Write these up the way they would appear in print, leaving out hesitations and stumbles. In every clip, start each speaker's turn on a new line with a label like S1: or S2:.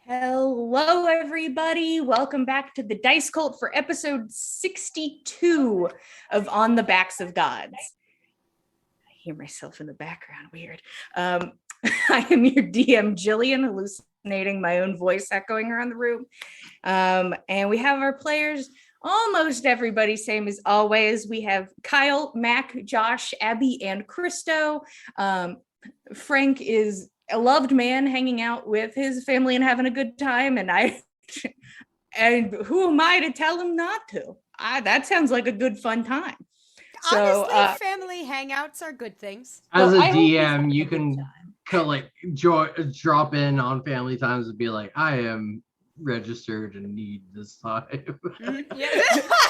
S1: Hello, everybody. Welcome back to the Dice Cult for episode 62 of On the Backs of Gods. I hear myself in the background. Weird. I am your DM, Jillian, hallucinating my own voice echoing around the room. And we have our players, almost everybody, same as always. We have Kyle, Mac, Josh, Abby, and Christo. Frank is a loved man hanging out with his family and having a good time, and who am I to tell him not to? That sounds like a good fun time.
S2: Honestly, family hangouts are good things.
S3: As a DM, you can drop in on family times and be like, I am registered and need this time.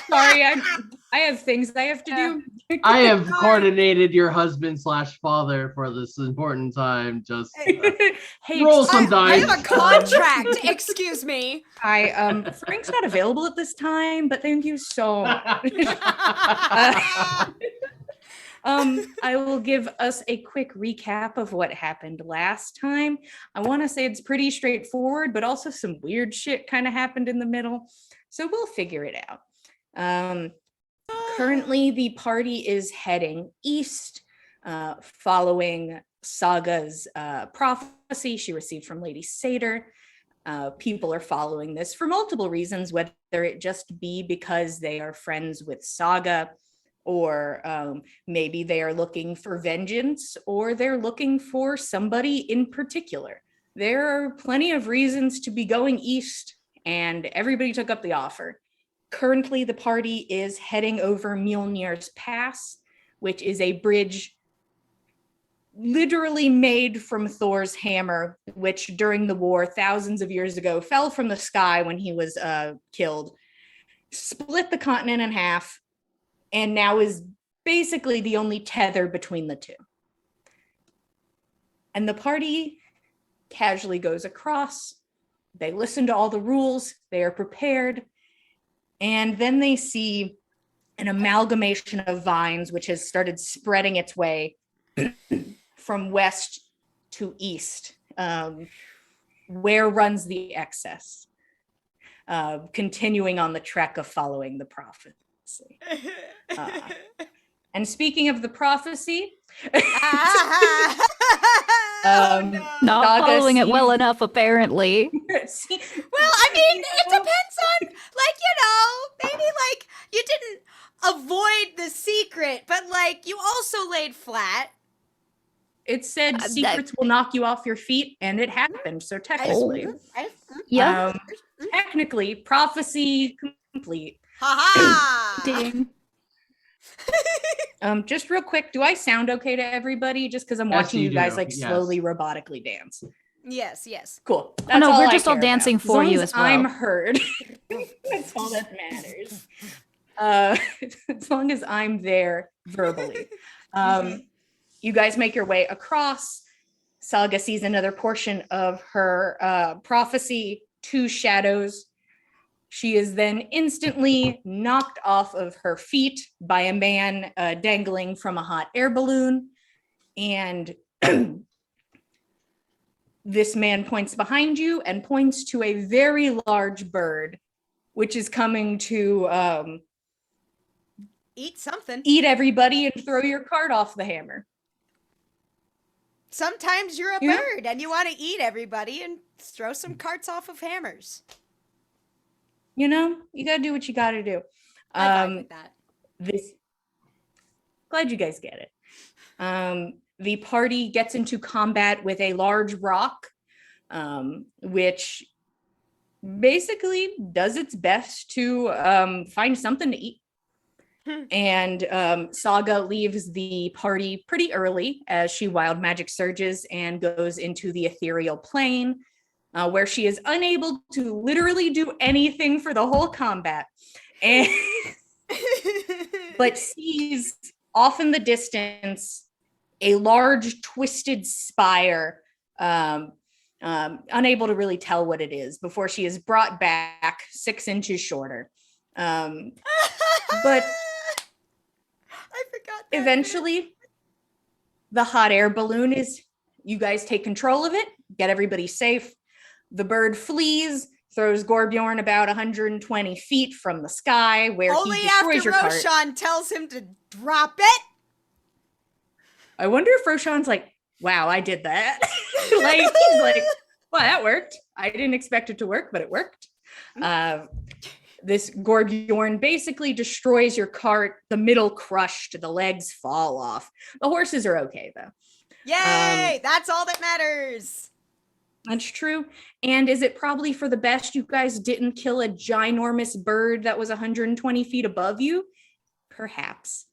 S1: Sorry, I have things I have to do.
S3: I have coordinated your husband/father for this important time. Just roll some dice.
S2: I have a contract. Excuse me.
S1: Frank's not available at this time, but thank you so much. I will give us a quick recap of what happened last time. I want to say it's pretty straightforward, but also some weird shit kind of happened in the middle. So we'll figure it out. Currently, the party is heading east, following Saga's prophecy she received from Lady Satyr. People are following this for multiple reasons, whether it just be because they are friends with Saga, or maybe they are looking for vengeance, or they're looking for somebody in particular. There are plenty of reasons to be going east, and everybody took up the offer. Currently, the party is heading over Mjolnir's Pass, which is a bridge literally made from Thor's hammer, which during the war thousands of years ago fell from the sky when he was killed, split the continent in half, and now is basically the only tether between the two. And the party casually goes across. They listen to all the rules. They are prepared. And then they see an amalgamation of vines, which has started spreading its way from west to east. Where runs the excess? Continuing on the trek of following the prophet. And speaking of the prophecy,
S4: not following it well enough, apparently.
S2: Well, I mean, it depends on, maybe you didn't avoid the secret, but you also laid flat.
S1: It said secrets will knock you off your feet, and it happened. So technically, technically, prophecy complete.
S2: Ha-ha!
S4: Ding.
S1: Just real quick, do I sound okay to everybody? Just because I'm watching you guys slowly robotically dance.
S2: Yes.
S1: Cool.
S4: That's we're just all dancing for you as well.
S1: I'm heard. That's all that matters. As long as I'm there verbally. You guys make your way across. Saga sees another portion of her prophecy, two shadows. She is then instantly knocked off of her feet by a man dangling from a hot air balloon. And this man points behind you and points to a very large bird, which is coming to
S2: eat something.
S1: Eat everybody and throw your cart off the hammer.
S2: Sometimes you're a bird and you want to eat everybody and throw some carts off of hammers.
S1: You know, you got to do what you got to do.
S2: I'm fine with that.
S1: Glad you guys get it. The party gets into combat with a large rock, which basically does its best to find something to eat. And Saga leaves the party pretty early as she wild magic surges and goes into the ethereal plane, where she is unable to literally do anything for the whole combat, but sees off in the distance a large twisted spire, unable to really tell what it is before she is brought back 6 inches shorter. But
S2: I forgot that.
S1: Eventually, the hot air balloon you guys take control of it, get everybody safe. The bird flees, throws Gorbjorn about 120 feet from the sky, where
S2: Only
S1: he destroys
S2: after
S1: your cart.
S2: Roshan tells him to drop it.
S1: I wonder if Roshan's like, wow, I did that. Like, he's like, well, that worked. I didn't expect it to work, but it worked. This Gorbjorn basically destroys your cart. The middle crushed, the legs fall off. The horses are okay, though.
S2: Yay! That's all that matters.
S1: That's true. And is it probably for the best you guys didn't kill a ginormous bird that was 120 feet above you? Perhaps.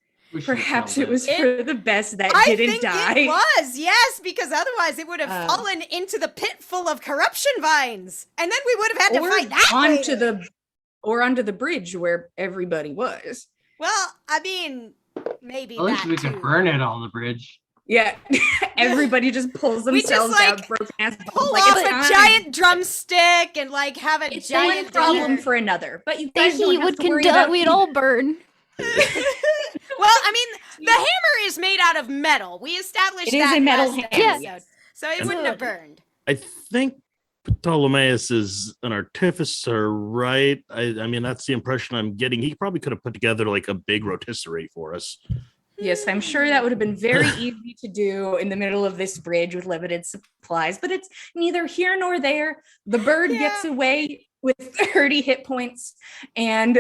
S1: Perhaps it was for the best that didn't die.
S2: I think it was, yes, because otherwise it would have fallen into the pit full of corruption vines. And then we would have had to fight that
S1: onto the bridge where everybody was.
S2: Well, I mean, maybe
S3: at least we could burn it on the bridge.
S1: Yeah, everybody just pulls themselves out, broken ass.
S2: Pull off a giant drumstick and like have a giant
S1: one problem for another. But you guys
S4: The heat would conduct. We'd all burn.
S2: Well, I mean, the hammer is made out of metal. We established that.
S1: It is a metal hammer.
S2: Yes. So it wouldn't have burned.
S5: I think Ptolemaeus is an artificer, right? I mean, that's the impression I'm getting. He probably could have put together like a big rotisserie for us.
S1: Yes, I'm sure that would have been very easy to do in the middle of this bridge with limited supplies, but it's neither here nor there. The bird gets away with 30 hit points, and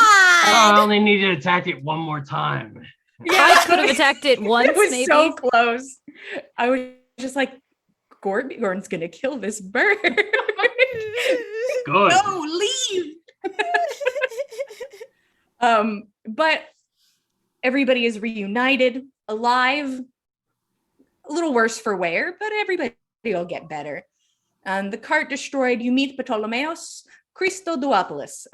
S3: I only need to attack it one more time.
S4: I could have attacked it once.
S1: It was
S4: maybe.
S1: so close. I was just like, Gorbjorn's gonna kill this bird.
S3: Good.
S1: No, leave. But everybody is reunited, alive. A little worse for wear, but everybody will get better. The cart destroyed, you meet Ptolemaeus Christodoulopoulos,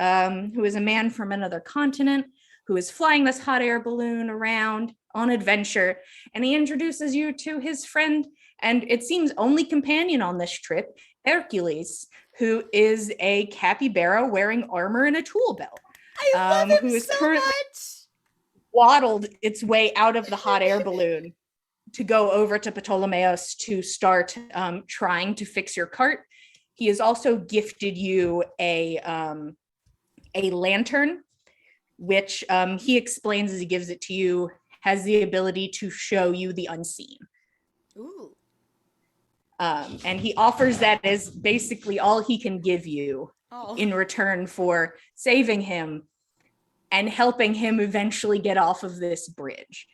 S1: who is a man from another continent, who is flying this hot air balloon around on adventure, and he introduces you to his friend, and it seems only companion on this trip, Hercules, who is a capybara wearing armor and a tool belt.
S2: I love him
S1: who is
S2: so
S1: currently
S2: much.
S1: waddled its way out of the hot air balloon to go over to Ptolemaeus to start trying to fix your cart. He has also gifted you a lantern, which he explains as he gives it to you, has the ability to show you the unseen.
S2: Ooh.
S1: And he offers that as basically all he can give you in return for saving him and helping him eventually get off of this bridge.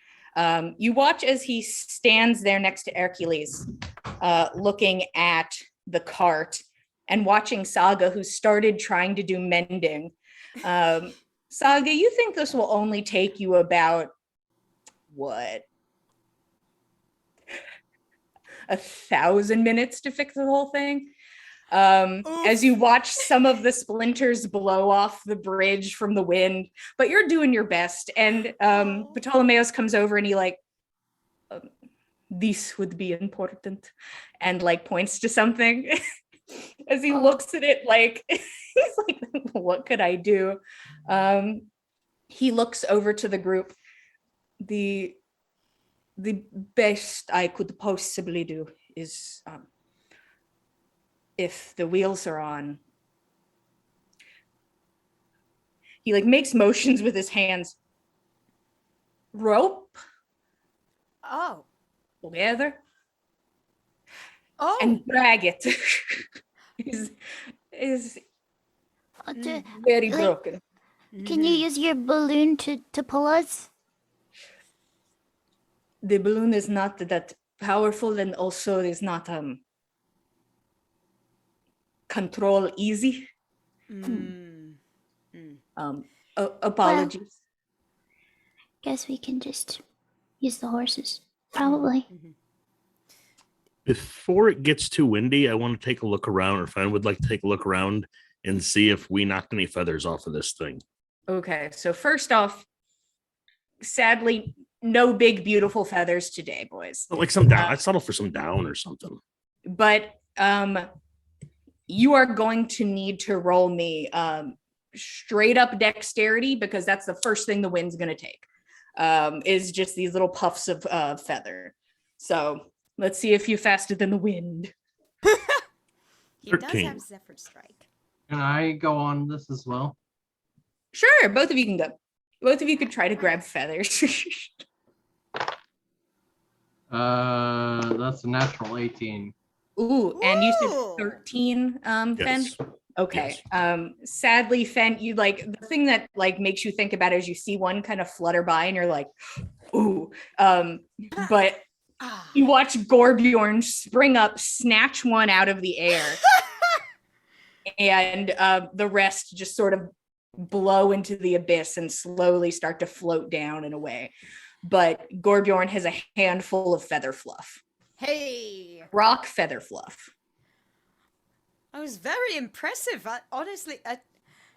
S1: You watch as he stands there next to Hercules, looking at the cart and watching Saga, who started trying to do mending. Saga, you think this will only take you about, what? 1,000 minutes to fix the whole thing? As you watch some of the splinters blow off the bridge from the wind, but you're doing your best. And Ptolemaeus comes over and he like, this would be important, and like points to something. As he looks at it, like he's like, what could I do? He looks over to the group. The best I could possibly do is if the wheels are on. He like makes motions with his hands. Rope together and drag it. is very broken.
S6: Can you use your balloon to pull us?
S1: The balloon is not that powerful, and also is not control easy. Apologies.
S6: Guess we can just use the horses, probably.
S5: Before it gets too windy, I want to take a look around, or if I would like to take a look around and see if we knocked any feathers off of this thing.
S1: Okay, so first off, sadly, no big, beautiful feathers today, boys.
S5: Like some down. I'd settle for some down or something.
S1: But you are going to need to roll me straight up dexterity, because that's the first thing the wind's going to take, is just these little puffs of feather. So let's see if you're faster than the wind.
S2: He does
S5: 13.
S2: have Zephyr Strike.
S3: Can I go on this as well?
S1: Sure, both of you can go. Both of you could try to grab feathers.
S3: That's a natural 18.
S1: Ooh, and you said
S2: Ooh.
S1: 13, Fen?
S5: Yes.
S1: Okay.
S5: Yes.
S1: Sadly, Fen, you like the thing that like makes you think about it is you see one kind of flutter by and you're like, ooh. But
S2: Ah.
S1: you watch Gorbjorn spring up, snatch one out of the air, and the rest just sort of blow into the abyss and slowly start to float down and away. But Gorbjorn has a handful of feather fluff.
S2: Hey.
S1: Rock feather fluff.
S2: That was very impressive. Honestly,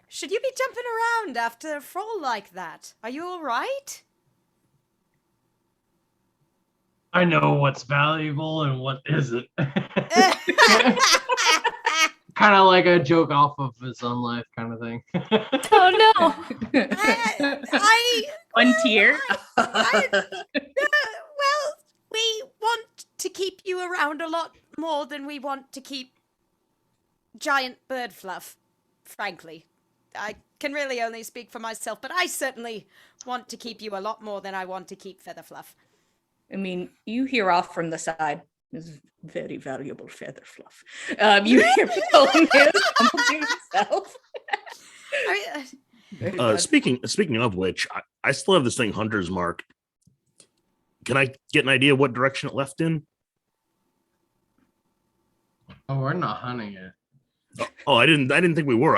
S2: should you be jumping around after a fall like that? Are you all right?
S3: I know what's valuable and what isn't. Kind of like a joke off of his own life kind of thing.
S4: Oh no.
S1: One tear.
S2: Well, we want to keep you around a lot more than we want to keep giant bird fluff, frankly. I can really only speak for myself, but I certainly want to keep you a lot more than I want to keep feather fluff.
S1: I mean, you hear off from the side. This is very valuable feather fluff. You hear Ptolemaeus humble to himself.
S5: Speaking of which, I still have this thing hunter's mark. Can I get an idea what direction it left in?
S3: Oh, we're not hunting it.
S5: Oh, I didn't think we were.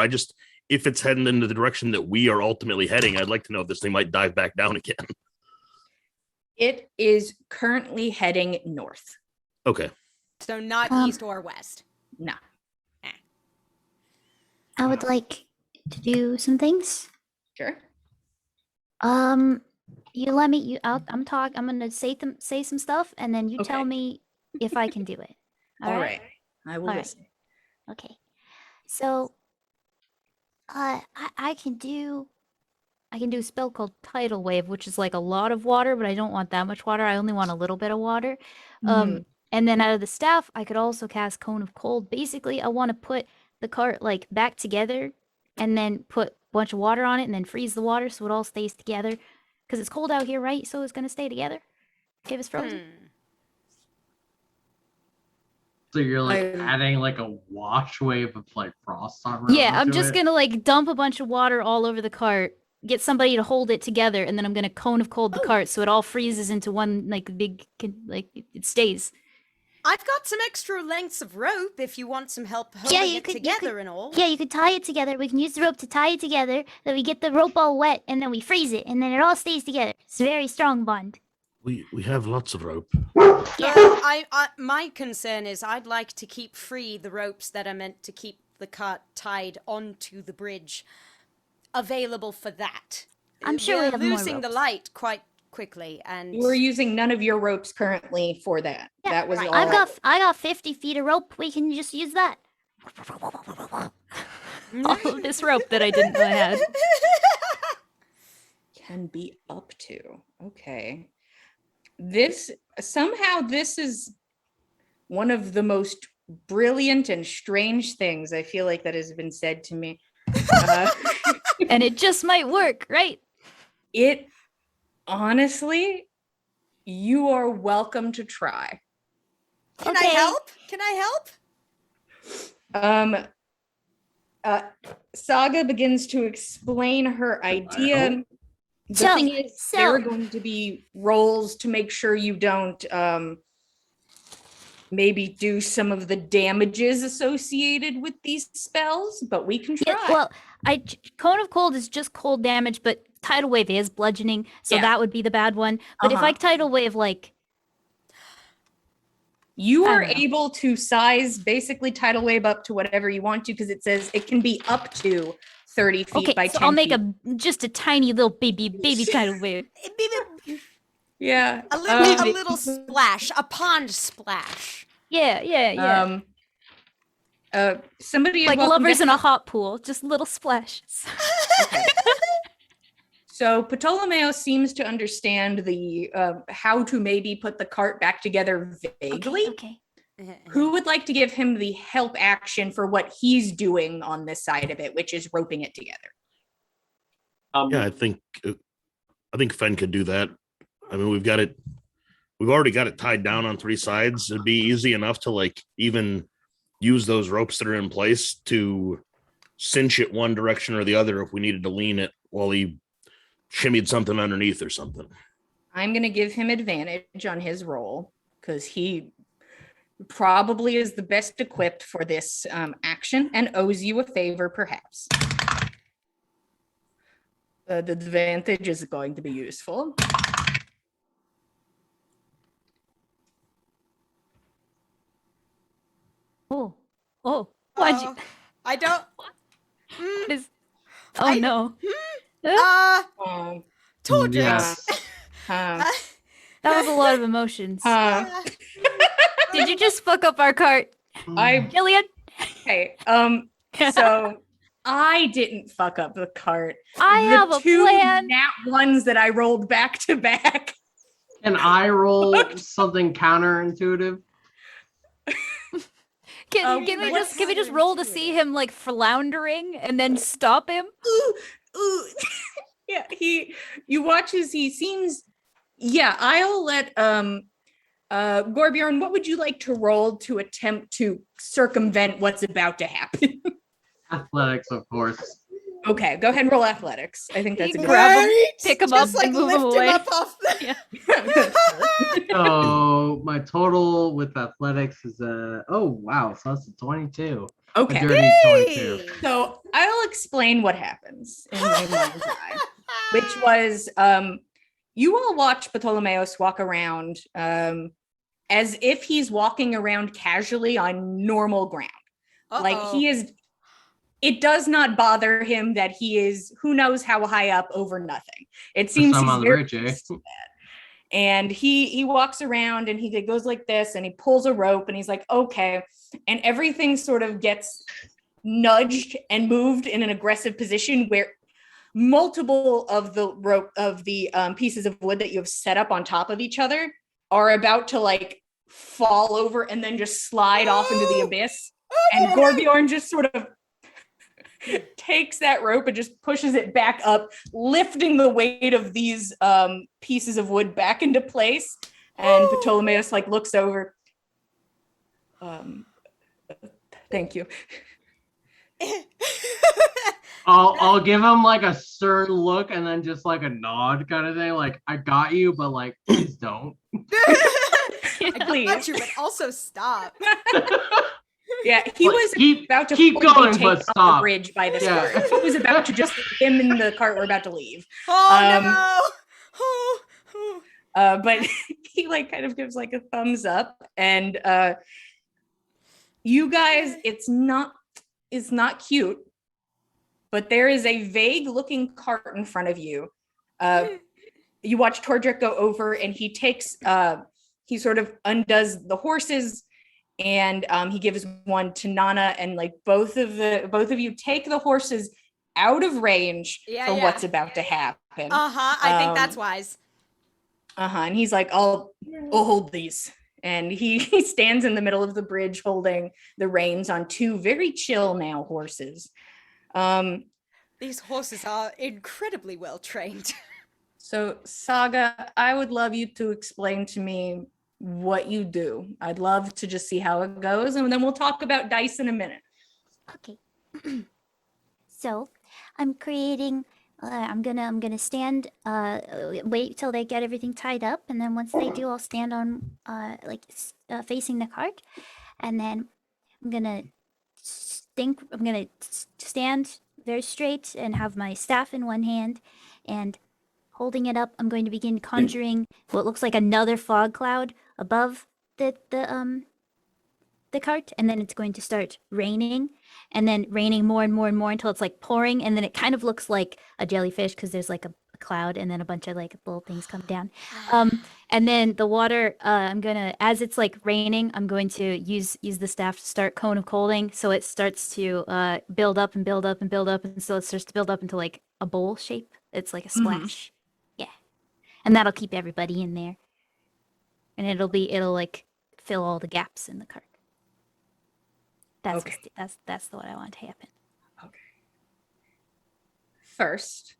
S5: If it's heading into the direction that we are ultimately heading, I'd like to know if this thing might dive back down again.
S1: It is currently heading north.
S5: Okay.
S2: So not east or west.
S1: No.
S6: I would like to do some things.
S1: Sure.
S6: You let me. I'm gonna say some stuff, and then you tell
S1: Okay.
S6: me if I can do it.
S1: All right. I will
S6: All right.
S1: listen.
S6: Okay. So, I can do a spell called Tidal Wave, which is like a lot of water, but I don't want that much water. I only want a little bit of water.
S1: Mhm.
S6: And then out of the staff, I could also cast Cone of Cold. Basically, I want to put the cart like back together, and then put a bunch of water on it, and then freeze the water so it all stays together. Because it's cold out here, right? So it's gonna stay together if it's frozen.
S3: So you're like
S1: I-
S3: adding like a wash wave of like frost on.
S6: Yeah, I'm just gonna like dump a bunch of water all over the cart, get somebody to hold it together, and then I'm gonna Cone of Cold the cart so it all freezes into one like big it stays.
S2: I've got some extra lengths of rope if you want some help holding it together and all.
S6: Yeah, you could tie it together. We can use the rope to tie it together. Then we get the rope all wet, and then we freeze it, and then it all stays together. It's a very strong bond.
S5: We have lots of rope.
S2: I my concern is I'd like to keep free the ropes that are meant to keep the cart tied onto the bridge, available for that.
S6: I'm sure we
S2: We're
S6: have more
S2: losing the
S6: ropes.
S2: light quite quickly, and
S1: We're using none of your ropes currently for that.
S6: Yeah,
S1: That was
S2: right.
S1: all.
S6: I got 50 feet of rope. We can just use that.
S4: All of this rope that I didn't know I had.
S1: Can be up to. Okay. This is one of the most brilliant and strange things I feel like that has been said to me.
S4: And it just might work, right?
S1: It honestly, you are welcome to try.
S2: Can
S6: Okay.
S2: I help? Can I help?
S1: Saga begins to explain her idea. The
S6: So-
S1: thing is, there are going to be rolls to make sure you don't maybe do some of the damages associated with these spells, but we can try.
S6: Yeah, well, Cone of Cold is just cold damage, but Tidal Wave is bludgeoning, so
S1: Yeah.
S6: that would be the bad one. But if I
S1: Uh-huh.
S6: Tidal Wave, like,
S1: You
S6: I
S1: are
S6: don't know.
S1: able to size basically tidal wave up to whatever you want to because it says it can be up to 30 feet
S6: okay,
S1: by
S6: so
S1: 10
S6: I'll make
S1: feet.
S6: just a tiny little baby Tidal Wave.
S1: Yeah.
S2: A little splash, a pond splash.
S4: Yeah.
S1: Somebody is
S4: Like
S1: welcome
S4: lovers
S1: to-
S4: in a hot pool, just little splashes.
S1: Okay. So Ptolemaeus seems to understand the how to maybe put the cart back together vaguely.
S6: Okay.
S1: Who would like to give him the help action for what he's doing on this side of it, which is roping it together?
S5: Yeah, I think Fen could do that. I mean, we've already got it tied down on 3 sides. It'd be easy enough to like even use those ropes that are in place to cinch it one direction or the other if we needed to lean it while he shimmied something underneath or something.
S1: I'm going to give him advantage on his roll because he probably is the best equipped for this action and owes you a favor, perhaps. The advantage is going to be useful.
S6: Oh, why'd you?
S2: I don't.
S6: What is? Oh no!
S2: Tordrix.
S3: Yes.
S6: That was a lot of emotions. Did you just fuck up our cart, Jillian?
S1: Okay. So I didn't fuck up the cart.
S6: I have a plan.
S1: The 2 ones that I rolled back to back.
S3: Can I roll something counterintuitive?
S6: Can we just roll to see him like floundering and then stop him?
S1: Ooh. Yeah, you watch as he seems. Yeah, I'll let Gorbjorn, what would you like to roll to attempt to circumvent what's about to happen?
S3: Athletics, of course.
S1: Okay, go ahead and roll athletics. I think that's a good
S6: Grab him, pick him up,
S2: Just, like,
S6: and move him
S2: lift
S6: away.
S2: him up off the...
S3: So my total with athletics is oh wow, so that's a 22.
S1: Okay.
S3: A dirty 22.
S1: So I'll explain what happens in my mind's eye, which was you all watch Ptolemaeus walk around as if he's walking around casually on normal ground. Like he is, it does not bother him that he is who knows how high up over nothing. It seems he's very used to that. And he walks around and he goes like this and he pulls a rope and he's like, okay. And everything sort of gets nudged and moved in an aggressive position where multiple of the rope of the pieces of wood that you have set up on top of each other are about to like fall over and then just slide off into the abyss. And Gorbjorn just sort of takes that rope and just pushes it back up, lifting the weight of these pieces of wood back into place. And Ptolemaeus like looks over. Thank you.
S3: I'll give him like a stern look and then just like a nod kind of thing. Like, I got you, but like, please don't.
S1: Please.
S2: But you would also stop.
S1: Yeah, he was about to
S3: keep going,
S1: take
S3: but
S1: off
S3: stop.
S1: the bridge by this cart. He was about to just him and the cart were about to leave. But he like kind of gives like a thumbs up, and you guys, it's not cute, but there is a vague looking cart in front of you. You watch Tordrick go over, and he takes he sort of undoes the horses. And he gives one to Nana, and like both of you take the horses out of range for what's about to happen.
S2: I think that's wise.
S1: And he's like, I'll hold these. And he stands in the middle of the bridge holding the reins on 2 very chill now horses.
S2: These horses are incredibly well trained.
S1: So Saga, I would love you to explain to me what you do. I'd love to just see how it goes, and then we'll talk about dice in a minute.
S6: Okay. So, I'm creating. I'm gonna stand. Wait till they get everything tied up, and then once they do, I'll stand on facing the cart, and then I'm gonna stand very straight and have my staff in one hand, and holding it up, I'm going to begin conjuring what looks like another fog cloud above the cart, and then it's going to start raining, and then raining more and more and more until it's like pouring, and then it kind of looks like a jellyfish because there's like a cloud and then a bunch of like little things come down. And then the water, I'm gonna, as it's like raining, I'm going to use the staff to start cone of colding, so it starts to build up and build up and build up, and so it starts to build up into like a bowl shape. It's like a splash. And that'll keep everybody in there. And it'll like fill all the gaps in the cart. That's
S1: Okay.
S6: that's what I want to happen.
S1: Okay. First,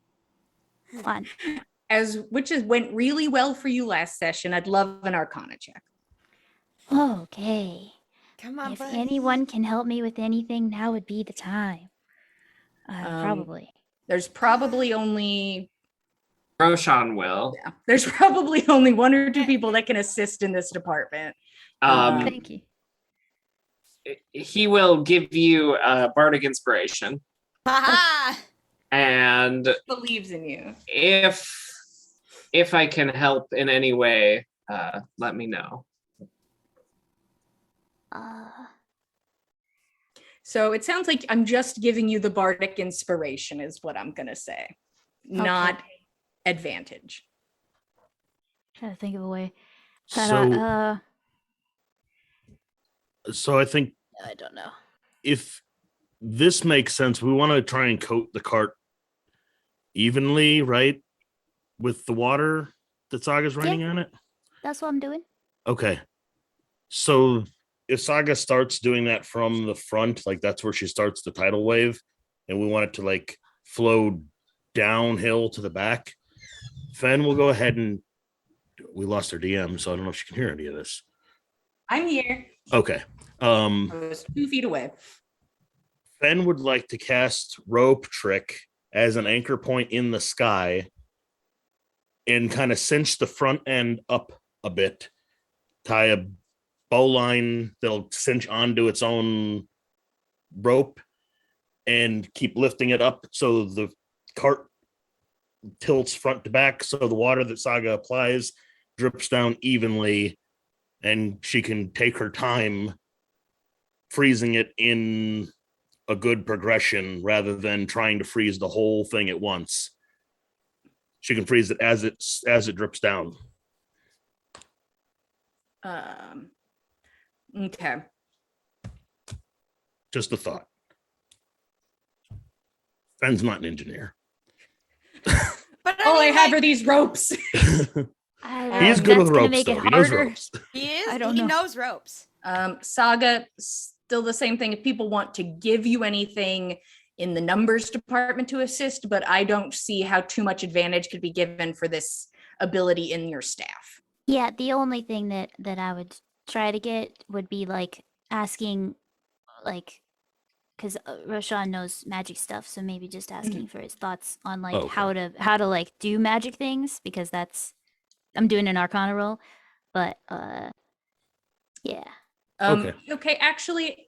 S6: Fun.
S1: went really well for you last session. I'd love an Arcana check.
S6: Okay.
S2: Come on,
S6: If
S2: buddy.
S6: anyone can help me with anything, now would be the time. Probably.
S1: There's probably only
S7: Roshan will.
S1: yeah, there's probably only 1 or 2 people that can assist in this department.
S6: Thank you.
S7: He will give you bardic inspiration,
S2: Ha
S7: and
S1: Believes in you.
S7: if I can help in any way, let me know.
S1: So it sounds like I'm just giving you the bardic inspiration is what I'm gonna say, not advantage.
S6: Trying to think of a way.
S5: So I think
S6: I don't know.
S5: if this makes sense, we want to try and coat the cart evenly, right? With the water that Saga's raining on it.
S6: That's what I'm doing.
S5: Okay. So if Saga starts doing that from the front, like that's where she starts the tidal wave, and we want it to like flow downhill to the back, Fen will go ahead and we lost our DM, so I don't know if she can hear any of this.
S1: I'm here.
S5: Okay.
S1: I was 2 feet away.
S5: Fen would like to cast Rope Trick as an anchor point in the sky and kind of cinch the front end up a bit, tie a bowline that'll cinch onto its own rope and keep lifting it up so the cart tilts front to back so the water that Saga applies drips down evenly and she can take her time freezing it in a good progression rather than trying to freeze the whole thing at once. She can freeze it as it drips down.
S1: Okay.
S5: Just a thought. Fen's not an engineer.
S2: But
S1: All I
S2: mean,
S1: have
S2: like,
S1: are these ropes.
S5: He's good with
S6: that's gonna
S5: ropes,
S6: make it
S5: though. He knows
S6: harder.
S5: ropes.
S2: he is.
S6: I don't
S2: he
S6: know.
S2: knows ropes.
S1: Saga, still the same thing. If people want to give you anything in the numbers department to assist, but I don't see how too much advantage could be given for this ability in your staff.
S6: Yeah, the only thing that I would try to get would be like asking, like, because Roshan knows magic stuff, so maybe just asking for his thoughts on like
S5: Okay.
S6: how to like do magic things, because that's I'm doing an Arcana roll, but yeah.
S1: Okay, actually,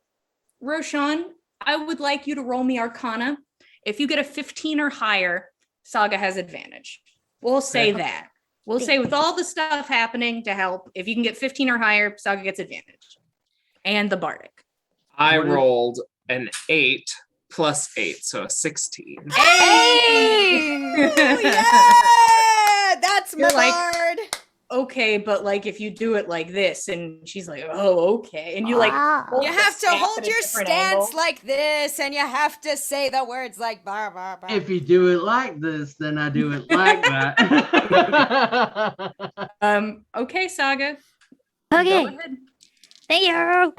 S1: Roshan, I would like you to roll me Arcana. If you get a 15 or higher, Saga has advantage. We'll say that. We'll say with all the stuff happening to help, if you can get 15 or higher, Saga gets advantage. And the Bardic.
S7: I rolled an 8 plus 8, so a 16.
S2: Hey! Yeah! That's my
S1: You're like,
S2: bard.
S1: okay, but like if you do it like this, and she's like, oh, okay. And you like hold
S2: You
S1: the
S2: have to
S1: staff
S2: hold
S1: at a
S2: your
S1: different
S2: stance
S1: angle.
S2: like this, and you have to say the words like bar bar bar.
S3: If you do it like this, then I do it like that.
S1: Okay, Saga. Go
S6: Okay.
S1: ahead.
S6: Thank you.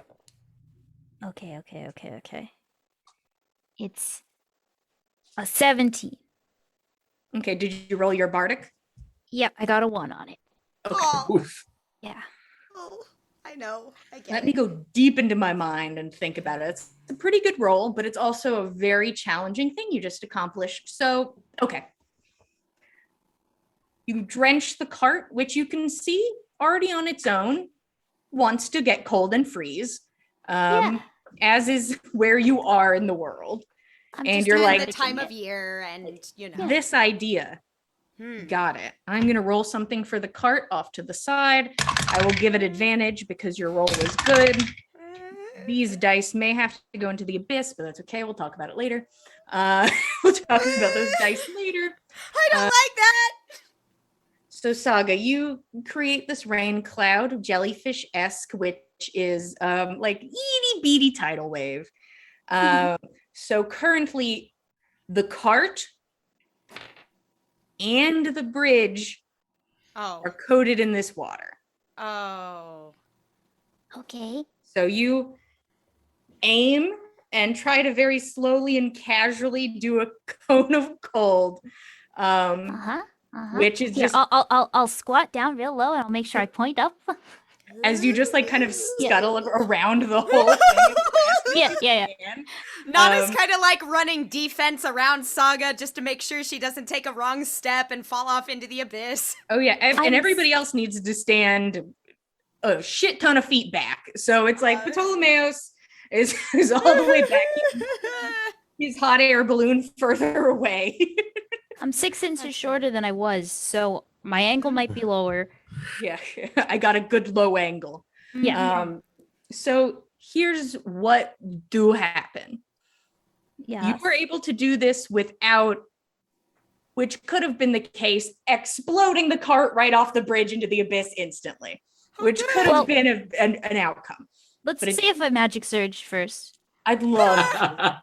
S6: Okay. It's a 17.
S1: Okay, did you roll your Bardic?
S6: Yep, I got a 1 on it.
S2: Oh,
S7: Oof.
S6: Yeah.
S2: oh, I know. I get
S1: Let
S2: it.
S1: me go deep into my mind and think about it. It's a pretty good roll, but it's also a very challenging thing you just accomplished. So, okay. You drench the cart, which you can see already on its own wants to get cold and freeze, as is where you are in the world.
S6: I'm
S1: And
S6: just
S1: you're
S2: And
S1: like,
S2: the time of year, and you know.
S1: this idea. Got it. I'm going to roll something for the cart off to the side. I will give it advantage because your roll was good. These dice may have to go into the abyss, but that's okay. We'll talk about it later. We'll talk about those dice later.
S2: I don't like that.
S1: So Saga, you create this rain cloud, jellyfish-esque, which is like itty bitty tidal wave. So currently the cart and the bridge are coated in this water.
S2: Oh.
S6: Okay.
S1: So you aim and try to very slowly and casually do a cone of cold. Which is
S6: Here,
S1: just
S6: I'll squat down real low and I'll make sure I point up.
S1: as you just like kind of scuttle around the whole thing.
S6: Yeah.
S2: Nana's kind of like running defense around Saga just to make sure she doesn't take a wrong step and fall off into the abyss.
S1: Oh yeah, and everybody else needs to stand a shit ton of feet back. So it's like Ptolemaeus is all the way back. His hot air balloon further away.
S6: I'm 6 inches shorter than I was, so my angle might be lower.
S1: Yeah, I got a good low angle.
S6: Yeah.
S1: So here's what do happen.
S6: Yeah.
S1: You were able to do this without, which could have been the case, exploding the cart right off the bridge into the abyss instantly, which could have been an outcome.
S6: Let's see if I magic surge first.
S1: I'd love to.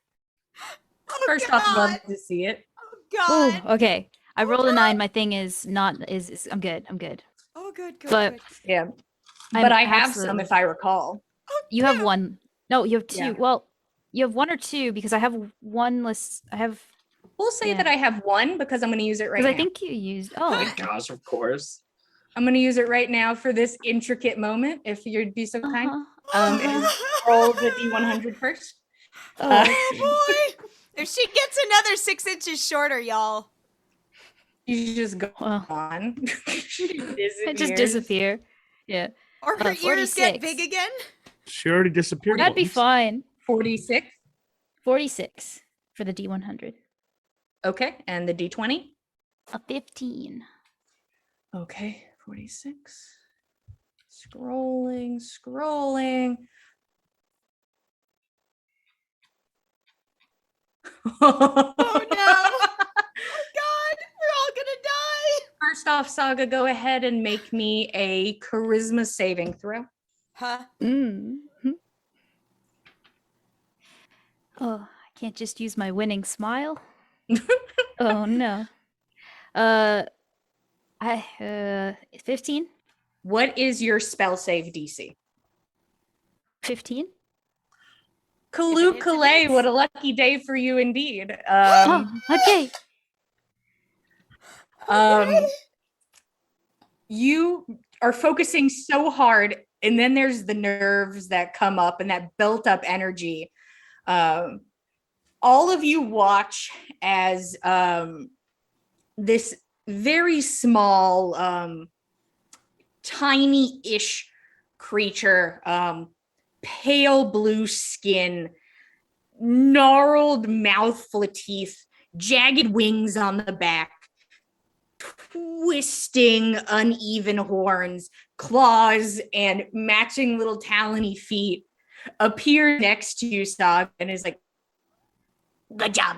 S1: First off, love to see it.
S6: Oh, okay. I rolled a 9. My thing is not I'm good.
S2: Oh, good.
S6: But
S1: yeah,
S6: I'm
S1: but I have
S6: absolutely-
S1: some if I recall.
S6: You have 1. No, you have 2.
S1: Yeah.
S6: Well, you have 1 or 2 because I have 1 less. I have.
S1: We'll say
S6: Yeah.
S1: that I have 1 because I'm going to use it right
S6: Because
S1: now.
S6: I think you used.
S7: Oh
S6: Oh.
S7: my gosh, of course.
S1: I'm going to use it right now for this intricate moment, if you'd be so kind.
S6: Uh-huh.
S1: And roll the D100 first.
S6: Oh,
S2: Boy, if she gets another 6 inches shorter, y'all.
S1: You just go
S6: Well.
S1: on.
S6: I just disappear. Yeah.
S2: Or her ears get
S6: 46.
S2: big again.
S5: She already disappeared.
S6: That'd be
S5: once.
S6: fine.
S1: 46.
S6: 46 for the D100.
S1: Okay, and the D20.
S6: A 15.
S1: Okay, 46. Scrolling.
S2: Oh no! Oh God, we're all gonna die.
S1: First off, Saga, go ahead and make me a charisma saving throw.
S2: Huh?
S6: Mm-hmm. Oh, I can't just use my winning smile. Oh no. 15?
S1: What is your spell save DC?
S6: 15?
S1: Kalu
S2: it's a
S1: Kalay,
S2: miss.
S1: what a lucky day for you indeed.
S6: Oh, okay.
S1: You are focusing so hard, and then there's the nerves that come up and that built up energy. All of you watch as this very small, tiny-ish creature, pale blue skin, gnarled mouth full of teeth, jagged wings on the back, twisting uneven horns, claws, and matching little talony feet appear next to you, Sog, and is like, good job.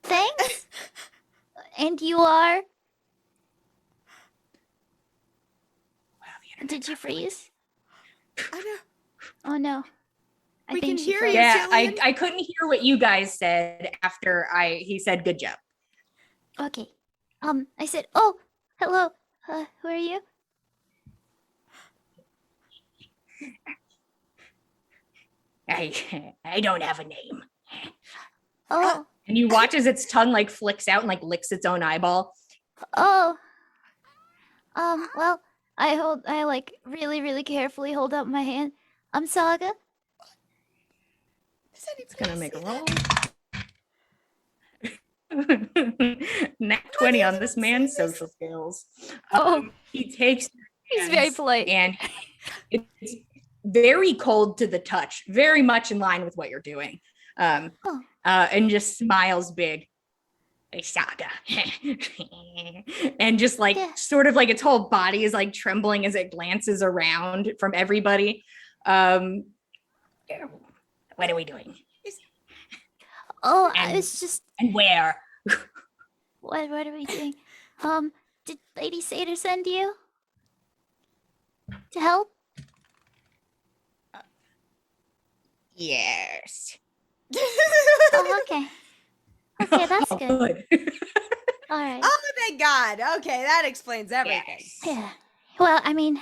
S6: Thanks. And you are? Did you freeze?
S2: I know.
S6: Oh no. I
S2: We
S6: think
S2: can
S6: she
S2: hear
S6: froze.
S2: you.
S1: Yeah,
S2: Jillian?
S1: I couldn't hear what you guys said after he said good job.
S6: Okay. I said, oh, hello. Who are you?
S1: I don't have a name.
S6: Oh,
S1: And you watch as its tongue like flicks out and like licks its own eyeball.
S6: oh. Well, I like really, really carefully hold up my hand. I'm Saga.
S1: It's gonna make a roll. Nat 20 on this man's social skills.
S6: Oh.
S1: He takes
S6: He's very polite.
S1: and it's very cold to the touch, very much in line with what you're doing. And just smiles big. Hey, Saga. And just like
S6: Yeah.
S1: sort of like its whole body is like trembling as it glances around from everybody. What are we doing?
S6: Oh, I
S1: And-
S6: was just
S1: And where?
S6: what are we doing? Did Lady Satyr send you? To help?
S1: Yes.
S6: Oh, okay. Okay, that's
S1: Oh,
S6: good. Alright.
S2: Oh, thank God. Okay, that explains everything.
S1: Yes.
S6: Yeah. Well, I mean,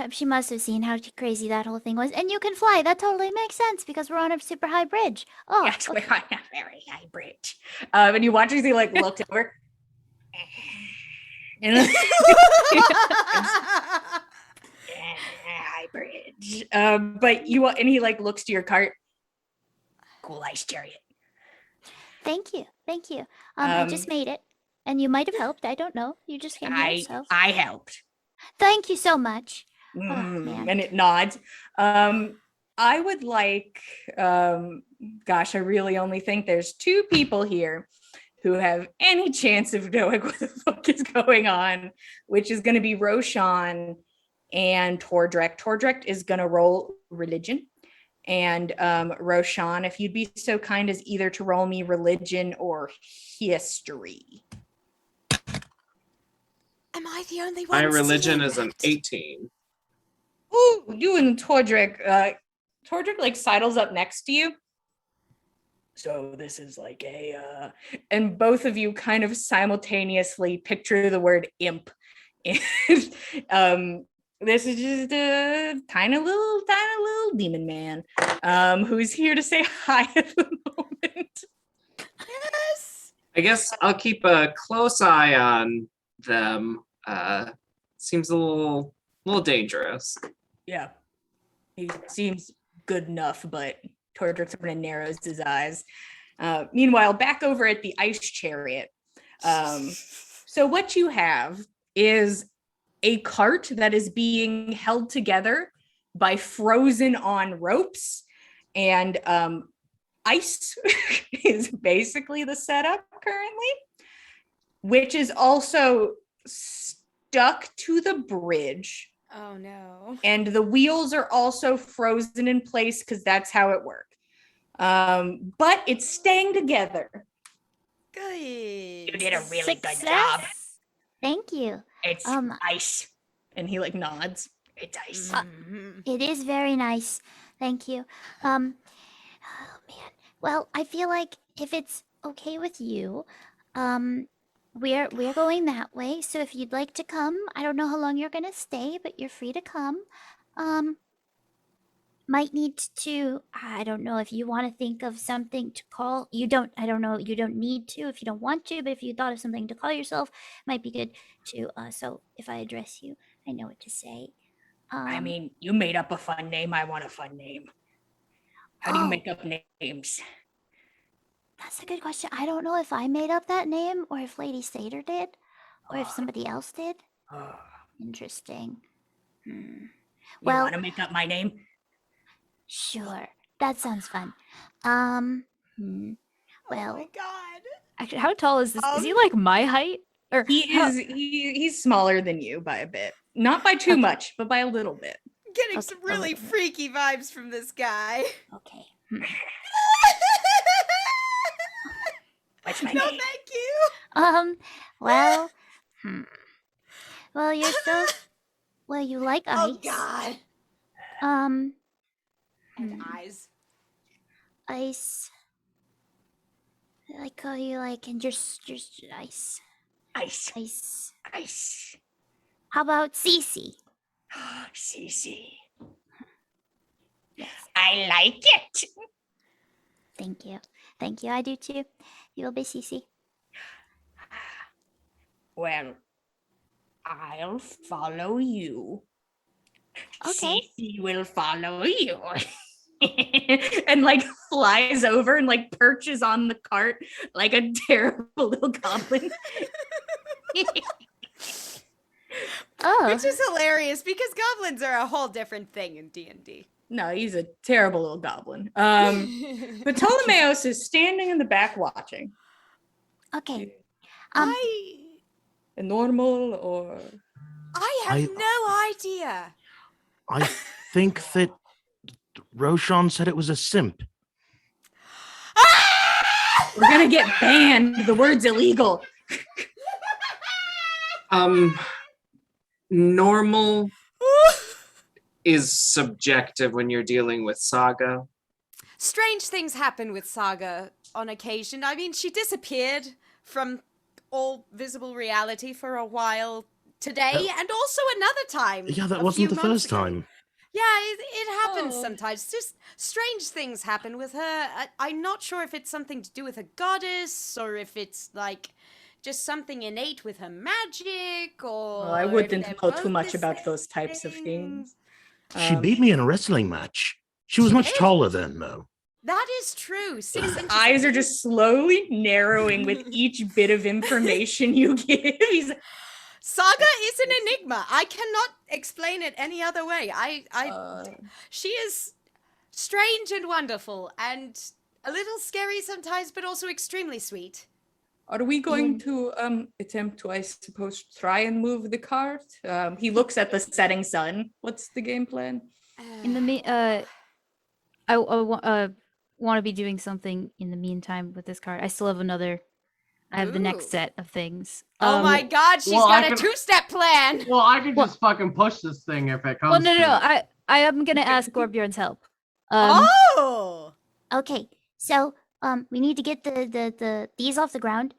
S6: she must have seen how crazy that whole thing was. And you can fly. That totally makes sense because we're on a super high bridge. Oh,
S1: Yes,
S6: okay.
S1: we're on a very high bridge. And you watch as he like looked over. And high bridge. But and he like looks to your cart. Cool ice chariot.
S6: Thank you. I just made it. And you might have helped. I don't know. You just came here, so.
S1: I helped.
S6: Thank you so much. Oh, man.
S1: And it nods. I would like, gosh, I really only think there's 2 people here who have any chance of knowing what the fuck is going on, which is going to be Roshan and Tordrek. Tordrek is going to roll religion. And Roshan, if you'd be so kind as either to roll me religion or history.
S2: Am I the only one?
S7: My religion
S2: seeing
S7: is an
S2: that?
S7: 18.
S1: Ooh, you and Tordrek. Tordrek like sidles up next to you. So this is like and both of you kind of simultaneously picture the word imp. And this is just a tiny little demon man who's here to say hi at the moment.
S2: Yes.
S7: I guess I'll keep a close eye on them. Seems a little dangerous.
S1: Yeah. He seems good enough, but Tordrek sort of narrows his eyes. Meanwhile, back over at the ice chariot. So what you have is a cart that is being held together by frozen on ropes, and ice is basically the setup currently, which is also stuck to the bridge.
S2: Oh no.
S1: And the wheels are also frozen in place because that's how it worked. But it's staying together.
S2: Good.
S1: You did a really good
S6: Success.
S1: job.
S6: Thank you.
S1: It's ice. And he like nods. It's ice.
S6: It is very nice. Thank you. Oh man. Well, I feel like if it's okay with you, we're going that way. So if you'd like to come, I don't know how long you're gonna stay, but you're free to come. Might need to, I don't know if you want to think of something to call. I don't know, you don't need to if you don't want to, but if you thought of something to call yourself, might be good to, so if I address you, I know what to say.
S1: I mean, you made up a fun name. I want a fun name. How do you make up names?
S6: That's a good question. I don't know if I made up that name or if Lady Satyr did or if somebody else did. Interesting.
S1: You
S6: Well,
S1: want to make up my name?
S6: sure. That sounds fun. Well,
S2: Oh my god.
S4: Actually, how tall is this? Is he like my height? Or
S1: He's smaller than you by a bit. Not by too much, but by a little bit.
S2: I'm getting
S6: Okay,
S2: some
S6: a
S2: really
S6: little bit.
S2: freaky vibes from this guy.
S6: Okay.
S1: What's my
S2: No,
S1: name?
S2: thank you.
S6: Well, well, you're so, well, you like ice.
S2: Oh god.
S6: Um,
S2: And eyes.
S6: ice. I like how you like, and just ice.
S1: Ice.
S6: Ice.
S1: Ice.
S6: How about Cece?
S1: Cece.
S6: Yes.
S1: I like it.
S6: Thank you. Thank you. I do too. You'll be Cece.
S1: Well, I'll follow you.
S6: Okay.
S1: Cece will follow you. And like flies over and like perches on the cart like a terrible little goblin.
S6: Oh.
S2: Which is hilarious because goblins are a whole different thing in D&D.
S1: No, he's a terrible little goblin. But Ptolemaeus is standing in the back watching.
S6: Okay.
S1: A normal or
S2: I have no idea.
S5: I think that Roshan said it was a simp.
S1: we're gonna get banned. The word's illegal.
S7: Normal is subjective when you're dealing with Saga.
S2: Strange things happen with Saga on occasion. I mean, she disappeared from all visible reality for a while today and also another time.
S5: Yeah, that
S2: a
S5: wasn't
S2: few
S5: the
S2: months
S5: first
S2: ago.
S5: time.
S2: Yeah, it happens
S1: Oh.
S2: sometimes. Just strange things happen with her. I'm not sure if it's something to do with a goddess or if it's like just something innate with her magic or.
S1: Well, I
S2: if
S1: wouldn't
S2: they're
S1: know
S2: both
S1: too much
S2: the
S1: about
S2: same
S1: those types of
S2: thing.
S1: things.
S5: She beat me in a wrestling match. She was
S2: She
S5: much
S2: did?
S5: taller then, though.
S2: That is true. 6
S1: His
S2: inches.
S1: eyes
S2: of
S1: are just slowly narrowing with each bit of information you give. He's like,
S2: Saga is an enigma. I cannot explain it any other way. She is strange and wonderful and a little scary sometimes, but also extremely sweet.
S1: are we going to attempt to, I suppose, try and move the cart? He looks at the setting sun. What's the game plan?
S6: In the I want to be doing something in the meantime with this card. I still have another. I have the next
S2: Ooh.
S6: set of things.
S2: Oh my god, she's
S3: well,
S2: got
S3: I
S2: a
S3: could-
S2: two-step plan.
S3: Well, I could just fucking push this thing if it comes.
S6: Well, no.
S3: to it.
S6: I am gonna ask Gorbjorn's help.
S2: Oh.
S8: Okay, so we need to get these off the ground.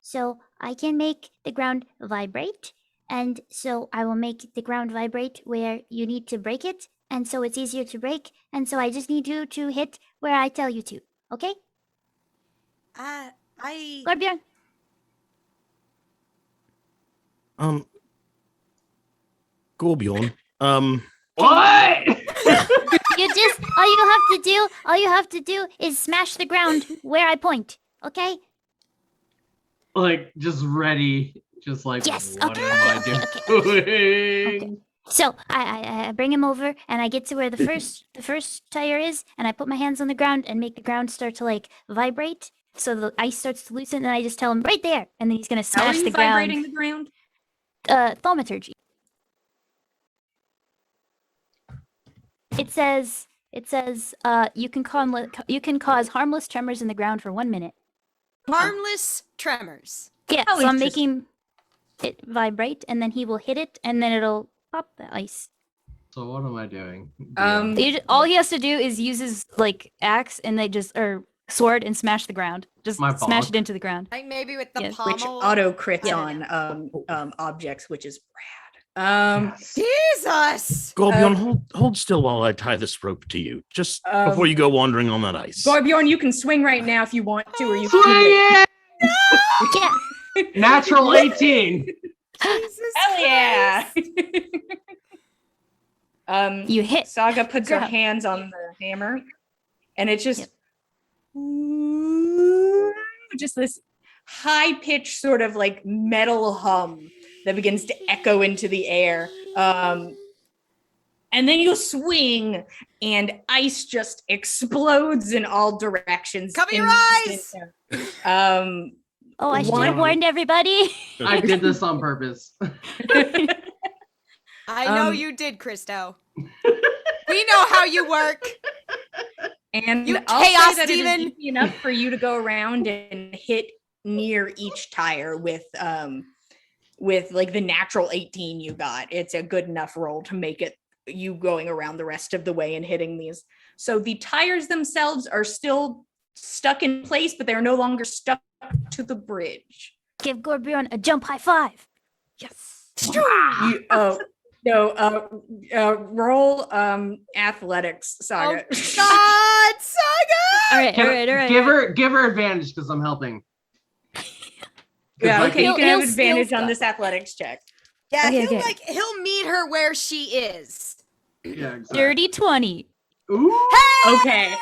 S8: So I can make the ground vibrate, and so I will make the ground vibrate where you need to break it, and so it's easier to break, and so I just need you to hit where I tell you to. Okay, Gorbjorn?
S5: Gorbjorn.
S3: What?
S8: You just all you have to do is smash the ground where I point. Okay?
S3: Like just ready, just like
S8: Yes,
S3: what
S8: okay,
S3: am
S8: okay,
S3: I
S8: okay,
S3: doing?
S8: So I bring him over and I get to where the first tire is, and I put my hands on the ground and make the ground start to like vibrate. So the ice starts to loosen, and I just tell him right there, and then he's gonna
S1: How are
S8: smash
S1: you
S8: the
S1: vibrating
S8: ground.
S1: the ground?
S8: Thaumaturgy. It says you can cause harmless tremors in the ground for 1 minute.
S2: Harmless tremors.
S8: Yeah,
S1: How
S8: so I'm
S1: interesting.
S8: making it vibrate, and then he will hit it, and then it'll pop the ice.
S3: So what am I doing?
S6: All he has to do is use his like axe and or sword and smash the ground. Just
S3: My
S6: smash
S3: bonk.
S6: it into the ground.
S2: Like maybe with the
S6: Yes.
S2: pommel.
S1: Which auto crits
S2: Yeah.
S1: on objects, which is rad.
S3: Yes.
S2: Jesus.
S5: Gorbjorn, hold still while I tie this rope to you, just before you go wandering on that ice.
S1: Gorbjorn, you can swing right now if you want to, or you
S3: Swing
S1: can wait.
S3: it!
S8: Yeah.
S3: Natural 18.
S2: Jesus
S1: Hell yeah!
S6: You hit.
S1: Saga puts her
S6: ground.
S1: hands on the hammer, and it's just just this high-pitched sort of like metal hum that begins to echo into the air. And then you swing, and ice just explodes in all directions.
S2: Cover your eyes!
S8: Oh, I should
S1: One-
S8: have warned everybody.
S3: I did this on purpose.
S2: I know
S1: Um,
S2: you did, Christo. We know how you work.
S1: And
S2: You
S1: I'll
S2: chaos
S1: say that it
S2: demon!
S1: is easy enough for you to go around and hit near each tire with like the natural 18 you got. It's a good enough roll to make it you going around the rest of the way and hitting these. So the tires themselves are still stuck in place, but they're no longer stuck to the bridge.
S8: Give Gorbjorn a jump high five.
S2: Yes.
S1: Roll athletics, Saga.
S2: Oh, God, Saga!
S6: All right.
S3: Give her advantage because I'm helping.
S1: Yeah,
S3: Like,
S1: okay, you can have
S6: he'll
S1: advantage
S6: still
S1: on this athletics check.
S2: Yeah,
S6: Okay.
S2: he'll meet her where she is.
S3: Yeah, exactly.
S6: Dirty 20.
S3: Ooh.
S1: Okay.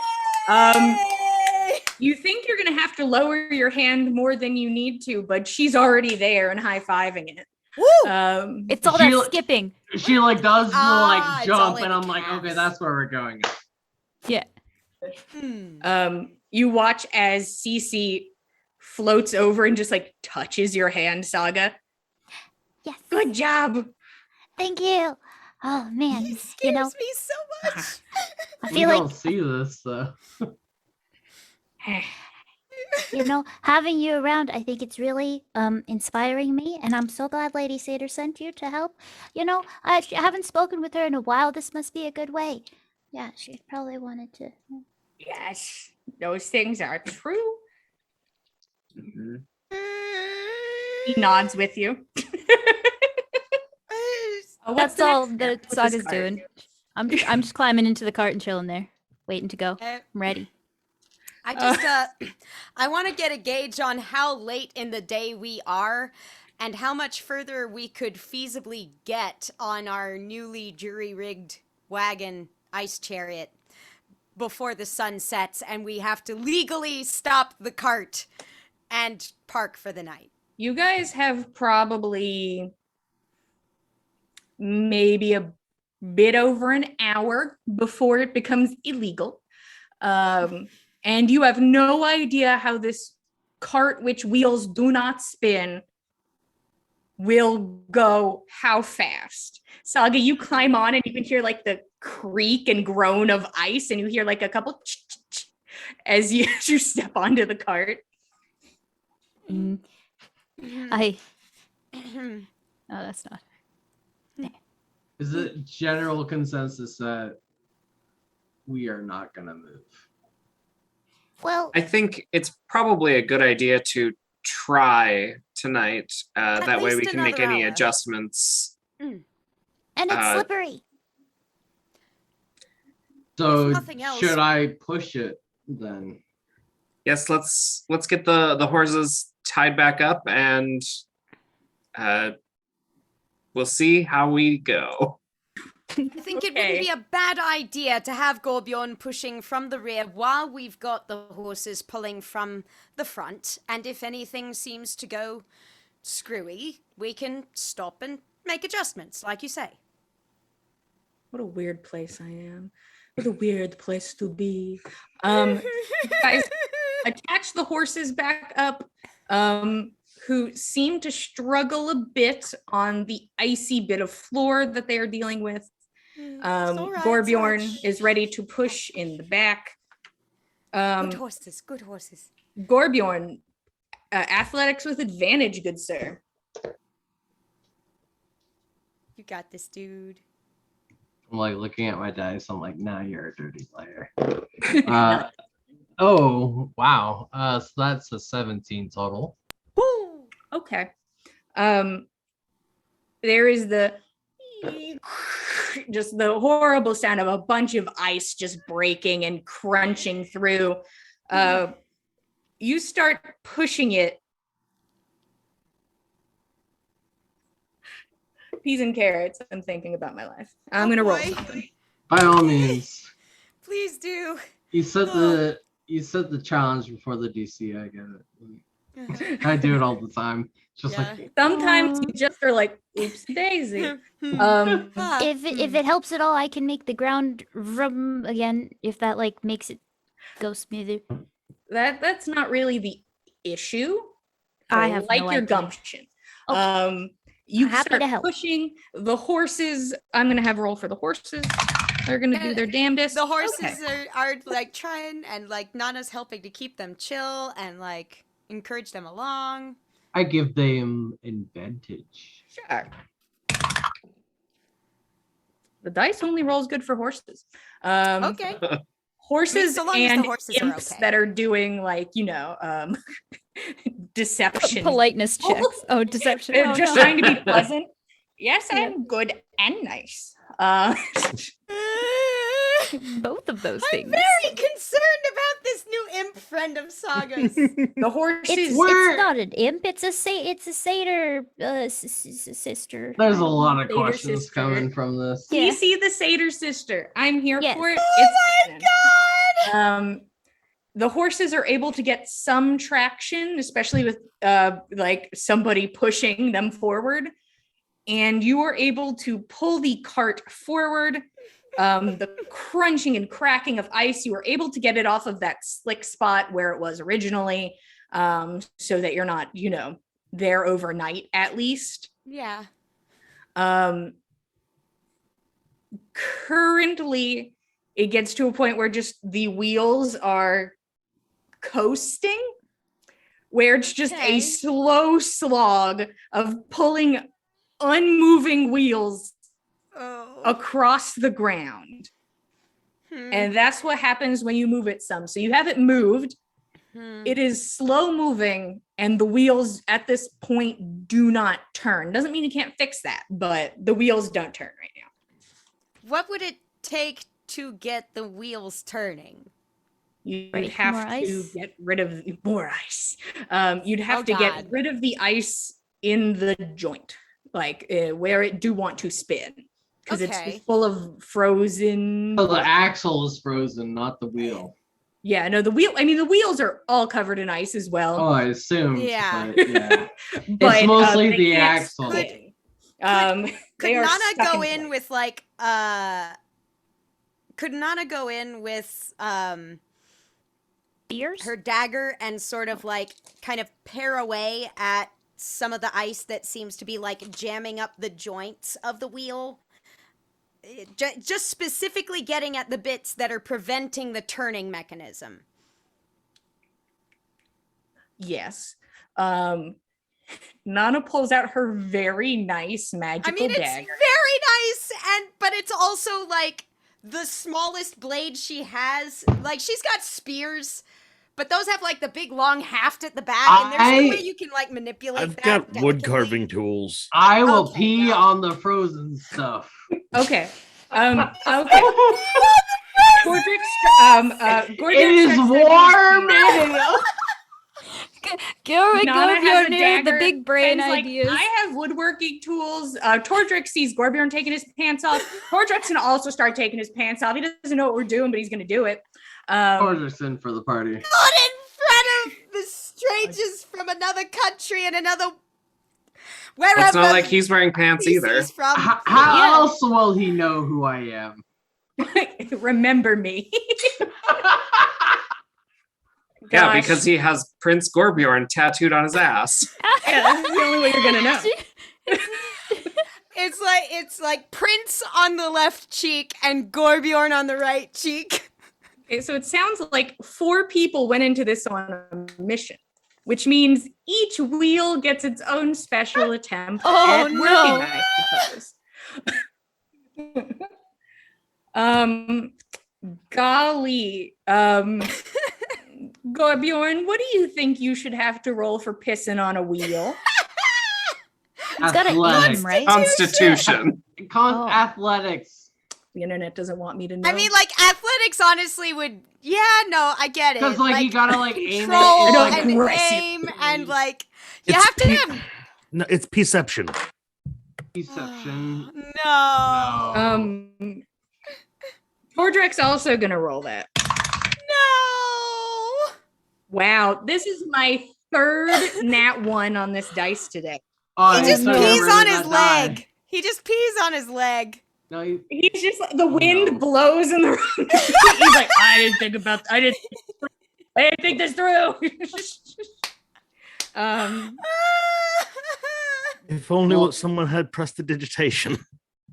S2: Hey!
S1: You think you're gonna have to lower your hand more than you need to, but she's already there and high-fiving it.
S2: Woo!
S6: It's all
S3: She
S6: that
S3: l-
S6: skipping.
S3: She like does the like
S2: it's all
S3: jump,
S2: in
S3: and I'm like,
S2: caps.
S3: okay, that's where we're going.
S6: Yeah.
S1: You watch as Cece floats over and just like touches your hand, Saga.
S8: Yes.
S1: Good job.
S8: Thank you. Oh man,
S2: He scares me so much.
S8: I
S3: We
S8: feel like
S3: don't see this though.
S8: having you around, I think it's really inspiring me, and I'm so glad Lady Satyr sent you to help. I haven't spoken with her in a while. This must be a good way. Yeah, she probably wanted to.
S1: Yes, those things are true.
S7: Mhm.
S1: He nods with you. What's
S6: That's
S1: the
S6: all
S1: next
S6: the
S1: step with this
S6: Saga's
S1: cart?
S6: doing. I'm just climbing into the cart and chilling there, waiting to go.
S2: Uh,
S6: I'm ready.
S2: I just I want to get a gauge on how late in the day we are and how much further we could feasibly get on our newly jury-rigged wagon ice chariot before the sun sets and we have to legally stop the cart and park for the night.
S1: You guys have probably maybe a bit over an hour before it becomes illegal. And you have no idea how this cart, which wheels do not spin, will go how fast. Saga, you climb on and you can hear like the creak and groan of ice, and you hear like a couple as you step onto the cart.
S6: Mm. I. Oh, that's not.
S3: Is it general consensus that we are not gonna move?
S8: Well,
S7: I think it's probably a good idea to try tonight. That way we
S2: least
S7: can make
S2: another
S7: any
S2: hour.
S7: adjustments.
S8: and it's slippery.
S3: So
S2: nothing else-
S3: should I push it then?
S7: Yes, let's get the horses tied back up and we'll see how we go.
S2: I think it
S1: Okay.
S2: wouldn't be a bad idea to have Gorbjorn pushing from the rear while we've got the horses pulling from the front. And if anything seems to go screwy, we can stop and make adjustments, like you say.
S1: What a weird place I am. What a weird place to be. You guys attach the horses back up, who seem to struggle a bit on the icy bit of floor that they are dealing with. Gorbjorn is ready to push in the back.
S2: Good horses, good horses.
S1: Gorbjorn, athletics with advantage, good sir.
S2: You got this, dude.
S3: I'm like looking at my dice. I'm like, nah, you're a dirty player. Oh wow. So that's a 17 total.
S1: Woo! Okay. There is just the horrible sound of a bunch of ice just breaking and crunching through. You start pushing it. Peas and carrots. I'm thinking about my life. I'm gonna roll
S2: boy.
S1: something.
S3: By all means,
S2: Please do.
S3: you set the challenge before the DC. I get it. I do it all the time. Just
S2: Yeah.
S3: like
S1: Sometimes you just are like, oops daisy.
S8: If it helps at all, I can make the ground rum again. If that like makes it go smoother.
S1: That's not really the issue.
S6: I have
S1: like
S6: no
S1: your
S6: idea.
S1: gumption.
S8: Okay.
S1: You
S8: Happy
S1: start
S8: to help.
S1: pushing the horses. I'm gonna have roll for the horses. They're gonna do their damnedest.
S2: The horses
S1: Okay.
S2: are like trying, and like Nana's helping to keep them chill and like encourage them along.
S3: I give them advantage.
S1: Sure. The dice only rolls good for horses.
S2: Okay.
S1: Horses
S2: so long as the
S1: and
S2: horses are
S1: imps
S2: okay.
S1: that are doing like deception.
S6: Politeness checks. Oh, deception.
S1: They're
S6: Oh,
S1: just
S6: no.
S1: trying to be pleasant. Yes, I'm good and nice.
S6: Both of those
S2: I'm
S6: things.
S2: very concerned about this new imp friend of Saga's.
S1: The horses.
S8: It's not an imp. It's a satyr sister.
S3: There's a lot of
S1: Satyr
S3: questions
S1: sister.
S3: coming from this.
S8: Yeah.
S1: DC the Satyr sister. I'm here
S8: Yes.
S1: for it.
S2: Oh
S1: It's canon. The horses are able to get some traction, especially with like somebody pushing them forward. And you are able to pull the cart forward. The crunching and cracking of ice, you were able to get it off of that slick spot where it was originally, so that you're not, there overnight at least.
S2: Yeah.
S1: Currently, it gets to a point where just the wheels are coasting, where it's just
S2: Okay.
S1: a slow slog of pulling unmoving wheels
S2: Oh.
S1: across the ground.
S2: Hmm.
S1: And that's what happens when you move it some. So you have it moved. It is slow moving, and the wheels at this point do not turn. Doesn't mean you can't fix that, but the wheels don't turn right now.
S2: What would it take to get the wheels turning?
S1: You'd
S6: Right,
S1: have
S6: more
S1: to
S6: ice?
S1: get rid of more ice. You'd have
S2: Oh,
S1: to
S2: God.
S1: get rid of the ice in the joint, like where it do want to spin, because
S2: Okay.
S1: it's full of frozen.
S3: So the axle is frozen, not the wheel.
S1: Yeah, no, the wheel. I mean, the wheels are all covered in ice as well.
S3: Oh, I assumed.
S2: Yeah.
S3: But yeah.
S1: but
S3: It's mostly
S1: they
S3: the
S1: can't
S3: axle.
S1: spin.
S2: Could
S1: They are
S2: Nana
S1: stuck
S2: go
S1: in
S2: in
S1: place.
S2: with like could Nana go in with
S6: Spears?
S2: her dagger and sort of like kind of pare away at some of the ice that seems to be like jamming up the joints of the wheel? Just specifically getting at the bits that are preventing the turning mechanism.
S1: Yes. Nana pulls out her very nice magical
S2: I mean, it's
S1: dagger.
S2: very nice, but it's also like the smallest blade she has. Like, she's got spears, but those have like the big long haft at the back, and there's no way you can like manipulate
S5: I've
S2: that.
S5: got wood
S2: delicately.
S5: carving tools.
S3: I will
S2: Okay,
S3: pee
S2: well.
S3: on the frozen stuff.
S1: Okay. Okay. Gordrick,
S3: It is warm.
S1: Nana has a
S6: near the
S1: dagger.
S6: big brain
S1: Fenn's like,
S6: ideas.
S1: I have woodworking tools. Tordrick sees Gorbjorn taking his pants off. Tordrick's gonna also start taking his pants off. He doesn't know what we're doing, but he's gonna do it.
S3: Order's in for the party.
S2: Not in front of the strangers from another country and another wherever.
S7: It's not like he's wearing pants
S2: he's
S7: either.
S2: From.
S3: How else will he know who I am?
S1: Remember me.
S7: Yeah,
S1: Gosh.
S7: because he has Prince Gorbjorn tattooed on his ass.
S1: Yeah, that's the only way you're gonna know.
S2: It's like Prince on the left cheek and Gorbjorn on the right cheek.
S1: Okay, so it sounds like 4 people went into this on a mission, which means each wheel gets its own special attempt
S6: Oh,
S1: at
S6: no.
S1: working, I suppose. Golly, Gorbjorn, what do you think you should have to roll for pissing on a wheel?
S6: It's got an
S3: Athletics.
S6: aim, right?
S7: Constitution.
S6: Oh.
S3: Athletics.
S1: The internet doesn't want me to know.
S2: I mean, like, athletics honestly would. Yeah, no, I get it.
S3: Because like you gotta like aim
S2: control
S3: it.
S1: Don't
S2: and
S1: aggressive.
S2: aim and like you
S5: It's
S2: have to have.
S5: No, it's perception.
S3: Deception.
S2: No.
S1: Tordrek's also gonna roll that.
S2: No.
S1: Wow, this is my 3rd nat 1 on this dice today.
S3: Oh,
S2: He just
S3: so
S2: pees
S3: where
S2: on
S3: did
S2: his
S3: that
S2: leg.
S3: die?
S2: He just pees on his leg.
S3: No,
S1: He's just like, the wind
S3: no.
S1: blows in the room. He's like, I didn't think this through.
S5: If only someone had prestidigitation.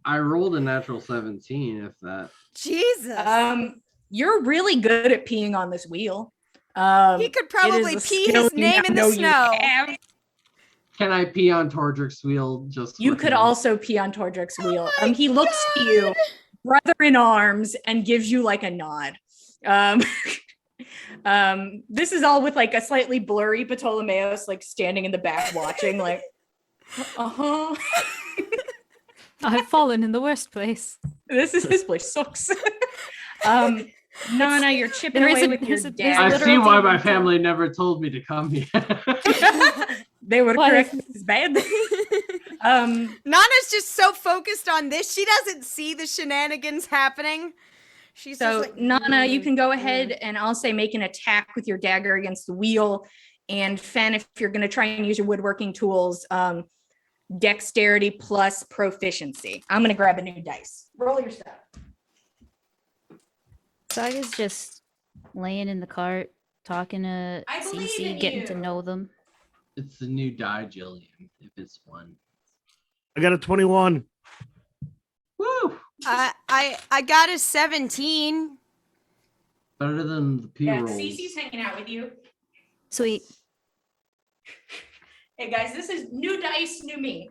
S3: I rolled a natural 17. If that.
S2: Jesus.
S1: You're really good at peeing on this wheel.
S2: He could
S1: It
S2: probably
S1: is a
S2: pee
S1: skill
S2: his
S1: you
S2: name
S1: now
S2: in
S1: know
S2: the
S1: you
S2: snow.
S1: have.
S3: Can I pee on Tordrick's wheel? Just
S1: You
S3: for
S1: could
S3: him?
S1: also pee on Tordrek's wheel.
S2: my
S1: He looks to you, brother in arms, and gives you like a nod. This is all with like a slightly blurry Ptolemaeus like standing in the back watching, like, uh-huh.
S4: I've fallen in the worst place.
S1: This place sucks. Nana, you're chipping
S4: There is
S1: away
S4: a-
S1: with your
S4: there's a-
S1: dad.
S3: I
S4: literal
S3: see why my
S4: demon kill.
S3: family never told me to come here.
S1: They were
S4: Why?
S1: correct, Mrs. Bad.
S2: Nana's just so focused on this, she doesn't see the shenanigans happening. She's
S1: So,
S2: just like,
S1: Nana, you can go ahead and I'll say make an attack with your dagger against the wheel. And Fen, if you're going to try and use your woodworking tools, dexterity plus proficiency. I'm going to grab a new dice. Roll your stuff.
S6: Saga's just laying in the cart, talking to
S1: I believe
S6: Cece,
S1: in
S6: getting
S1: you.
S6: to know them.
S3: It's the new die, Jillian. If it's one.
S5: I got a 21.
S3: Woo!
S2: I got a 17.
S3: Better than the P
S1: Yeah,
S3: rolls.
S1: Cece's hanging out with you.
S6: Sweet.
S1: Hey guys, this is new dice, new me.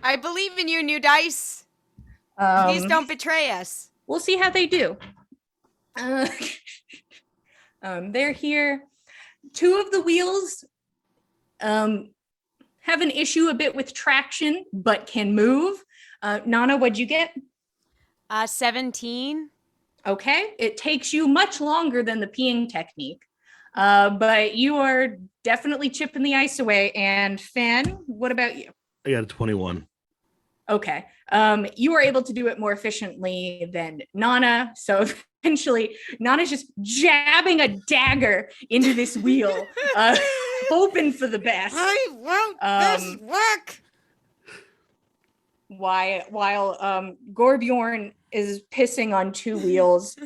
S2: I believe in you, new dice. Please don't betray us.
S1: We'll see how they do. They're here. two of the wheels have an issue a bit with traction, but can move. Nana, what'd you get?
S2: 17.
S1: Okay, it takes you much longer than the peeing technique, but you are definitely chipping the ice away. And Fan, what about you?
S5: I got a 21.
S1: Okay, you are able to do it more efficiently than Nana. So eventually, Nana's just jabbing a dagger into this wheel, hoping for the best.
S2: I won't this work.
S1: While Gorbjorn is pissing on two wheels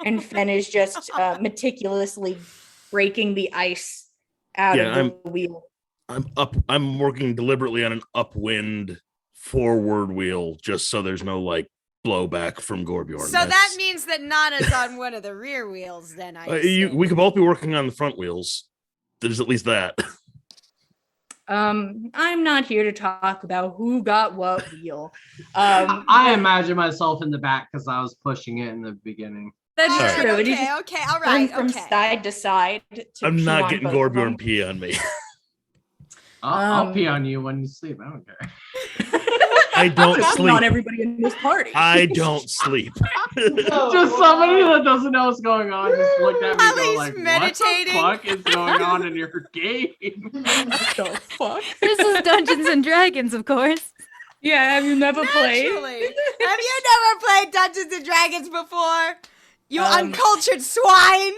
S1: and Fen is just meticulously breaking the ice out of the wheel.
S5: I'm working deliberately on an upwind forward wheel just so there's no like blowback from Gorbjorn.
S2: So that means that Nana's on one of the rear wheels then,
S5: we could both be working on the front wheels. There's at least that.
S1: I'm not here to talk about who got what wheel.
S3: I imagine myself in the back because I was pushing it in the beginning.
S1: That's true.
S2: Okay, all right.
S1: From side to side.
S5: I'm not getting Gorbjorn pee on me.
S3: I'll pee on you when you sleep. I don't care.
S5: I don't sleep.
S1: On everybody in this party.
S5: I don't sleep.
S3: Just somebody that doesn't know what's going on just looked at me and go like,
S2: meditating.
S3: What the fuck is going on in your game?
S1: What the fuck?
S6: This is Dungeons and Dragons, of course.
S1: Yeah, have you never played?
S2: Have you never played Dungeons and Dragons before? You uncultured swine!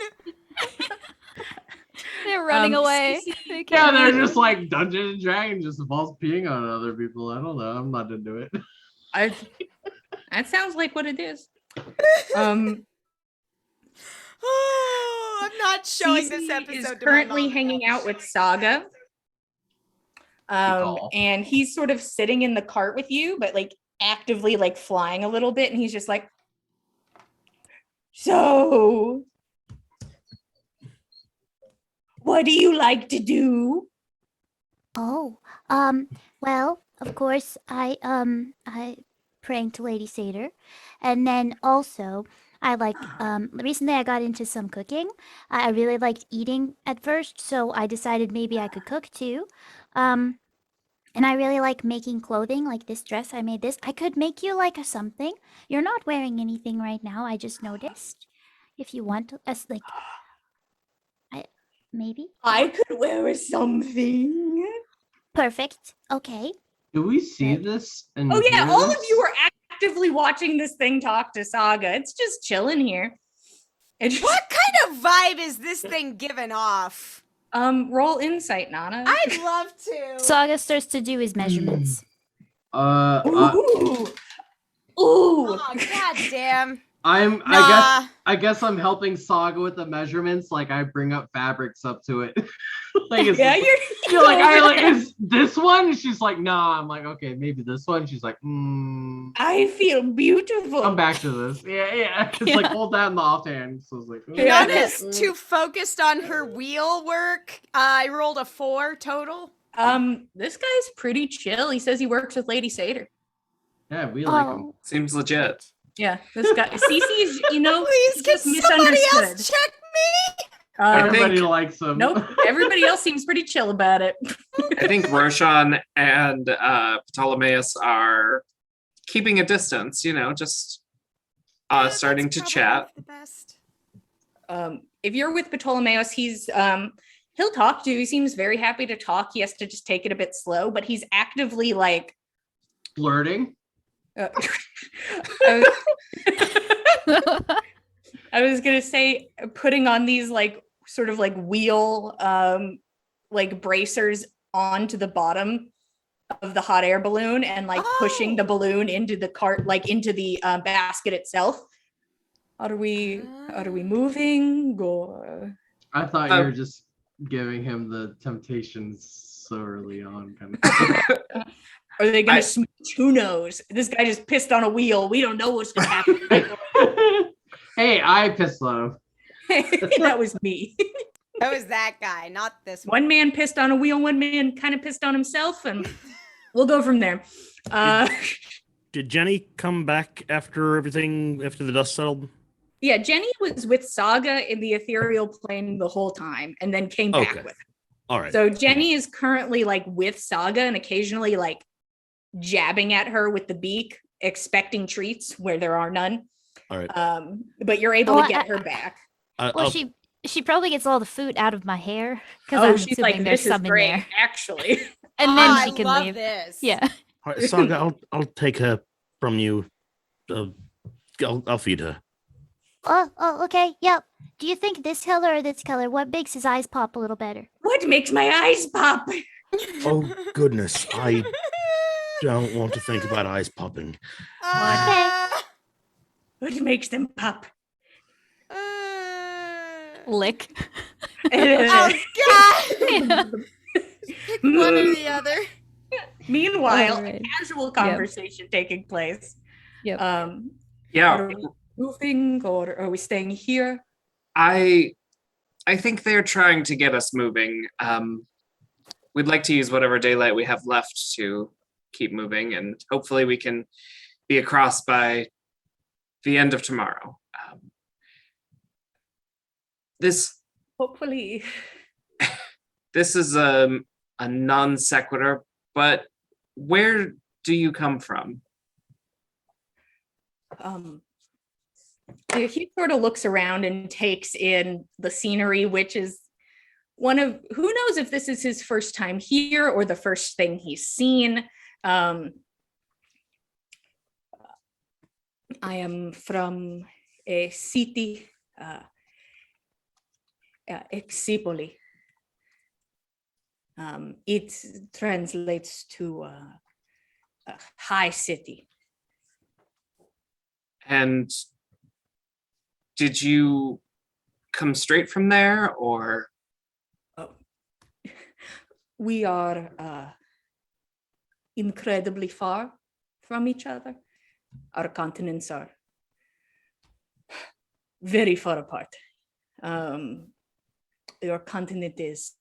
S6: They're running away.
S3: Yeah, they're just like Dungeons and Dragons just involves peeing on other people. I don't know. I'm not into it.
S1: That sounds like what it is.
S2: I'm not showing this episode.
S1: Is currently hanging out with Saga. And he's sort of sitting in the cart with you, but like actively like flying a little bit, and he's just like, so what do you like to do?
S8: Oh, well, of course, I pranked Lady Satyr, and then also I like recently I got into some cooking. I really liked eating at first, so I decided maybe I could cook too. And I really like making clothing, like this dress. I made this. I could make you like a something. You're not wearing anything right now. I just noticed. If you want us, like, maybe
S1: I could wear something.
S8: Perfect. Okay.
S3: Do we see this? And
S1: oh yeah, all of you are actively watching this thing talk to Saga. It's just chilling here.
S2: What kind of vibe is this thing giving off?
S1: Roll insight, Nana.
S2: I'd love to.
S6: Saga starts to do his measurements.
S1: Ooh.
S2: Oh, goddamn.
S3: I guess I'm helping Saga with the measurements. Like I bring up fabrics up to it. Like
S1: yeah,
S3: you're like, is this one? She's like, nah. I'm like, okay, maybe this one. She's like,
S1: I feel beautiful.
S3: Come back to this. Yeah. It's like hold that in the offhand. So it's like,
S2: Nana's too focused on her wheel work. I rolled a 4 total.
S1: This guy's pretty chill. He says he works with Lady Satyr.
S3: Yeah, we like him.
S7: Seems legit.
S1: Yeah, this guy. Cece's,
S2: please can somebody else check me?
S3: Everybody likes him.
S1: Nope. Everybody else seems pretty chill about it.
S7: I think Roshan and Ptolemaeus are keeping a distance, just starting to chat.
S2: The best.
S1: If you're with Ptolemaeus, he'll talk to you. He seems very happy to talk. He has to just take it a bit slow, but he's actively like
S3: flirting.
S1: I was gonna say putting on these like sort of like wheel like bracers onto the bottom of the hot air balloon and like pushing the balloon into the cart, like into the basket itself. Are we moving? Or
S3: I thought you were just giving him the temptations so early on, kind of.
S1: Are they gonna smooch? Who knows? This guy just pissed on a wheel. We don't know what's gonna happen.
S3: Hey, I pissed on him.
S1: That was me.
S2: That was that guy, not this one.
S1: One man pissed on a wheel, one man kind of pissed on himself, and we'll go from there.
S5: Did Jenny come back after the dust settled?
S1: Yeah, Jenny was with Saga in the ethereal plane the whole time and then came back
S5: Okay.
S1: with him.
S5: All right.
S1: So Jenny is currently like with Saga and occasionally like jabbing at her with the beak, expecting treats where there are none.
S5: All right.
S1: But you're able
S6: Oh,
S1: to get her back.
S6: Well,
S5: I'll-
S6: she probably gets all the food out of my hair because
S1: Oh,
S6: I'm
S1: she's
S6: assuming
S1: like,
S6: there's
S1: this is
S6: some in
S1: great,
S6: there,
S1: actually.
S6: and then
S2: I
S6: she can
S2: love
S6: leave.
S2: this.
S6: Yeah.
S5: all right, Saga, I'll take her from you. I'll feed her.
S8: Oh, okay. Yep. Do you think this color or this color? What makes his eyes pop a little better?
S1: What makes my eyes pop?
S5: Oh goodness, I don't want to think about eyes popping.
S1: What makes them pop?
S6: Lick.
S2: Oh God!
S6: Yeah.
S2: Pick one or the other.
S1: Meanwhile,
S6: All right.
S1: a casual conversation taking place.
S6: Yep.
S7: Yeah,
S1: Are we moving or are we staying here?
S7: I think they're trying to get us moving. We'd like to use whatever daylight we have left to keep moving, and hopefully we can be across by the end of tomorrow. This
S1: Hopefully.
S7: is a non sequitur, but where do you come from?
S1: He sort of looks around and takes in the scenery, which is one of, who knows if this is his first time here or the first thing he's seen. I am from a city, Exipoli. It translates to a high city.
S7: And did you come straight from there, or?
S1: We are incredibly far from each other. Our continents are very far apart. Your continent is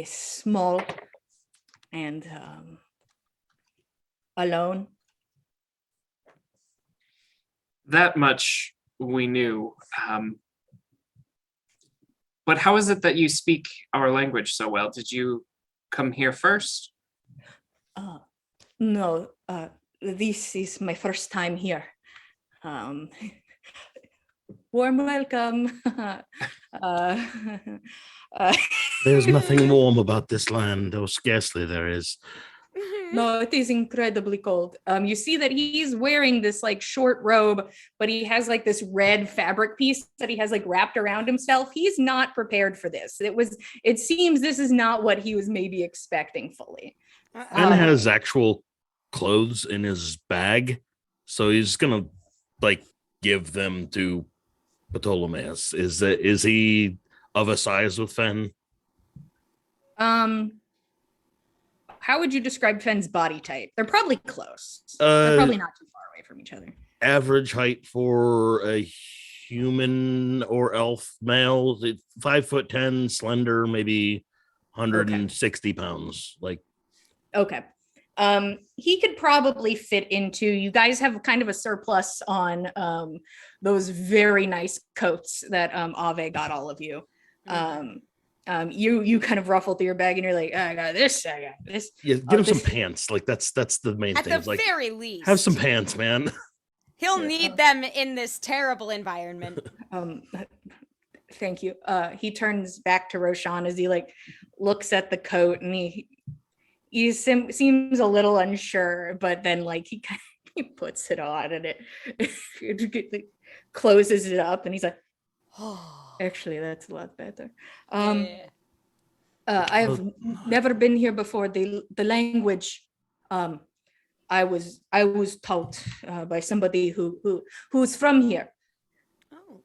S1: small and alone.
S7: That much we knew. But how is it that you speak our language so well? Did you come here first?
S1: No, this is my first time here. Warm welcome.
S5: There's nothing warm about this land, or scarcely there is.
S1: No, it is incredibly cold. You see that he's wearing this like short robe, but he has like this red fabric piece that he has like wrapped around himself. He's not prepared for this. It seems this is not what he was maybe expecting fully.
S5: Ben has actual clothes in his bag, so he's gonna like give them to Ptolemaeus. Is he of a size with Fen?
S1: How would you describe Fenn's body type? They're probably close. They're probably not too far away from each other.
S5: Average height for a human or elf male, 5'10", slender, maybe 160 pounds. Like,
S1: okay. He could probably fit into, you guys have kind of a surplus on those very nice coats that Ave got all of you. You kind of ruffle through your bag and you're like, I got this.
S5: Yeah, get him some pants. Like that's the main
S2: At
S5: thing.
S2: the
S5: It's like,
S2: very least,
S5: have some pants, man.
S2: He'll need them in this terrible environment.
S1: Thank you. He turns back to Roshan as he like looks at the coat and he seems a little unsure, but then like he puts it on and it closes it up and he's like, actually, that's a lot better. I have never been here before. The language, I was taught by somebody who's from here.
S2: Oh.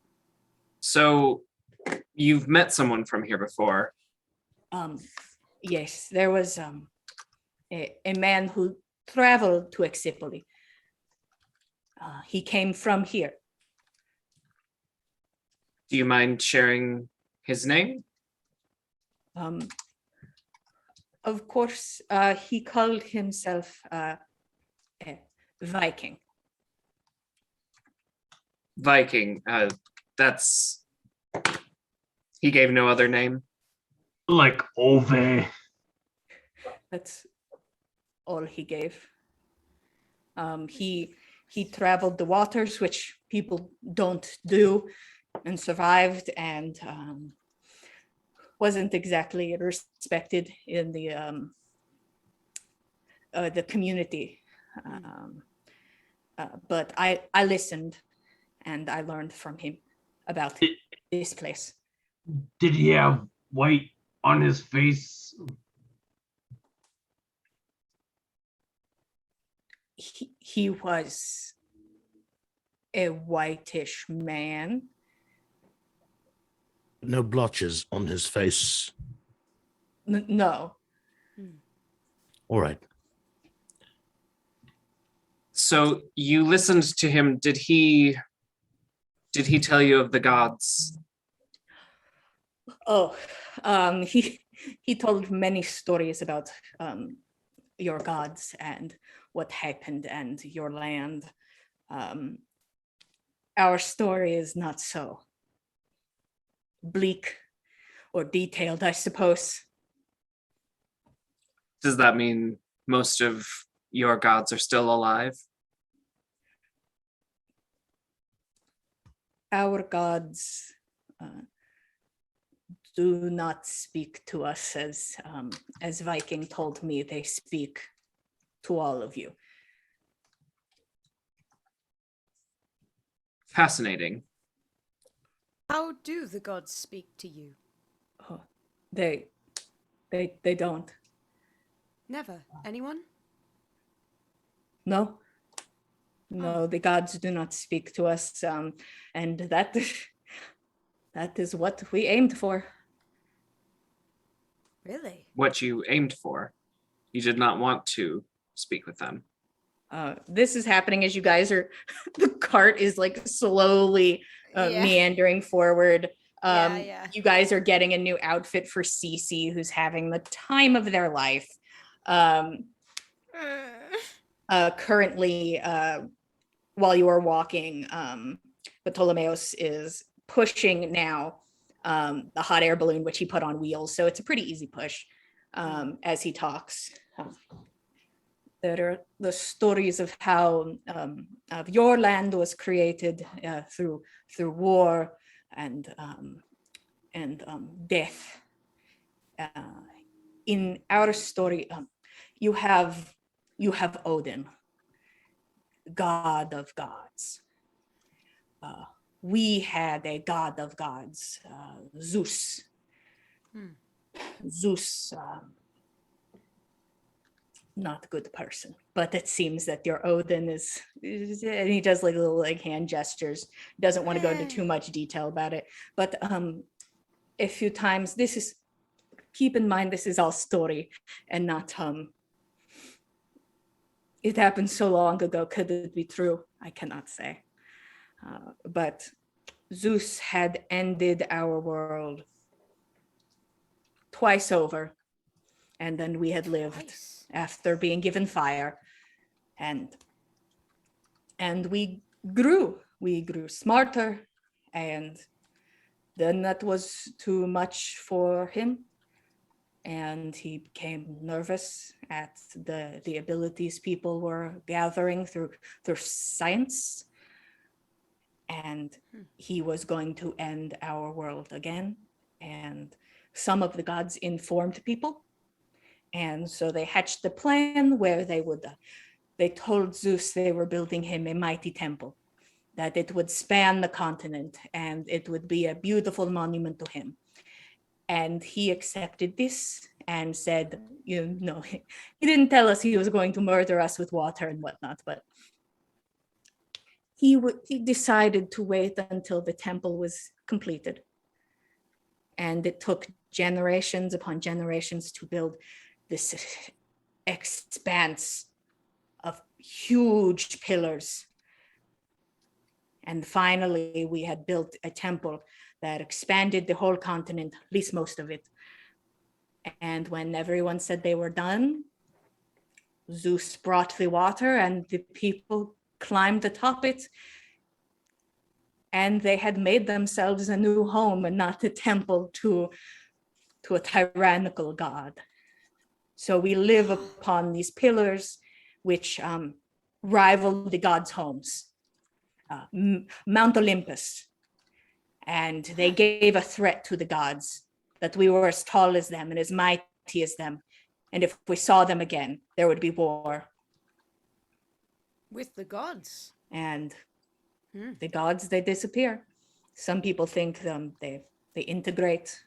S7: So you've met someone from here before?
S1: Yes, there was a man who traveled to Exipoli. He came from here.
S7: Do you mind sharing his name?
S1: Of course, he called himself a Viking.
S7: Viking. That's he gave no other name.
S3: Like Ove.
S1: That's all he gave. He traveled the waters, which people don't do, and survived, and wasn't exactly respected in the community. But I listened, and I learned from him about this place.
S3: Did he have white on his face?
S1: He was a whitish man.
S5: No blotches on his face.
S1: No.
S5: All right.
S7: So you listened to him. Did he tell you of the gods?
S1: Oh, he told many stories about your gods and what happened and your land. Our story is not so bleak or detailed, I suppose.
S7: Does that mean most of your gods are still alive?
S1: Our gods do not speak to us as Viking told me they speak to all of you.
S7: Fascinating.
S2: How do the gods speak to you?
S1: Oh, they don't.
S2: Never. Anyone?
S1: No. No, the gods do not speak to us, and that is what we aimed for.
S2: Really?
S7: What you aimed for. You did not want to speak with them.
S1: This is happening as you guys are, the cart is like slowly meandering forward. You guys are getting a new outfit for Cece, who's having the time of their life. Currently, while you are walking, Ptolemaeus is pushing now the hot air balloon, which he put on wheels. So it's a pretty easy push as he talks. There are the stories of how of your land was created through war and death. In our story, you have Odin, god of gods. We had a god of gods, Zeus. Zeus, not a good person, but it seems that your Odin is, and he does like little like hand gestures, doesn't want to go into too much detail about it, but a few times, keep in mind, this is all story and not, it happened so long ago, could it be true? I cannot say. But Zeus had ended our world twice over, and then we had lived after being given fire, and we grew smarter, and then that was too much for him, and he became nervous at the abilities people were gathering through science, and he was going to end our world again. And some of the gods informed people, and so they hatched the plan where they told Zeus they were building him a mighty temple, that it would span the continent and it would be a beautiful monument to him. And he accepted this and said, he didn't tell us he was going to murder us with water and whatnot, but he decided to wait until the temple was completed. And it took generations upon generations to build this expanse of huge pillars. And finally, we had built a temple that expanded the whole continent, at least most of it. And when everyone said they were done, Zeus brought the water and the people climbed atop it. and they had made themselves a new home and not a temple to a tyrannical god. So we live upon these pillars, which rival the gods' homes. Mount Olympus. And they gave a threat to the gods that we were as tall as them and as mighty as them. And if we saw them again, there would be war.
S2: With the gods.
S1: And the gods, they disappear. Some people think they integrate.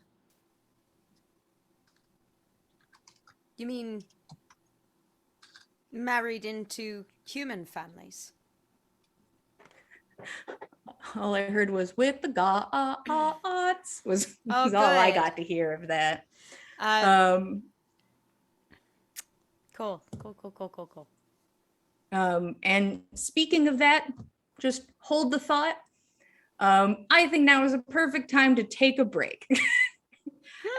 S2: You mean married into human families?
S1: All I heard was with the gods was all I got to hear of that.
S2: Cool.
S1: And speaking of that, just hold the thought. I think now is a perfect time to take a break.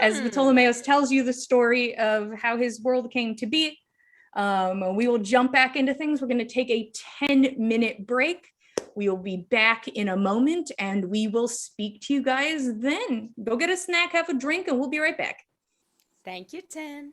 S1: As Ptolemaeus tells you the story of how his world came to be, we will jump back into things. We're going to take a 10-minute break. We will be back in a moment and we will speak to you guys then. Go get a snack, have a drink, and we'll be right back.
S2: Thank you, 10.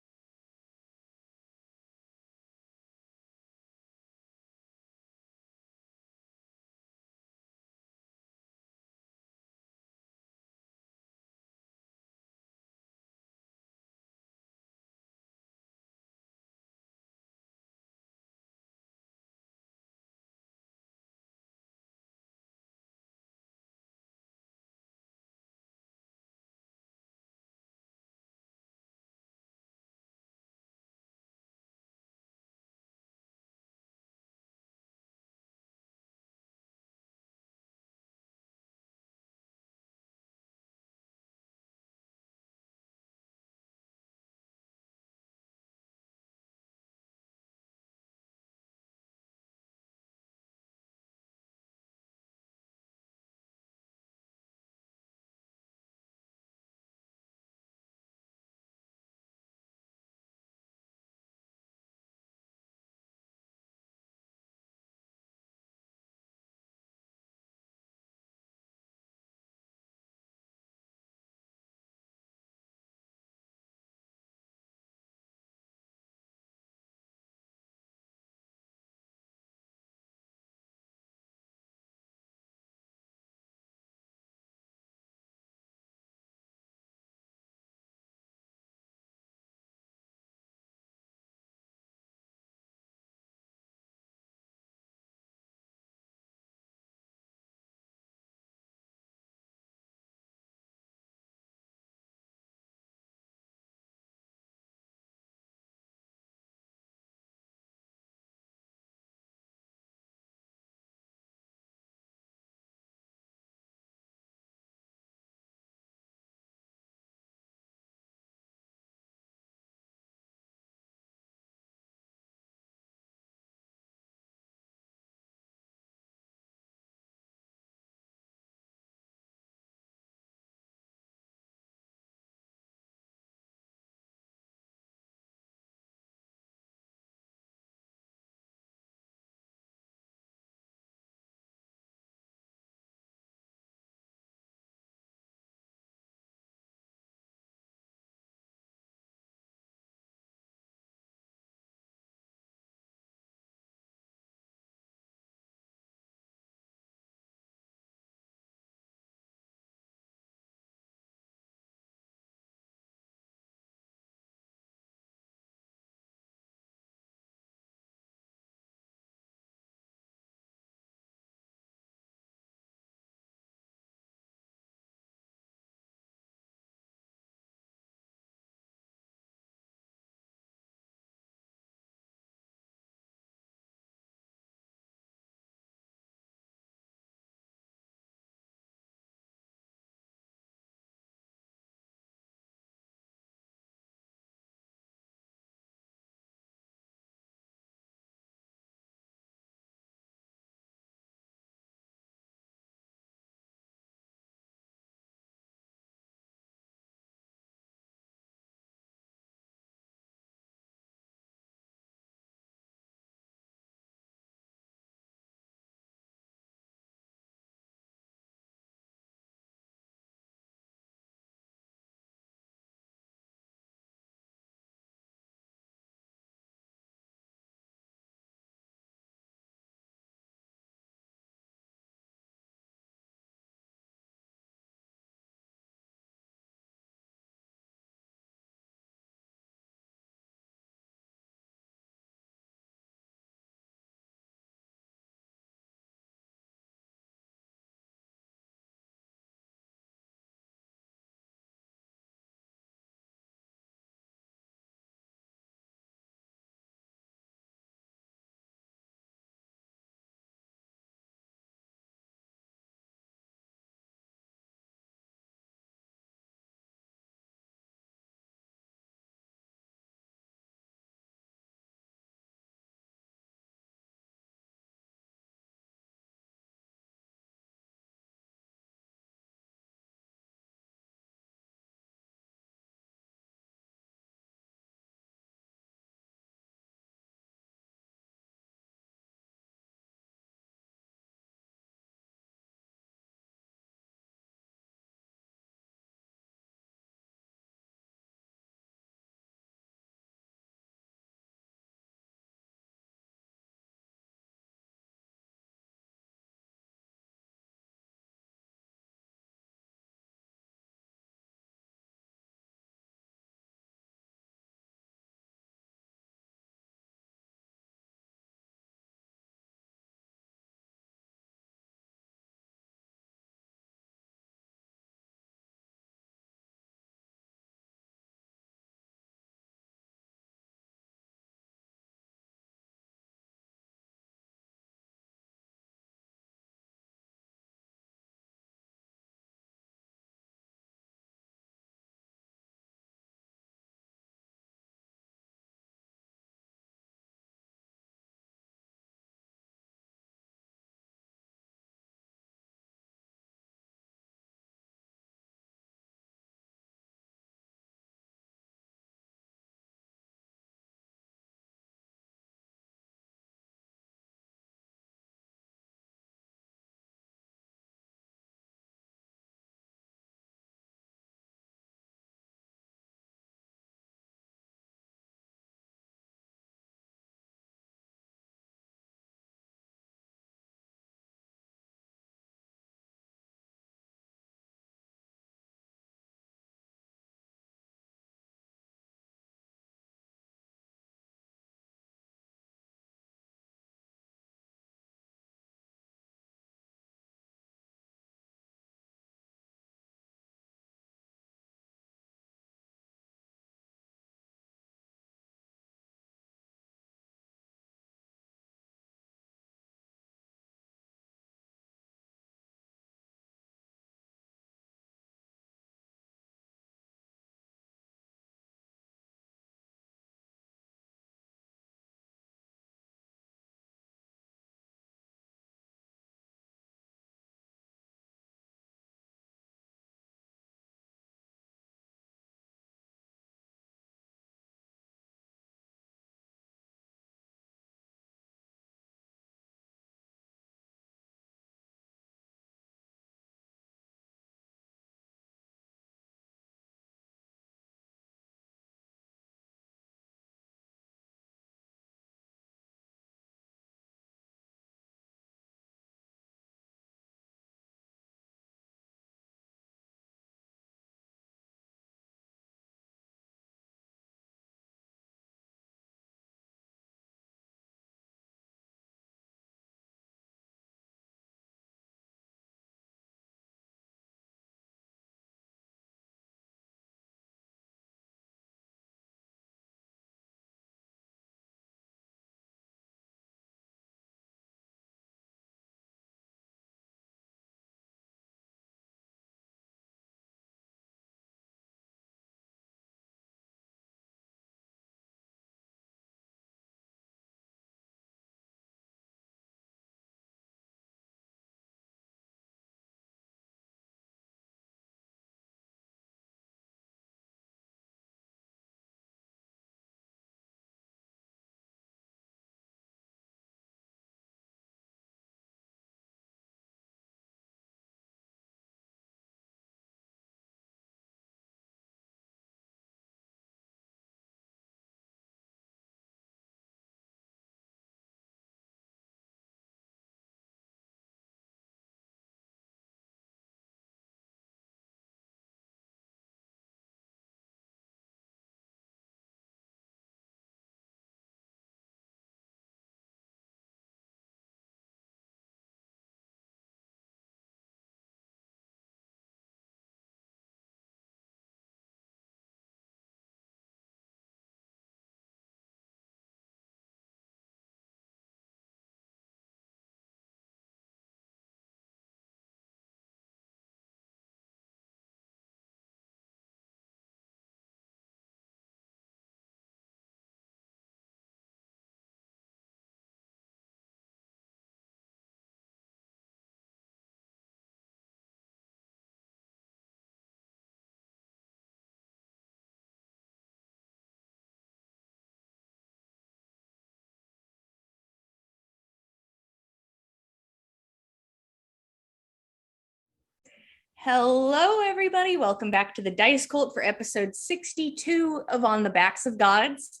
S1: Hello, everybody. Welcome back to the Dice Cult for episode 62 of On the Backs of Gods.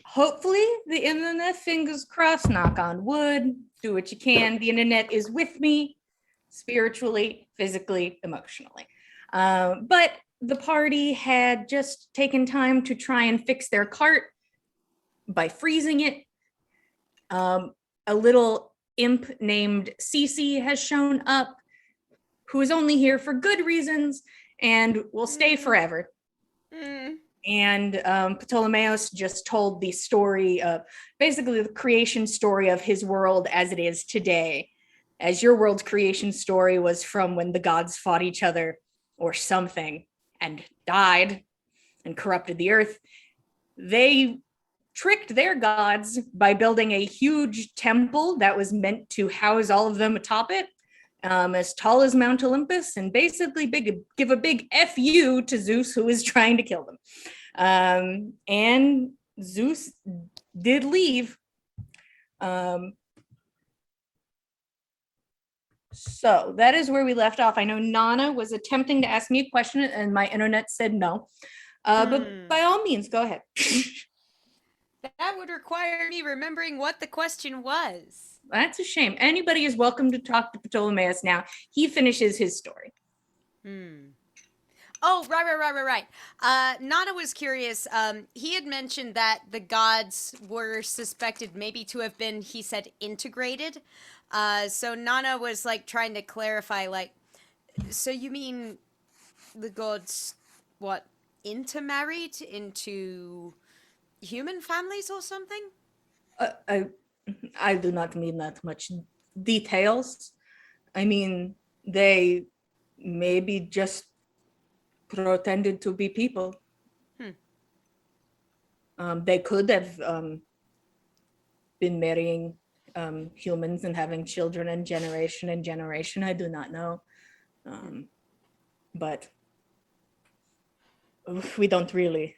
S1: Hopefully, the internet, fingers crossed, knock on wood, do what you can. The internet is with me spiritually, physically, emotionally. But the party had just taken time to try and fix their cart by freezing it. A little imp named Cece has shown up, who is only here for good reasons and will stay forever. And Ptolemaeus just told the story of, basically the creation story of his world as it is today. As your world's creation story was from when the gods fought each other or something and died and corrupted the earth. They tricked their gods by building a huge temple that was meant to house all of them atop it, as tall as Mount Olympus, and basically give a big F-U to Zeus, who is trying to kill them. And Zeus did leave. So that is where we left off. I know Nana was attempting to ask me a question and my internet said no. But by all means, go ahead.
S2: That would require me remembering what the question was.
S1: That's a shame. Anybody is welcome to talk to Ptolemaeus now. He finishes his story.
S2: Oh, right. Nana was curious. He had mentioned that the gods were suspected maybe to have been, he said, integrated. So Nana was like trying to clarify, like, so you mean the gods, what, intermarried into human families or something?
S1: I do not mean that much details. I mean, they maybe just pretended to be people. They could have been marrying humans and having children and generation. I do not know. But we don't really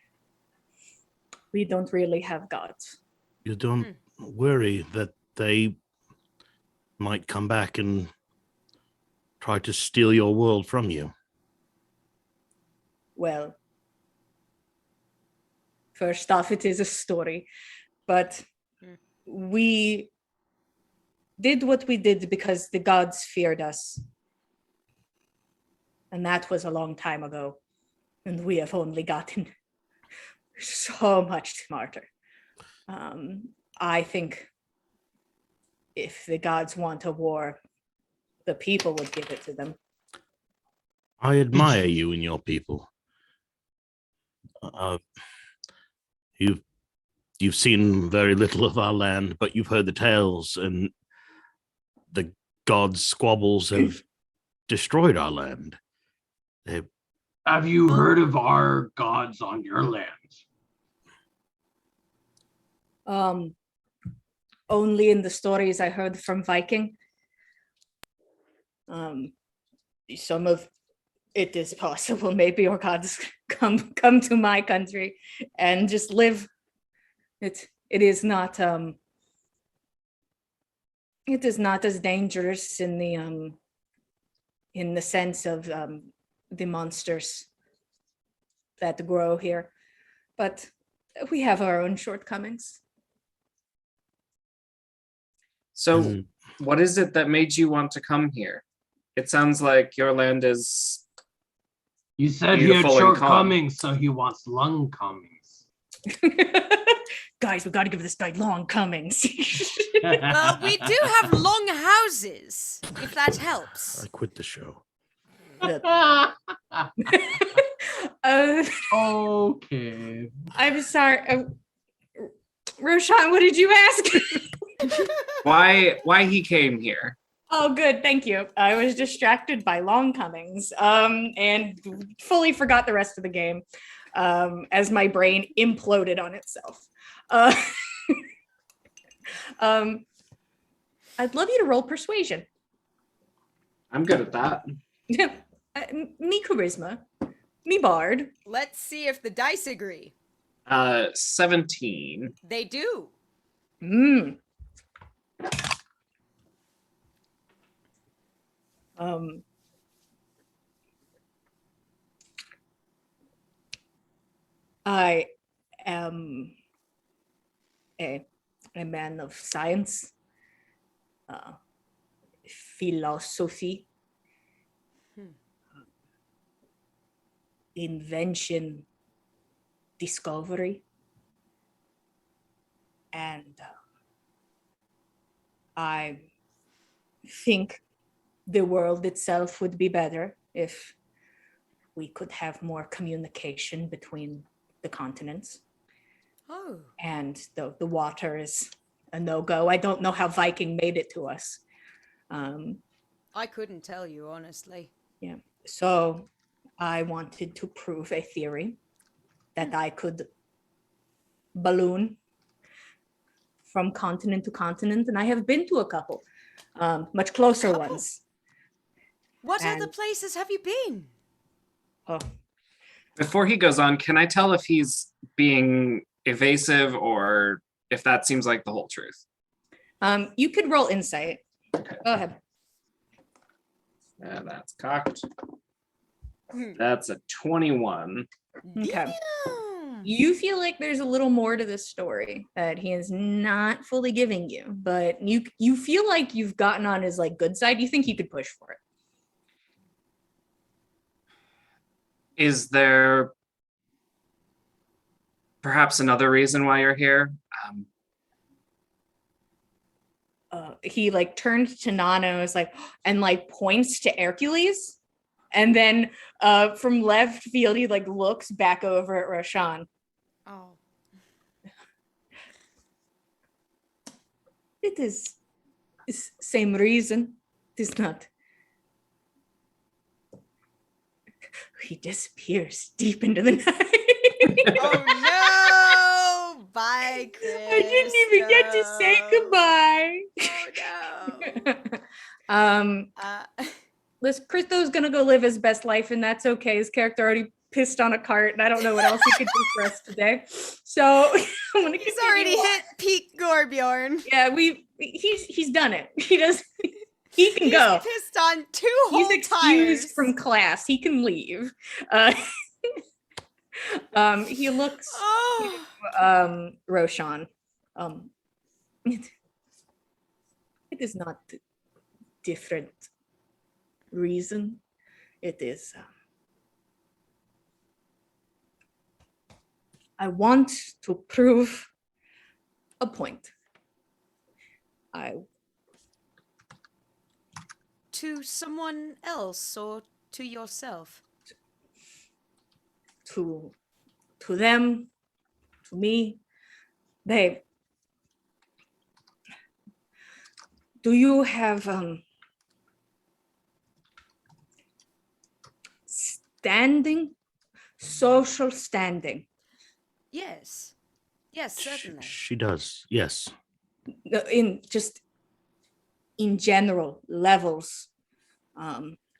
S1: have gods.
S5: You don't worry that they might come back and try to steal your world from you?
S1: Well, first off, it is a story, but we did what we did because the gods feared us. And that was a long time ago. And we have only gotten so much smarter. I think if the gods want a war, the people would give it to them.
S5: I admire you and your people. You've seen very little of our land, but you've heard the tales, and the gods' squabbles have destroyed our land.
S3: Have you heard of our gods on your land?
S1: Only in the stories I heard from Viking. Some of it is possible. Maybe your gods come to my country and just live. It is not as dangerous in the sense of the monsters that grow here, but we have our own shortcomings.
S7: So what is it that made you want to come here? It sounds like your land is
S3: You said he had
S7: beautiful and calm.
S3: shortcomings, so he wants lung comings.
S1: Guys, we got to give this guy long comings.
S2: Well, we do have long houses, if that helps.
S5: I quit the show.
S3: Okay.
S1: I'm sorry. Roshan, what did you ask?
S7: why he came here.
S1: Oh, good. Thank you. I was distracted by long comings and fully forgot the rest of the game as my brain imploded on itself. I'd love you to roll persuasion.
S7: I'm good at that.
S1: Me charisma. Me bard.
S2: Let's see if the dice agree.
S7: 17.
S2: They do.
S1: I am a man of science, philosophy, invention, discovery, and I think the world itself would be better if we could have more communication between the continents.
S2: Oh.
S1: And the water is a no-go. I don't know how Viking made it to us.
S2: I couldn't tell you, honestly.
S1: Yeah. So I wanted to prove a theory that I could balloon from continent to continent, and I have been to a couple, much closer ones.
S2: What
S1: And-
S2: other places have you been?
S1: Oh,
S7: Before he goes on, can I tell if he's being evasive or if that seems like the whole truth?
S1: you could roll insight. Go ahead.
S7: Yeah, that's cocked. That's a 21.
S1: Okay.
S2: Damn.
S1: You feel like there's a little more to this story that he is not fully giving you, but you feel like you've gotten on his like good side. You think you could push for it.
S7: Is there perhaps another reason why you're here?
S1: He like turns to Nana is like and like points to Hercules, and then from left field he like looks back over at Roshan.
S2: Oh.
S1: It is same reason. It is not. He disappears deep into the night.
S2: Oh no! Bye, Chris.
S1: I didn't even get to say goodbye.
S2: Oh no.
S1: Listen, Christo's gonna go live his best life, and that's okay. His character already pissed on a cart, and I don't know what else he could do for us today. So I'm gonna
S2: He's
S1: continue
S2: already
S1: on.
S2: hit peak Gorbjorn.
S1: Yeah, he's done it. He can
S2: He's
S1: go.
S2: pissed on two whole
S1: He's excused
S2: tires.
S1: from class. He can leave. He looks
S2: Oh.
S1: Roshan. It is not different reason. It is I want to prove a point.
S2: To someone else or to yourself?
S1: To them, to me. Babe, do you have standing, social standing?
S2: Yes. Yes, certainly.
S5: She does. Yes.
S1: In general levels,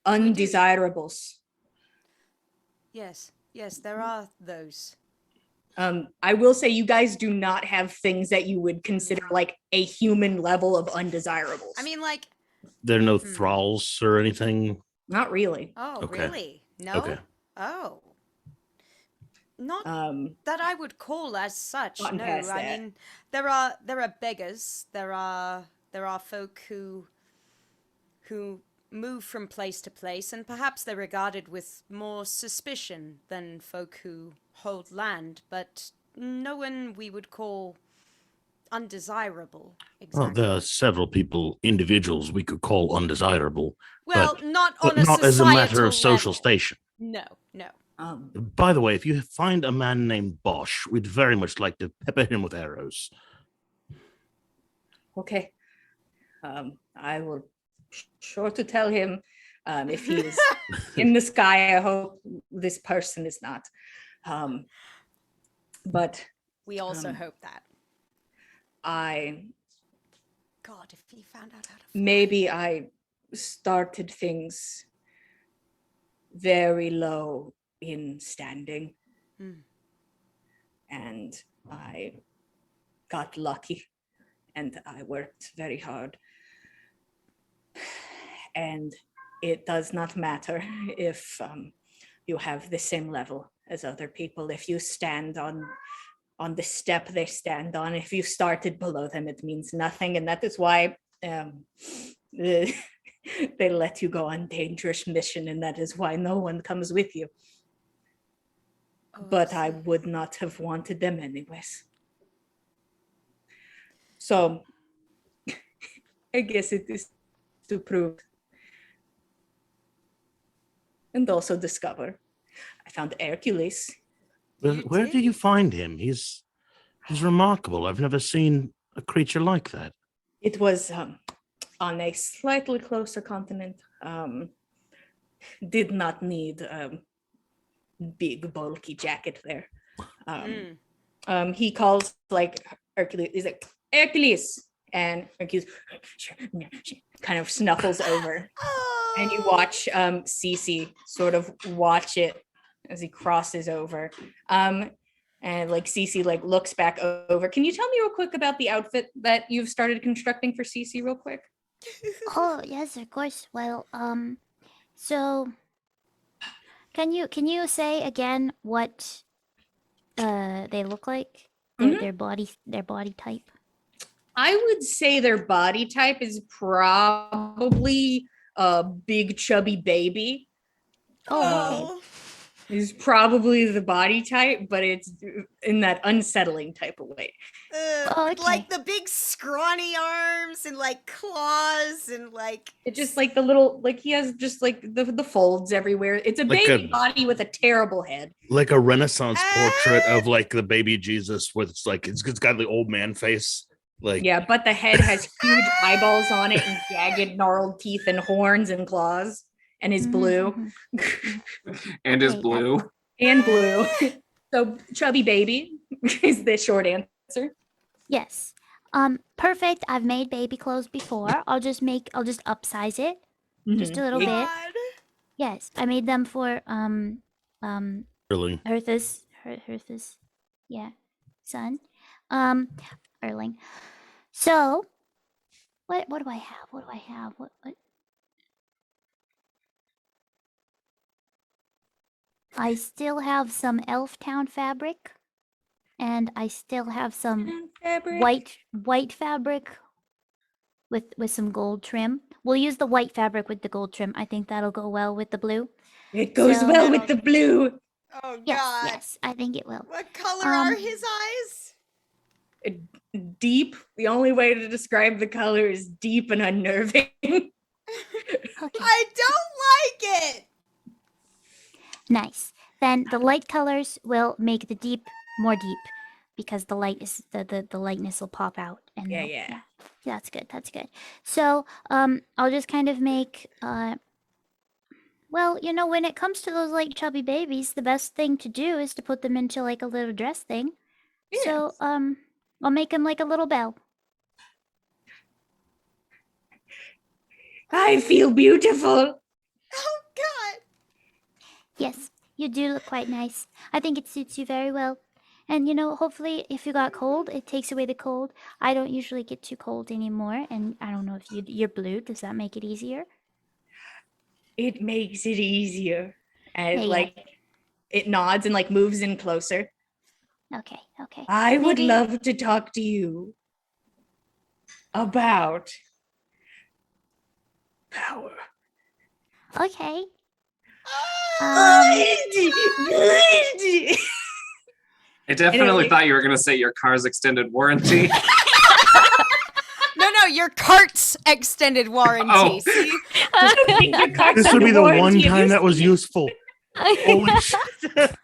S1: undesirables.
S2: Yes. Yes, there are those.
S1: I will say you guys do not have things that you would consider like a human level of undesirables.
S2: I mean, like,
S5: There are no thralls or anything.
S1: not really.
S2: oh,
S5: Okay.
S2: really? No?
S5: Okay.
S2: Oh. Not
S1: Um,
S2: that I would call as such.
S1: Gotten
S2: No,
S1: past
S2: I
S1: that.
S2: mean, there are beggars. There are folk who move from place to place, and perhaps they're regarded with more suspicion than folk who hold land, but no one we would call undesirable.
S5: Well,
S2: Exactly.
S5: there are several individuals we could call undesirable,
S2: Well,
S5: but,
S2: not
S5: but
S2: on a
S5: not as a matter of
S2: societal
S5: social
S2: level.
S5: station.
S2: No, no.
S5: By the way, if you find a man named Bosch, we'd very much like to pepper him with arrows.
S1: okay. I will sure to tell him if he is in the sky. I hope this person is not. But
S2: We also hope that. God, if he found out how to fly.
S1: maybe I started things very low in standing, and I got lucky, and I worked very hard, and it does not matter if you have the same level as other people. If you stand on the step they stand on, if you started below them, it means nothing. And that is why they let you go on dangerous mission, and that is why no one comes with you. But I would not have wanted them anyways. So I guess it is to prove and also discover. I found Hercules.
S5: Where do you find him? He's remarkable. I've never seen a creature like that.
S1: It was on a slightly closer continent. Did not need a big bulky jacket there. He calls like Hercules. He's like, Hercules, and Hercules kind of snuffles over, and you watch Cece sort of watch it as he crosses over. And like Cece like looks back over. Can you tell me real quick about the outfit that you've started constructing for Cece real quick?
S8: Oh, yes, of course. Well, so can you say again what they look like? Their body type?
S1: I would say their body type is probably a big chubby baby.
S8: Oh,
S1: Is probably the body type, but it's in that unsettling type of way.
S8: okay.
S2: Like the big scrawny arms and like claws and like
S1: It's just like the little, like he has just like the folds everywhere. It's a
S5: Like
S1: baby
S5: a-
S1: body with a terrible head.
S5: Like a Renaissance portrait of like the baby Jesus, with it's got the old man face. Like
S1: Yeah, but the head has huge eyeballs on it and jagged, gnarled teeth and horns and claws, and is blue.
S7: And is
S8: Okay,
S7: blue.
S1: And blue. So chubby baby is the short answer.
S8: Yes. Perfect. I've made baby clothes before. I'll just upsize it just a little bit.
S2: God.
S8: Yes, I made them for
S5: really.
S8: Herthus, yeah, son, Erling. So, what do I have? What do I have? What? I still have some Elf Town fabric, and I still have some white fabric with some gold trim. We'll use the white fabric with the gold trim. I think that'll go well with the blue.
S1: It goes
S8: So-
S1: well with the blue.
S2: Oh
S8: Yes,
S2: God.
S8: yes, I think it will.
S2: What color are his eyes?
S1: Deep. The only way to describe the color is deep and unnerving.
S8: Okay.
S2: I don't like it.
S8: Nice. Then the light colors will make the deep more deep, because the light is the lightness will pop out. And
S1: Yeah,
S8: they'll-
S1: yeah.
S8: That's good. That's good. So I'll just kind of make well, when it comes to those like chubby babies, the best thing to do is to put them into like a little dress thing. So I'll make them like a little bell.
S1: I feel beautiful.
S2: Oh God.
S8: Yes, you do look quite nice. I think it suits you very well. And hopefully if you got cold, it takes away the cold. I don't usually get too cold anymore, and I don't know if you're blue. Does that make it easier?
S1: It makes it easier. And
S8: Yeah.
S1: like it nods and like moves in closer.
S8: Okay.
S1: I would
S8: Maybe-
S1: love to talk to you about power.
S8: Okay.
S7: I definitely
S1: Anyway.
S7: thought you were going to say your car's extended warranty.
S2: No, your cart's extended warranty.
S7: Oh.
S2: See?
S5: This would be the one time that was useful. Holy shit.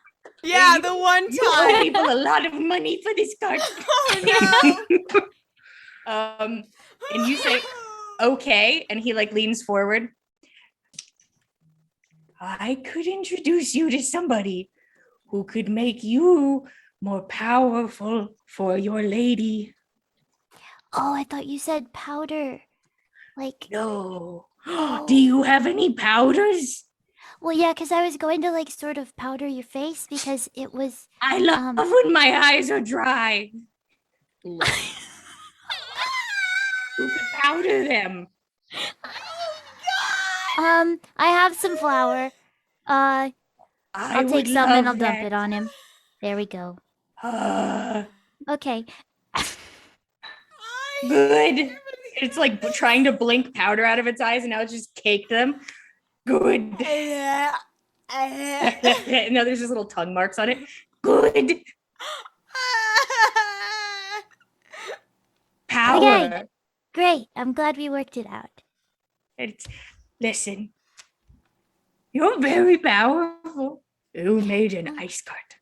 S2: Yeah, the one
S1: You owe
S2: time.
S1: people a lot of money for this card.
S2: Oh no.
S1: And you say, okay, and he like leans forward. I could introduce you to somebody who could make you more powerful for your lady.
S8: Oh, I thought you said powder. Like,
S1: No. Do you have any powders?
S8: well, yeah, because I was going to like sort of powder your face because it was.
S1: I love when my eyes are dry. Who could powder them?
S8: I have some flour.
S6: I'll take some and I'll dump it on him. There we go. Okay.
S1: Good. It's like trying to blink powder out of its eyes, and now it's just caked them. Good. No, there's just little tongue marks on it. Good. Power.
S8: Okay. Great. I'm glad we worked it out.
S1: Listen, you're very powerful. You made an ice cart.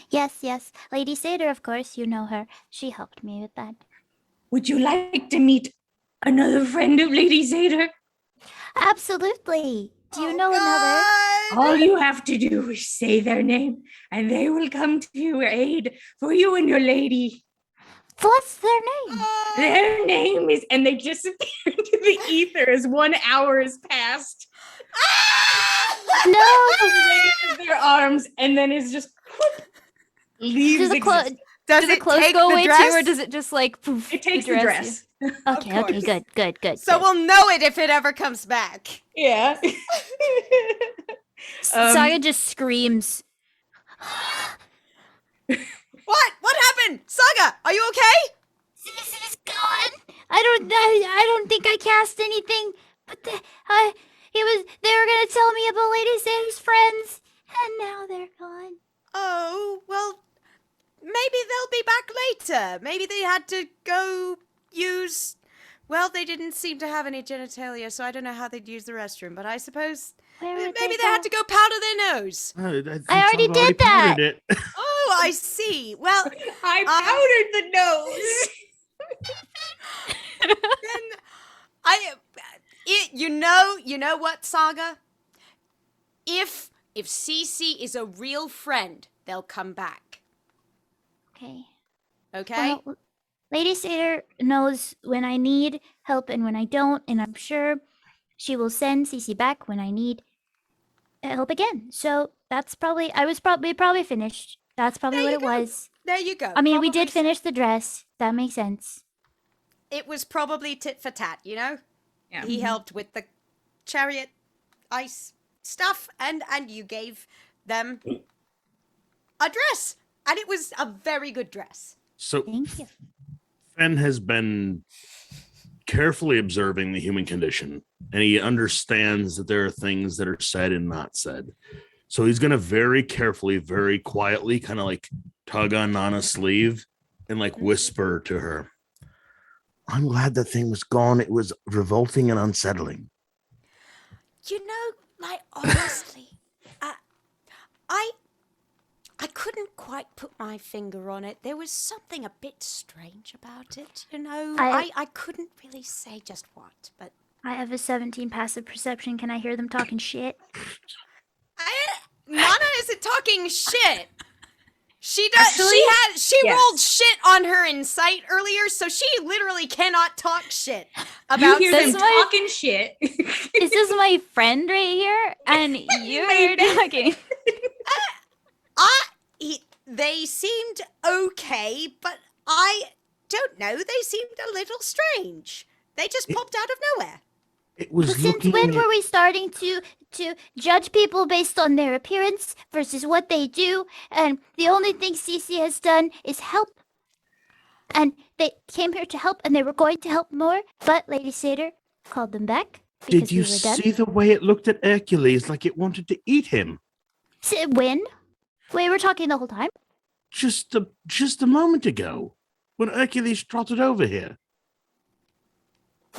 S8: Yes, yes. Lady Satyr, of course, you know her. She helped me with that.
S1: Would you like to meet another friend of Lady Satyr?
S8: Absolutely. Do you know another?
S1: All you have to do is say their name, and they will come to your aid for you and your lady.
S8: What's their name?
S1: Their name is, and they disappear into the ether as 1 hour has passed.
S8: No.
S1: Raises their arms, and then is just leaves.
S6: Does the
S2: it
S6: clothes
S2: take
S6: go
S2: the
S6: away
S2: dress?
S6: too, or does it just like poof?
S1: It takes the dress.
S8: Okay, okay, good.
S2: So we'll know it if it ever comes back.
S1: Yeah.
S6: Saga just screams.
S2: What happened? Saga, are you okay?
S8: This is gone. I don't think I cast anything, but they were gonna tell me about Lady Sam's friends, and now they're gone.
S2: Oh, well, maybe they'll be back later. Maybe they had to go use... Well, they didn't seem to have any genitalia, so I don't know how they'd use the restroom, but I suppose maybe they had to go powder their nose.
S8: I already did that.
S5: powdered it.
S2: Oh, I see. Well,
S1: I powdered the nose.
S2: you know what, Saga? If Cece is a real friend, they'll come back.
S8: Okay.
S2: Okay?
S8: Well, Lady Satyr knows when I need help and when I don't, and I'm sure she will send Cece back when I need help again. So that's probably probably finished. That's probably what it was.
S2: There you go.
S8: I mean, we
S2: Probably
S8: did finish the dress. That makes sense.
S2: It was probably tit for tat, you know?
S1: Yeah.
S2: He helped with the chariot ice stuff, and you gave them a dress. And it was a very good dress.
S5: So
S8: Thank you.
S5: Fen has been carefully observing the human condition, and he understands that there are things that are said and not said. So he's going to very carefully, very quietly kind of like tug on Nana's sleeve and like whisper to her, I'm glad the thing was gone. It was revolting and unsettling.
S2: You know, like, honestly, I couldn't quite put my finger on it. There was something a bit strange about it, you know? I couldn't really say just what, but...
S8: I have a 17 passive perception. Can I hear them talking shit?
S2: Nana isn't talking shit. She does.
S1: Actually,
S2: she
S1: yes.
S2: rolled shit on her insight earlier, so she literally cannot talk shit about.
S1: You hear them
S6: That's why-
S1: talking shit.
S6: Is this my friend right here? And you're talking.
S2: They seemed okay, but I don't know. They seemed a little strange. They just popped out of nowhere.
S5: It was
S8: Since
S5: looking
S8: when
S5: at-
S8: were we starting to judge people based on their appearance versus what they do? And the only thing Cece has done is help. And they came here to help, and they were going to help more, but Lady Satyr called them back because
S5: Did you
S8: we were done.
S5: see the way it looked at Hercules like it wanted to eat him?
S8: When? We were talking the whole time.
S5: Just a moment ago, when Hercules trotted over here.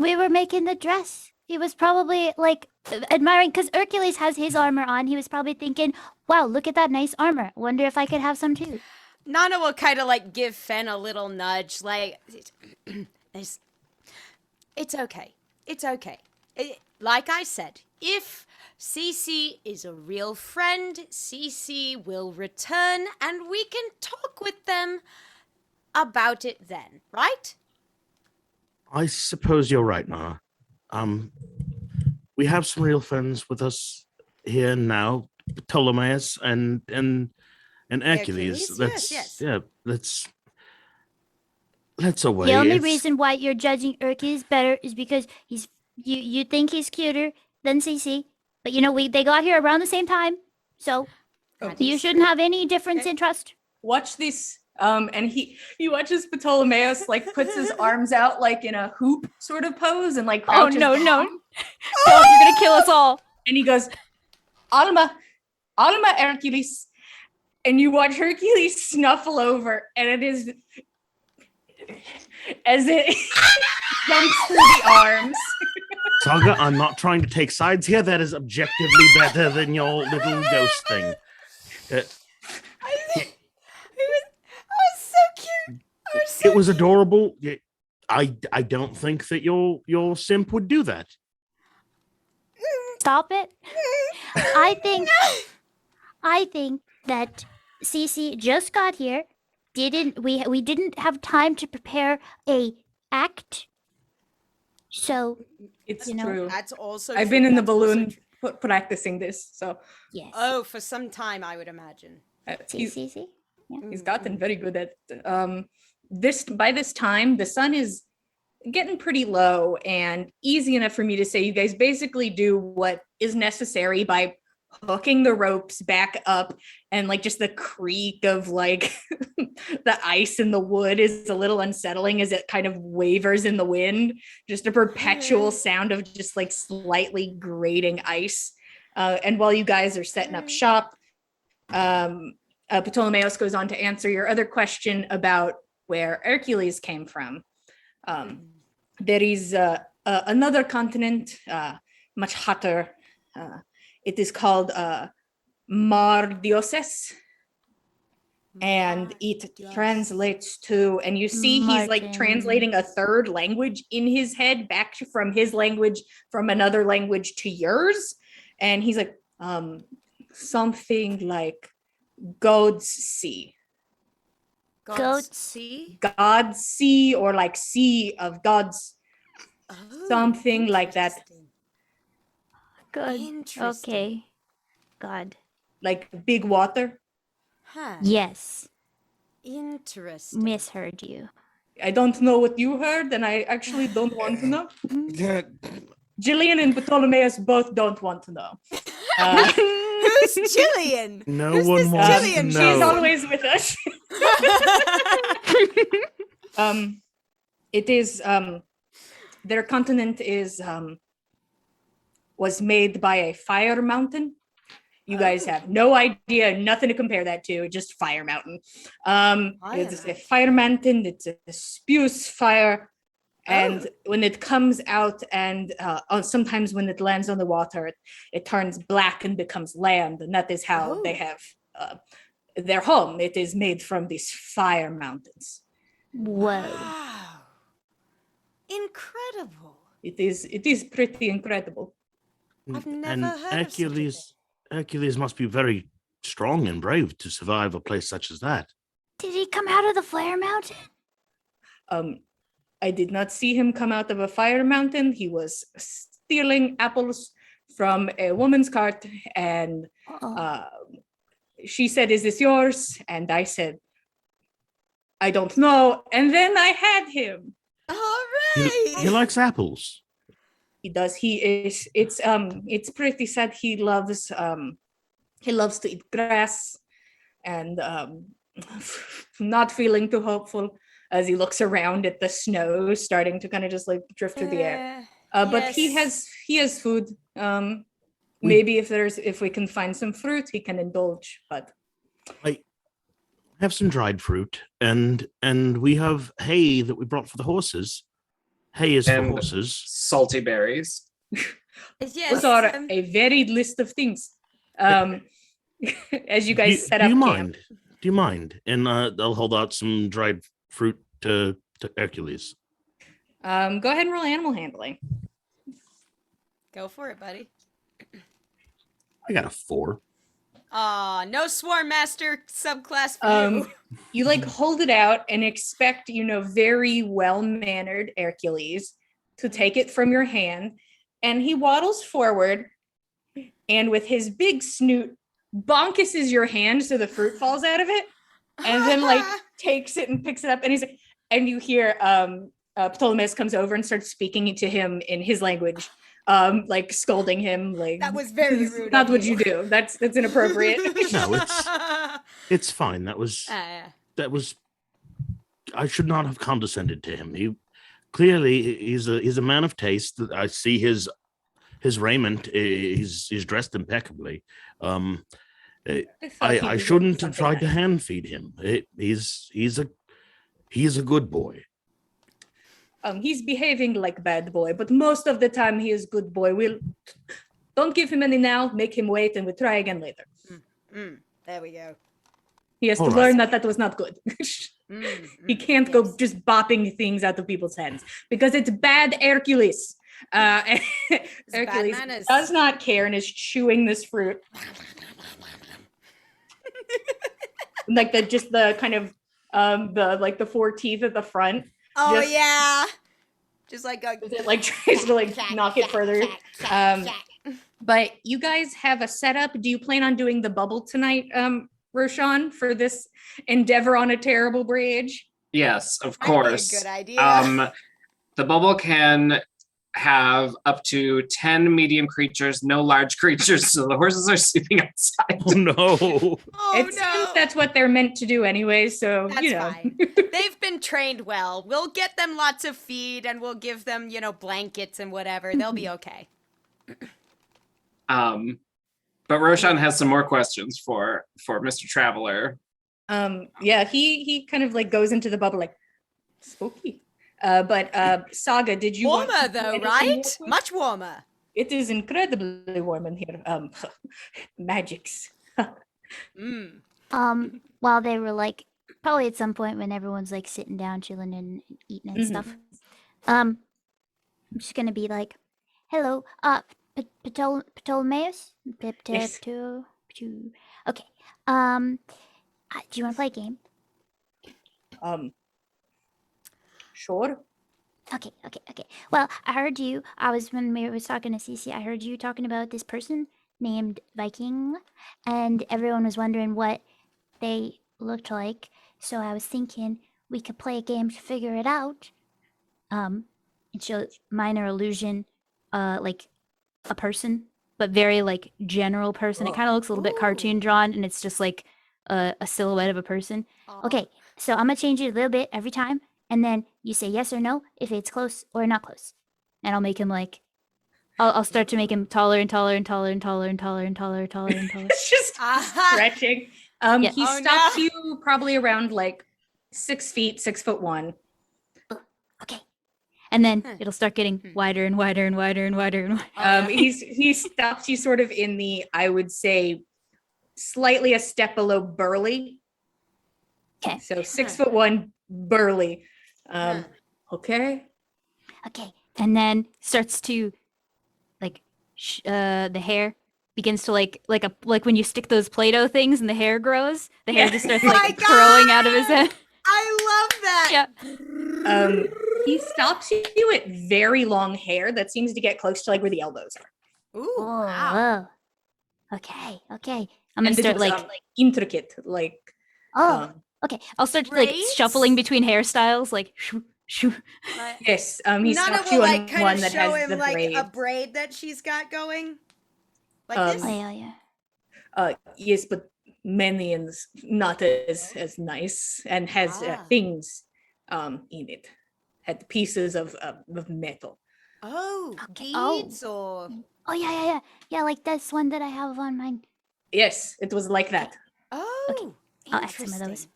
S8: We were making the dress. He was probably like admiring because Hercules has his armor on. He was probably thinking, "Wow, look at that nice armor. Wonder if I could have some too."
S2: Nana will kind of like give Fen a little nudge, like, it's okay. It's okay. Like I said, if Cece is a real friend, Cece will return and we can talk with them about it then, right?
S5: I suppose you're right, Nana. We have some real friends with us here now, Ptolemaeus and Hercules.
S2: Hercules, yes.
S5: Yeah, that's a way.
S8: The only
S5: It's-
S8: reason why you're judging Hercules better is because you think he's cuter than Cece, but you know they got here around the same time, so
S6: You shouldn't have any difference in trust.
S1: Watch this. And he watches Ptolemaeus like puts his arms out like in a hoop sort of pose and like
S6: Oh,
S1: crouches
S6: no.
S1: down.
S6: Oh, you're going to kill us all.
S1: And he goes, Alma Hercules. And you watch Hercules snuffle over, and it is as it jumps through the arms.
S5: Saga, I'm not trying to take sides here. That is objectively better than your little ghost thing.
S2: It was so cute.
S5: It was adorable. I don't think that your simp would do that.
S8: Stop it. I think that Cece just got here. We didn't have time to prepare a act. So
S1: It's
S8: You know,
S1: true.
S2: That's also.
S1: I've
S2: true.
S1: been in the
S2: That's also
S1: balloon
S2: true.
S1: practicing this, so
S8: yes.
S2: Oh, for some time, I would imagine.
S1: he's
S8: See.
S1: he's gotten very good at this. By this time, the sun is getting pretty low and easy enough for me to say you guys basically do what is necessary by hooking the ropes back up, and like just the creak of like the ice in the wood is a little unsettling as it kind of wavers in the wind, just a perpetual sound of just like slightly grating ice. And while you guys are setting up shop, Ptolemaeus goes on to answer your other question about where Hercules came from. There is another continent, much hotter. It is called Mar Dioses, and it translates to, and you see he's like
S8: Martin.
S1: translating a third language in his head back from his language, from another language to yours. And he's like, something like God's Sea.
S8: Goats.
S2: See?
S1: God's Sea, or like Sea of Gods, something like that.
S6: Good.
S2: Interesting.
S6: Okay. God.
S1: Like big water.
S2: Huh.
S6: Yes.
S2: Interesting.
S6: Misheard you.
S1: I don't know what you heard, and I actually don't want to know. Jillian and Ptolemaeus both don't want to know.
S2: Who's Jillian?
S5: No
S2: Who's
S5: one
S2: this
S5: wants
S2: Jillian?
S5: to
S1: She's
S5: know.
S1: always with us. It is their continent is was made by a fire mountain. You guys have no idea, nothing to compare that to, just fire mountain. It's a fire mountain, it's a spews fire. And when it comes out and sometimes when it lands on the water, it turns black and becomes land. And that is how they have their home. It is made from these fire mountains.
S6: Whoa.
S2: Wow. Incredible.
S1: It is pretty incredible.
S2: I've never
S5: And
S2: heard of such a thing.
S5: Hercules must be very strong and brave to survive a place such as that.
S8: Did he come out of the Flare Mountain?
S1: I did not see him come out of a fire mountain. He was stealing apples from a woman's cart, and she said, "Is this yours?" And I said, "I don't know." And then I had him.
S5: He likes apples.
S1: He does. It's pretty sad. He loves to eat grass, and not feeling too hopeful as he looks around at the snow starting to kind of just like drift through the air. But he has food. Maybe if we can find some fruit, he can indulge. But
S5: I have some dried fruit, and we have hay that we brought for the horses. Hay is for
S7: And
S5: horses.
S7: salty berries.
S2: Yes.
S1: those are a varied list of things. As you guys set up
S5: Do you
S1: camp.
S5: mind? Do you mind? And I'll hold out some dried fruit to Hercules.
S1: Go ahead and roll animal handling.
S2: Go for it, buddy.
S5: I got a 4.
S2: No Swarm Master subclass for you.
S1: You like hold it out and expect, very well-mannered Hercules to take it from your hand, and he waddles forward and with his big snoot bonkuses your hand so the fruit falls out of it, and then like takes it and picks it up, and he's like, and you hear Ptolemaeus comes over and starts speaking to him in his language. like scolding him, like
S2: That was very
S1: "This is
S2: rude
S1: not
S2: of
S1: what
S2: you."
S1: you do. That's inappropriate.
S5: No, it's fine. That was I should not have condescended to him. He clearly he's a man of taste. I see his raiment. He's dressed impeccably.
S1: thought he
S5: I
S1: was
S5: shouldn't have
S1: something
S5: tried to
S1: nice.
S5: hand feed him. He's a good boy.
S1: He's behaving like bad boy, but most of the time he is good boy. We'll don't give him any now, make him wait, and we'll try again later.
S2: There we go.
S1: He has to
S5: All right.
S1: learn that was not good. He can't go
S2: yes.
S1: just bopping things out of people's hands because it's bad Hercules.
S2: bad
S1: Hercules
S2: manners.
S1: does not care and is chewing this fruit. Like the kind of the 4 teeth at the front.
S2: Oh
S1: Just-
S2: yeah. Just like go.
S1: It like tries to like knock it further. But you guys have a setup. Do you plan on doing the bubble tonight, Roshan, for this endeavor on a terrible bridge?
S7: Yes, of
S2: Might be a
S7: course.
S2: good idea.
S7: The bubble can have up to 10 medium creatures, no large creatures, so the horses are sleeping outside.
S5: Oh no!
S2: Oh
S1: It seems that's what they're meant to do anyway, so
S2: That's
S1: you know.
S2: fine. They've been trained well. We'll get them lots of feed and we'll give them, blankets and whatever. They'll be okay.
S7: But Roshan has some more questions for Mr. Traveler.
S1: Yeah, he kind of like goes into the bubble like spooky. But Saga, did you
S2: Warmer
S1: want to do
S2: though,
S1: anything
S2: right?
S1: real quick?
S2: Much warmer.
S1: It is incredibly warm in here. Magics.
S8: While they were like probably at some point when everyone's like sitting down, chilling and eating and stuff. I'm just gonna be like, "Hello, Ptolemaeus."
S1: Yes.
S8: Okay. Do you want to play a game?
S1: Sure.
S8: Okay. Well, I heard you. When we was talking to Cece, I heard you talking about this person named Viking, and everyone was wondering what they looked like. So I was thinking we could play a game to figure it out. And show minor illusion, like a person, but very like general person. It kind of looks a little bit cartoon drawn, and it's just like a silhouette of a person. Okay, so I'm gonna change it a little bit every time, and then you say yes or no if it's close or not close, and I'll make him like, I'll start to make him taller and taller and taller and taller and taller and taller and taller and taller.
S1: It's just stretching.
S8: Yeah.
S1: He
S2: Oh,
S1: stops
S2: no.
S1: you probably around like 6 feet, 6'1".
S8: Okay.
S6: And then it'll start getting wider and wider and wider and wider and wider.
S1: He stops you sort of in the, I would say, slightly a step below burly.
S8: Okay.
S1: So 6'1", burly. Okay.
S8: Okay.
S6: And then starts to like the hair begins to like when you stick those Play-Doh things and the hair grows, the hair
S1: Yeah.
S6: just starts
S2: My
S6: like
S2: God!
S6: growing out of his head.
S2: I love that.
S6: Yeah.
S1: He stops you at very long hair that seems to get close to like where the elbows are.
S2: Ooh,
S8: Oh,
S2: wow.
S8: whoa. Okay.
S6: I'm gonna
S1: And this
S6: start
S1: was,
S6: like
S1: intricate, like
S8: Oh. Okay.
S6: I'll start like
S2: Braids?
S6: shuffling between hairstyles, like shoo, shoo.
S1: yes. He
S2: Nana
S1: stops you
S2: will
S1: on
S2: like kind
S1: one
S2: of
S1: that
S2: show
S1: has
S2: him
S1: the
S2: like
S1: braid.
S2: a braid that she's got going. Like
S1: Um,
S2: this.
S8: Oh yeah.
S1: Yes, but many and not as nice, and has things in it. Had pieces of metal.
S2: Oh,
S8: Okay. Oh.
S2: beads or
S8: Oh yeah. Yeah, like this one that I have on mine.
S1: Yes, it was like that.
S2: oh,
S8: I'll add some of those.
S2: interesting.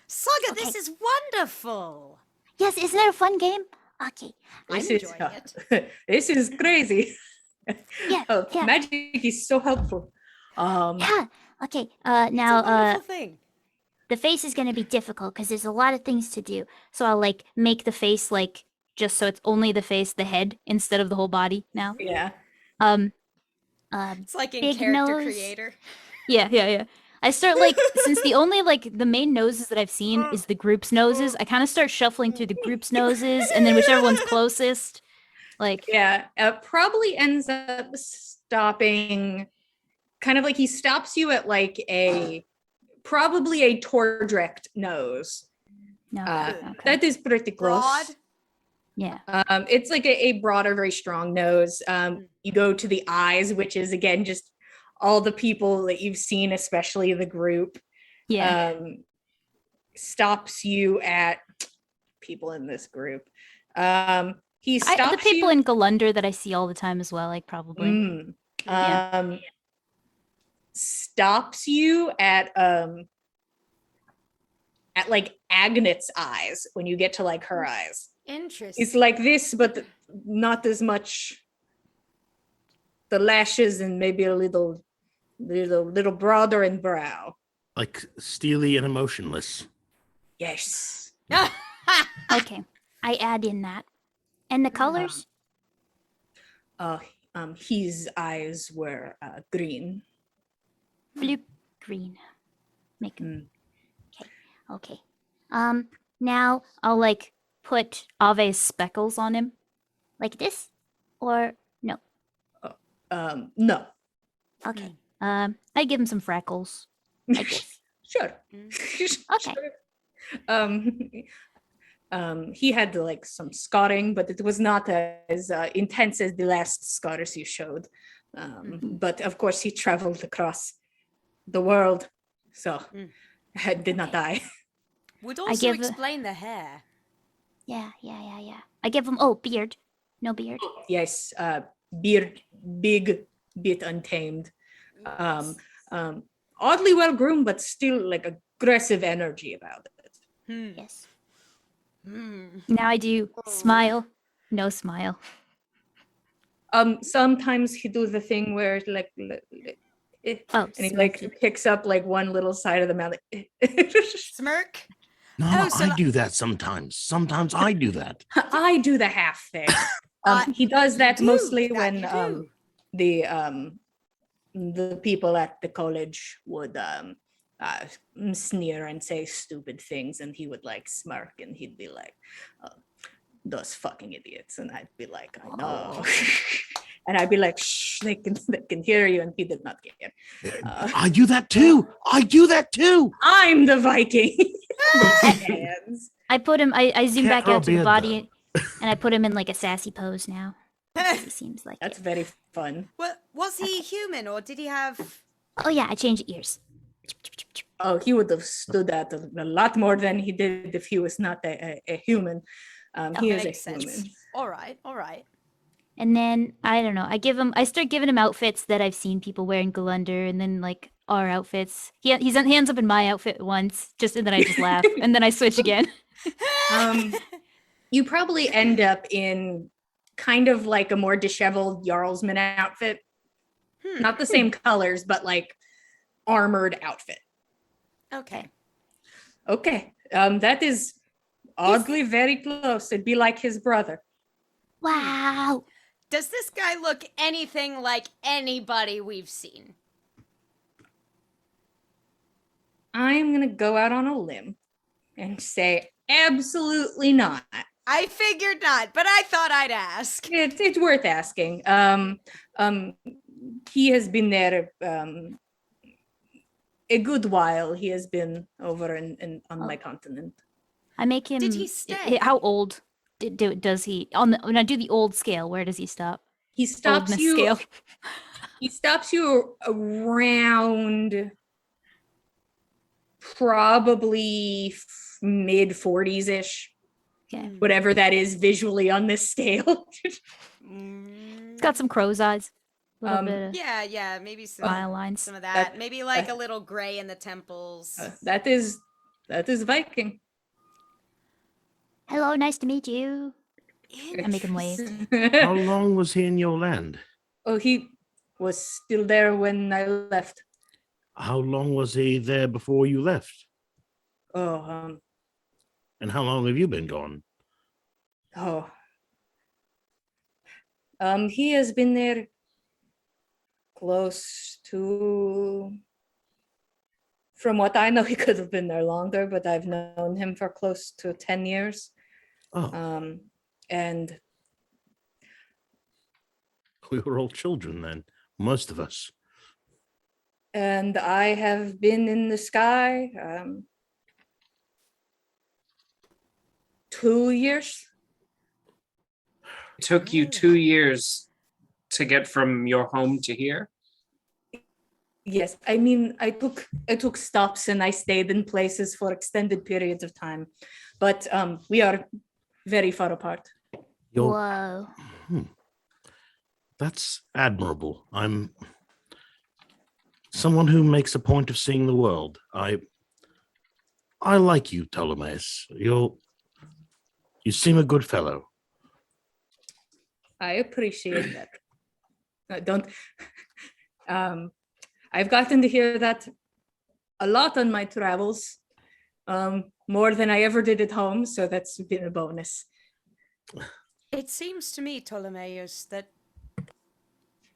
S2: Saga,
S8: Okay.
S2: this is wonderful.
S8: Yes, isn't it a fun game? Okay.
S2: I'm
S1: This is
S2: enjoying it.
S1: this is crazy.
S8: Yeah. Yeah.
S1: Magic is so helpful.
S8: Yeah. Okay.
S2: It's a
S8: Now
S2: wonderful thing.
S8: the face is going to be difficult because there's a lot of things to do. So I'll like make the face like just so it's only the face, the head instead of the whole body now.
S1: Yeah.
S2: It's like in
S8: big
S2: character
S8: nose.
S2: creator.
S6: Yeah. I start like since the only like the main noses that I've seen is the group's noses. I kind of start shuffling through the group's noses, and then whichever one's closest, like
S1: Yeah. Probably ends up stopping. Kind of like he stops you at like probably a Tordrecht nose.
S6: no.
S8: okay.
S1: That is pretty close.
S2: Broad.
S6: Yeah.
S1: It's like a broader, very strong nose. You go to the eyes, which is again just all the people that you've seen, especially the group.
S6: Yeah.
S1: Stops you at people in this group. He
S6: The
S1: stops
S6: people
S1: you.
S6: in Galunder that I see all the time as well, like probably. Yeah.
S1: Stops you at like Agnet's eyes when you get to like her eyes.
S2: Interesting.
S1: It's like this, but not as much. The lashes and maybe a little broader in brow.
S5: Like steely and emotionless.
S1: Yes.
S6: Okay. I add in that. And the colors?
S1: His eyes were green.
S6: Blue, green. Make
S1: Mm.
S6: Okay. Now I'll like put Ave's speckles on him. Like this? Or no?
S1: No.
S6: Okay. I give him some freckles. Like this.
S1: Sure.
S6: Okay.
S1: He had like some scarring, but it was not as intense as the last scars you showed. But of course, he traveled across the world, so did not die.
S2: Would also explain the hair.
S6: Yeah. I give him beard. No beard.
S1: Yes, beard, big, bit untamed. Oddly well groomed, but still like aggressive energy about it.
S6: Yes. Now I do smile. No smile.
S1: Sometimes he do the thing where like and he like picks up like one little side of the mouth.
S2: Smirk.
S5: No, I do that sometimes. Sometimes I do that.
S1: I do the half thing. He does that mostly when the people at the college would sneer and say stupid things, and he would like smirk and he'd be like, those fucking idiots, and I'd be like, I know. And I'd be like, shh, they can hear you, and he did not care.
S5: I do that too.
S1: I'm the Viking.
S6: I put him, I zoom back out to the body and I put him in like a sassy pose now. He seems like
S1: that's very fun.
S2: What was he human or did he have?
S6: Oh yeah, I changed ears.
S1: Oh, he would have stood that a lot more than he did if he was not a human. He is a human.
S2: All right.
S6: And then I don't know. I start giving him outfits that I've seen people wearing Galunder, and then like our outfits. He's hands up in my outfit once, and then I just laugh, and then I switch again.
S1: You probably end up in kind of like a more disheveled Jarlsman outfit. Not the same colors, but like armored outfit.
S2: Okay.
S1: That is oddly very close. It'd be like his brother.
S6: Wow.
S2: Does this guy look anything like anybody we've seen?
S1: I'm gonna go out on a limb and say absolutely not.
S2: I figured not, but I thought I'd ask.
S1: It's worth asking. He has been there a good while. He has been over on my continent.
S6: I make him.
S2: Did he stay?
S6: How old does he? When I do the old scale, where does he stop?
S1: He stops
S6: Oldness
S1: you.
S6: Scale.
S1: He stops you around probably mid 40s ish.
S6: Okay.
S1: Whatever that is visually on this scale.
S6: It's got some crow's eyes. A little bit of
S2: Yeah, maybe some
S6: smile lines.
S2: some of that. Maybe like a little gray in the temples.
S1: That is Viking.
S8: Hello, nice to meet you.
S6: I make him wave.
S5: How long was he in your land?
S1: Oh, he was still there when I left.
S5: How long was he there before you left?
S1: Oh,
S5: And how long have you been gone?
S1: He has been there close to, from what I know, he could have been there longer, but I've known him for close to 10 years.
S5: Oh,
S1: And
S5: we were all children then, most of us.
S1: and I have been in the sky 2 years.
S7: took you 2 years to get from your home to here?
S1: Yes, I mean, I took stops and I stayed in places for extended periods of time, but we are very far apart.
S8: Whoa.
S5: That's admirable. I'm someone who makes a point of seeing the world. I like you, Ptolemaeus. You seem a good fellow.
S1: I appreciate that. Don't. I've gotten to hear that a lot on my travels, more than I ever did at home. So that's been a bonus.
S2: It seems to me, Ptolemaeus, that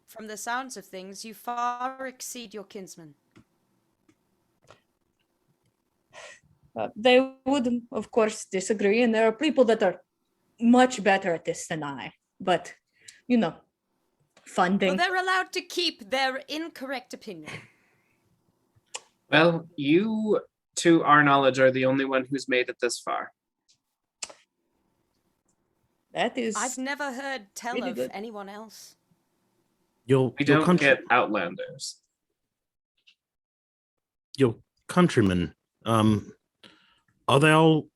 S2: from the sounds of things, you far exceed your kinsmen.
S1: They would, of course, disagree, and there are people that are much better at this than I. But, funding.
S2: Well, they're allowed to keep their incorrect opinion.
S7: Well, you, to our knowledge, are the only one who's made it this far.
S1: That is.
S2: I've never heard tell
S1: really
S2: of
S1: good.
S2: anyone else.
S5: Your
S7: We don't
S5: country,
S7: get outlanders.
S5: your countrymen, are they all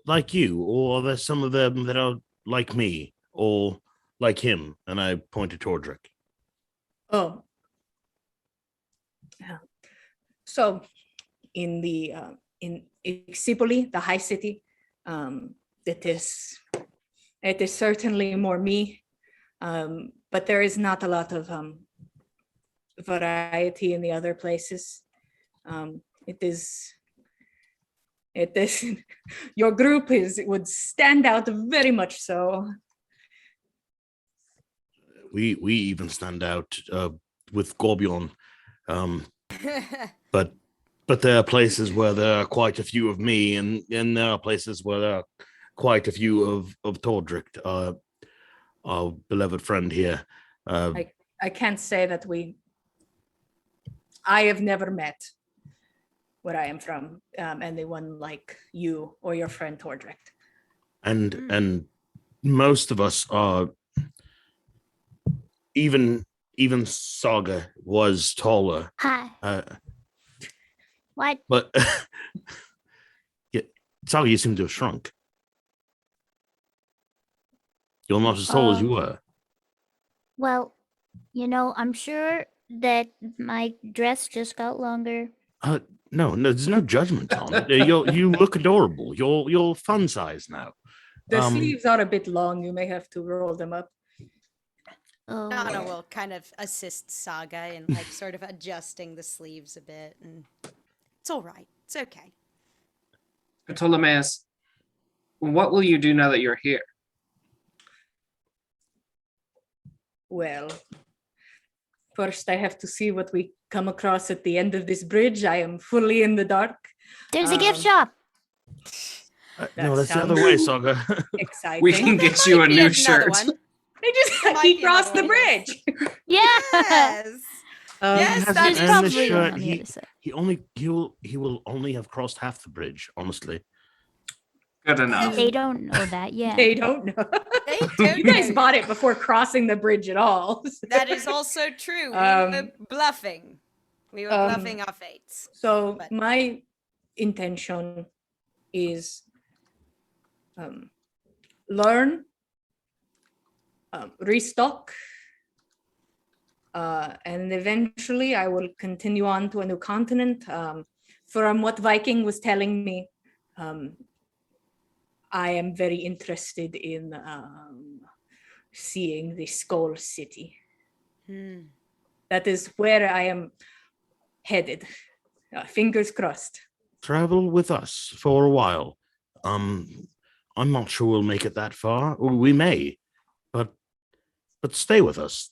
S5: like you, or are there some of them that are like me, or like him? And I pointed to Tordric.
S1: Oh. So, in the in Ixipoli, the high city, it is certainly more me, but there is not a lot of variety in the other places. It is your group would stand out very much so.
S5: We even stand out with Gorbion, but there are places where there are quite a few of me, and there are places where there are quite a few of Tordric, our beloved friend here.
S1: I can't say that I have never met where I am from anyone like you or your friend Tordric.
S5: And most of us are, even Saga was taller.
S8: Hi. What?
S5: But yeah, Saga, you seem to have shrunk. You're not as tall as you were.
S8: Well, I'm sure that my dress just got longer.
S5: No, there's no judgment on it. You look adorable. You're fun size now.
S1: The sleeves are a bit long. You may have to roll them up.
S8: Oh.
S2: Nana will kind of assist Saga in sort of adjusting the sleeves a bit, and it's all right. It's okay.
S7: Ptolemaeus, what will you do now that you're here?
S1: Well, first I have to see what we come across at the end of this bridge. I am fully in the dark.
S8: There's a gift shop.
S5: No, that's the other way, Saga.
S1: Exciting.
S7: We can get you a new
S2: Another
S7: shirt.
S2: one.
S1: He crossed the bridge.
S8: Yeah.
S2: Yes. Yes,
S5: Has-
S2: that's
S5: and
S2: probably
S5: the shirt,
S6: on the other side.
S5: he will only have crossed half the bridge, honestly.
S7: Good enough.
S8: They don't know that yet.
S1: They don't know.
S2: They don't
S1: You guys
S2: know.
S1: bought it before crossing the bridge at all.
S2: That is also true. We were bluffing. We were bluffing our fates.
S1: So
S2: But-
S1: my intention is learn, restock, and eventually I will continue on to a new continent. From what Viking was telling me, I am very interested in seeing the Skull City. That is where I am headed. Fingers crossed.
S5: Travel with us for a while. I'm not sure we'll make it that far. Or we may, but stay with us.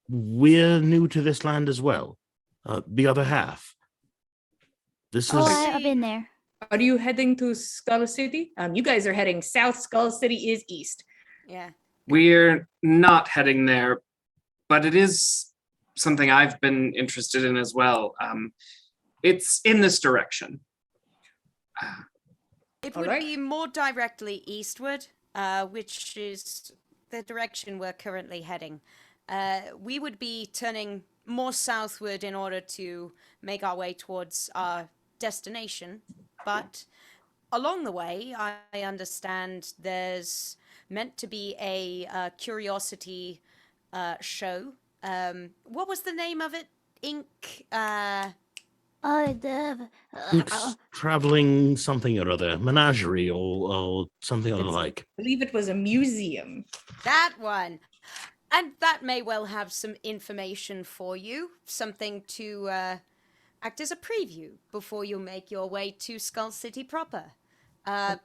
S5: We're new to this land as well. The other half. This
S8: Oh,
S5: is
S8: I've been there.
S1: Are you heading to Skull City? You guys are heading south. Skull City is east.
S2: Yeah.
S7: We're not heading there, but it is something I've been interested in as well. It's in this direction.
S2: It
S1: All
S2: would
S1: right.
S2: be more directly eastward. which is the direction we're currently heading. We would be turning more southward in order to make our way towards our destination, but along the way, I understand there's meant to be a curiosity show. What was the name of it?
S5: Traveling something or other, menagerie or something of the like.
S1: I believe it was a museum.
S2: That one. And that may well have some information for you, something to act as a preview before you make your way to Skull City proper. Am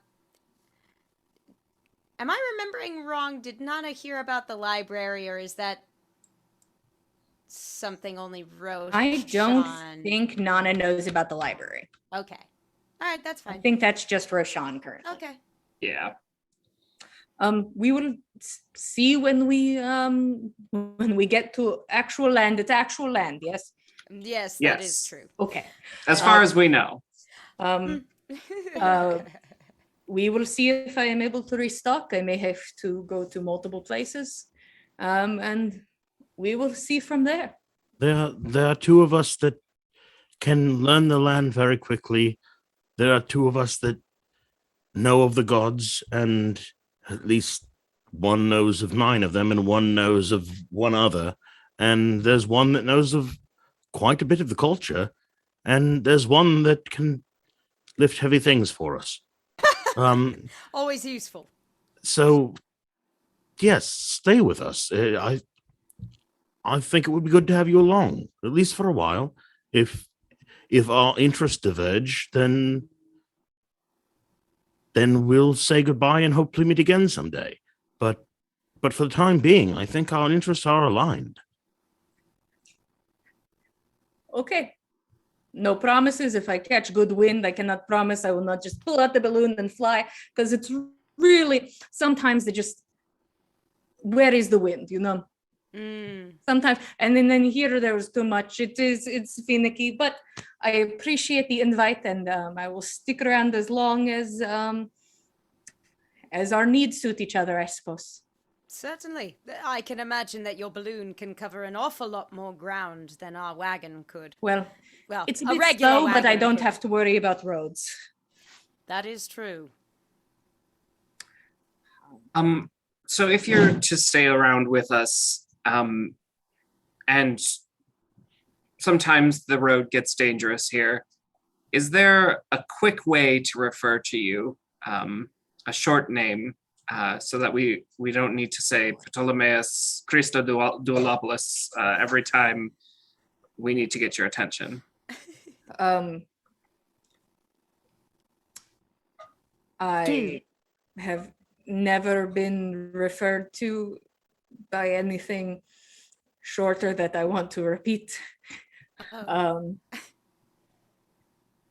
S2: I remembering wrong? Did Nana hear about the library, or is that something only Roshan?
S1: I don't think Nana knows about the library.
S2: Okay. All right, that's fine.
S1: I think that's just Roshan currently.
S2: Okay.
S7: Yeah.
S1: We will see when we get to actual land. It's actual land, yes?
S2: Yes,
S7: Yes.
S2: that is true.
S1: Okay.
S7: As far as we know.
S1: We will see if I am able to restock. I may have to go to multiple places. And we will see from there.
S5: There are two of us that can learn the land very quickly. There are two of us that know of the gods, and at least one knows of 9 of them, and one knows of one other. And there's one that knows of quite a bit of the culture, and there's one that can lift heavy things for us.
S2: Always useful.
S5: So, yes, stay with us. I think it would be good to have you along, at least for a while. If our interests diverge, then we'll say goodbye and hopefully meet again someday. But for the time being, I think our interests are aligned.
S1: Okay. No promises. If I catch good wind, I cannot promise I will not just pull out the balloon and fly, because it's really, sometimes where is the wind, you know? Sometimes, and then here there was too much. It's finicky, but I appreciate the invite, and I will stick around as long as our needs suit each other, I suppose.
S2: Certainly. I can imagine that your balloon can cover an awful lot more ground than our wagon could.
S1: Well,
S2: Well,
S1: it's a
S2: a
S1: bit
S2: regular
S1: slow, but I
S2: wagon
S1: don't
S2: could.
S1: have to worry about roads.
S2: That is true.
S7: So if you're to stay around with us, and sometimes the road gets dangerous here, is there a quick way to refer to you, a short name, so that we don't need to say Ptolemaeus Christodoulopoulos every time we need to get your attention?
S1: I have never been referred to by anything shorter that I want to repeat.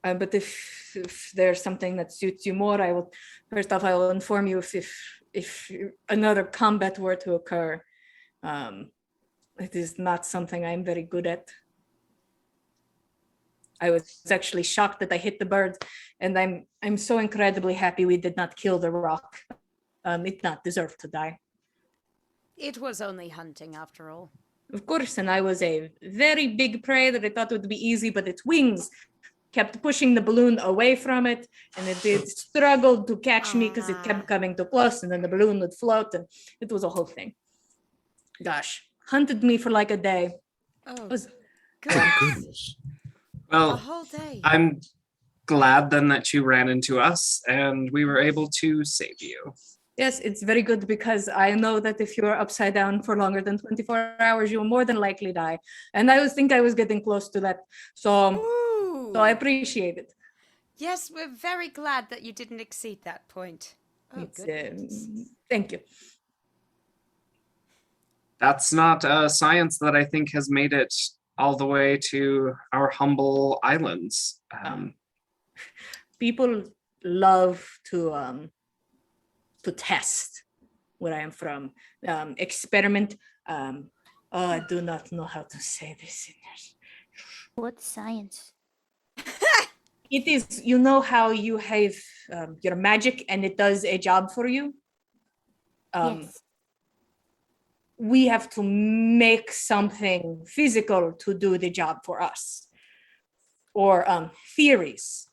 S1: But if there's something that suits you more, I will inform you if another combat were to occur. It is not something I'm very good at. I was actually shocked that I hit the bird, and I'm so incredibly happy we did not kill the rock. It did not deserve to die.
S2: It was only hunting after all.
S1: Of course, and I was a very big prey that I thought would be easy, but its wings kept pushing the balloon away from it, and it struggled to catch me because it kept coming too close, and then the balloon would float, and it was a whole thing. Gosh, hunted me for like a day.
S2: Oh,
S1: It was
S5: Goodness.
S2: a
S7: Well,
S2: whole day.
S7: I'm glad then that you ran into us and we were able to save you.
S1: Yes, it's very good, because I know that if you're upside down for longer than 24 hours, you'll more than likely die. And I think I was getting close to that. So I appreciate it.
S2: Yes, we're very glad that you didn't exceed that point. Oh, goodness.
S1: Thank you.
S7: That's not a science that I think has made it all the way to our humble islands.
S1: People love to test where I am from. Experiment. I do not know how to say this in English.
S8: What science?
S1: It is, you know how you have your magic and it does a job for you?
S8: Yes.
S1: We have to make something physical to do the job for us. Or theories.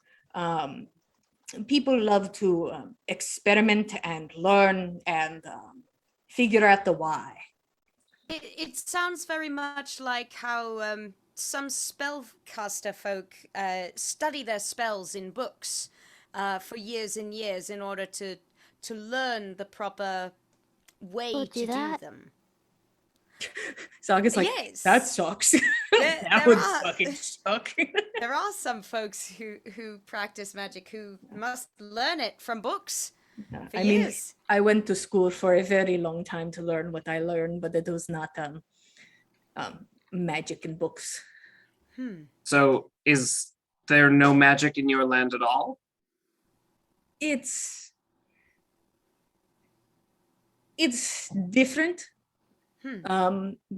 S1: People love to experiment and learn and figure out the why.
S2: It sounds very much like how some spellcaster folk study their spells in books for years and years in order to learn the proper way
S8: Oh,
S2: to do
S8: that?
S2: them.
S1: Saga's like,
S2: Yes.
S1: that sucks.
S2: There-
S1: That
S2: there
S1: would
S2: are-
S1: fucking suck.
S2: There are some folks who practice magic who must learn it from books for
S1: I mean,
S2: years.
S1: I went to school for a very long time to learn what I learned, but it was not magic in books.
S7: So is there no magic in your land at all?
S1: It's different.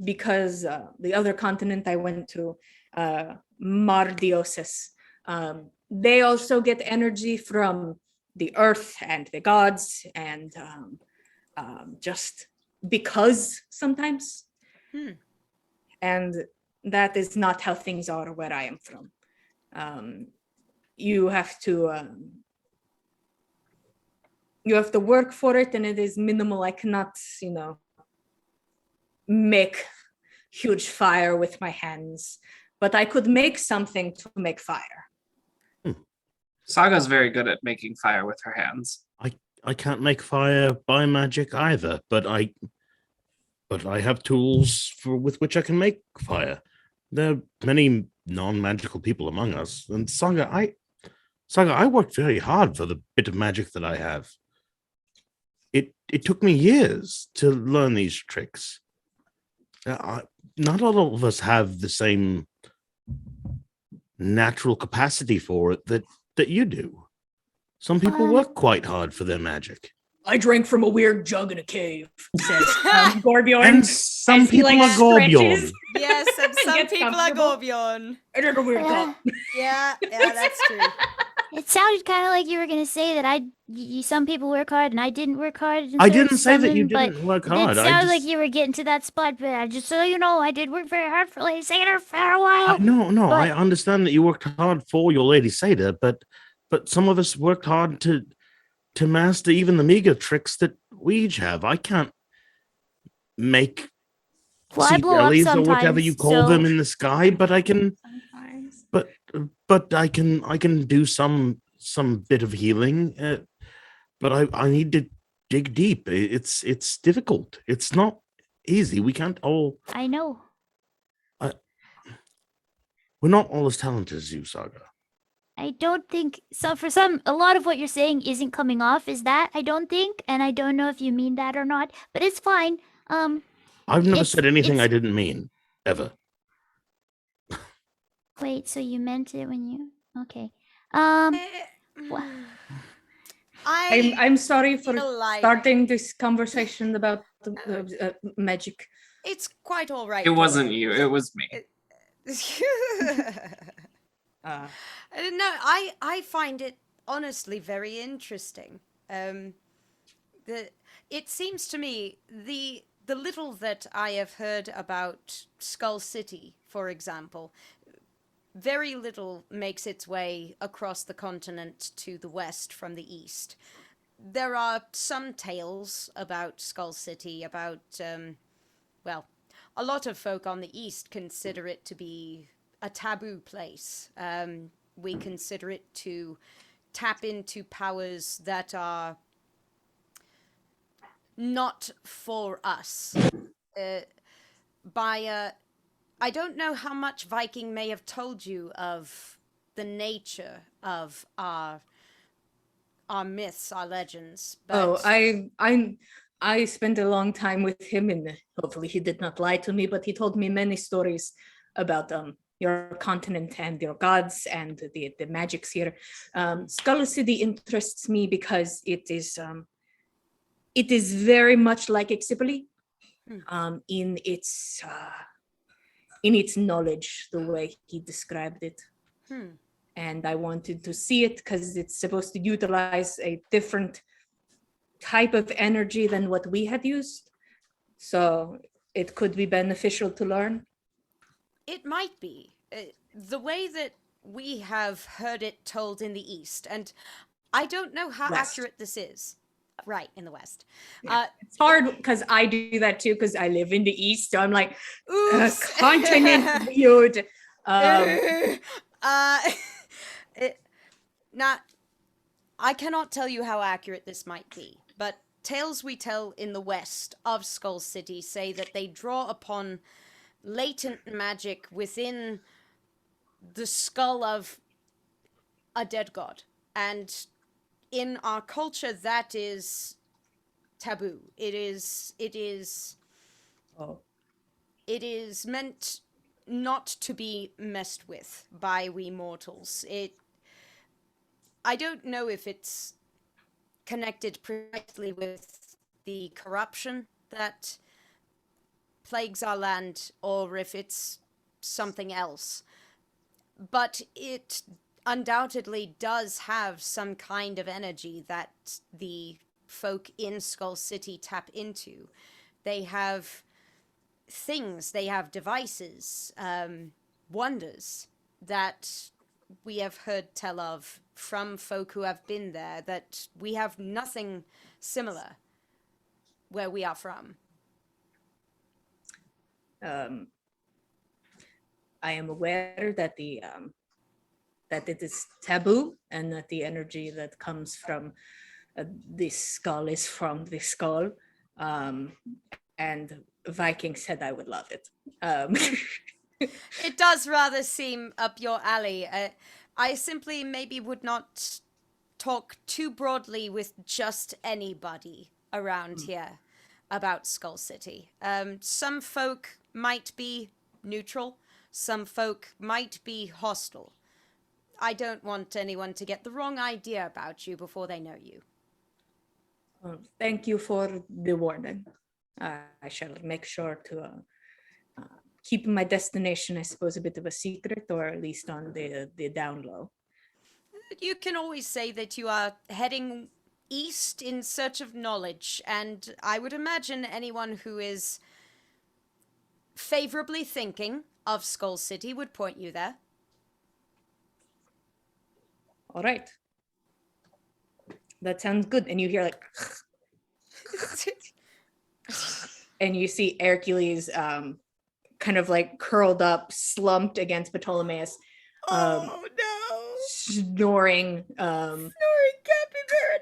S1: Because the other continent I went to, Mardiosis, they also get energy from the earth and the gods and just because sometimes. And that is not how things are where I am from. You have to work for it, and it is minimal. I cannot, make huge fire with my hands, but I could make something to make fire.
S7: Saga's very good at making fire with her hands.
S5: I can't make fire by magic either, but I have tools with which I can make fire. There are many non-magical people among us, and Saga, I worked very hard for the bit of magic that I have. It took me years to learn these tricks. Not all of us have the same natural capacity for it that you do. Some people work quite hard for their magic.
S1: I drank from a weird jug in a cave, says Gorbjorn.
S5: And some
S1: as he,
S5: people
S1: like,
S5: are Gorbjorn.
S1: stretches.
S2: Yes, and some
S1: Gets
S2: people are
S1: comfortable.
S2: Gorbjorn.
S1: I drank a weird cup.
S2: Yeah, that's true.
S8: It sounded kind of like you were gonna say that some people work hard and I didn't work hard.
S5: I didn't say that you didn't work hard.
S8: It sounded like you were getting to that spot, but just so you know, I did work very hard for Lady Satyr for a while.
S5: No,
S8: but-
S5: I understand that you worked hard for your Lady Satyr, but some of us worked hard to master even the meager tricks that we each have. I can't make
S8: Well, I
S5: sea
S8: blow up
S5: jellies or whatever
S8: sometimes,
S5: you call
S8: so-
S5: them in the sky, but I can.
S1: Sometimes.
S5: But I can do some bit of healing. But I need to dig deep. It's difficult. It's not easy. We can't all.
S8: I know.
S5: We're not all as talented as you, Saga.
S8: I don't think so. For a lot of what you're saying isn't coming off as that. I don't think, and I don't know if you mean that or not. But it's fine.
S5: I've never said anything I
S8: it's-
S5: didn't mean ever.
S8: Wait, so you meant it when you? Okay. Wha-
S1: I'm sorry for
S2: feel like
S1: starting this conversation about magic.
S2: it's quite all right.
S7: It wasn't you, it was me.
S1: Uh,
S2: No, I find it honestly very interesting. It seems to me the little that I have heard about Skull City, for example, very little makes its way across the continent to the west from the east. There are some tales about Skull City, about, well, a lot of folk on the east consider it to be a taboo place. We consider it to tap into powers that are not for us. I don't know how much Viking may have told you of the nature of our myths, our legends. But
S1: I spent a long time with him, and hopefully he did not lie to me, but he told me many stories about your continent and your gods and the magics here. Skull City interests me because it is very much like Ixipoli in its knowledge, the way he described it. And I wanted to see it because it's supposed to utilize a different type of energy than what we had used. So it could be beneficial to learn.
S2: It might be. The way that we have heard it told in the East, and I don't know how
S1: West.
S2: accurate this is. Right, in the West.
S1: Yeah. It's hard because I do that too, because I live in the East. So I'm like,
S2: Oops.
S1: continent viewed.
S2: I cannot tell you how accurate this might be, but tales we tell in the West of Skull City say that they draw upon latent magic within the skull of a dead god. And in our culture, that is taboo. It is meant not to be messed with by we mortals. I don't know if it's connected precisely with the corruption that plagues our land, or if it's something else. But it undoubtedly does have some kind of energy that the folk in Skull City tap into. They have things, they have devices, wonders that we have heard tell of from folk who have been there, that we have nothing similar where we are from.
S1: I am aware that that it is taboo, and that the energy that comes from this skull is from the skull. And Viking said I would love it.
S2: It does rather seem up your alley. I simply maybe would not talk too broadly with just anybody around here about Skull City. Some folk might be neutral. Some folk might be hostile. I don't want anyone to get the wrong idea about you before they know you.
S1: Thank you for the warning. I shall make sure to keep my destination, I suppose, a bit of a secret, or at least on the down low.
S2: You can always say that you are heading east in search of knowledge, and I would imagine anyone who is favorably thinking of Skull City would point you there.
S1: All right. That sounds good. And you hear like, and you see Hercules kind of like curled up, slumped against Ptolemaeus.
S2: Oh no!
S1: Snoring.
S2: Snoring capybara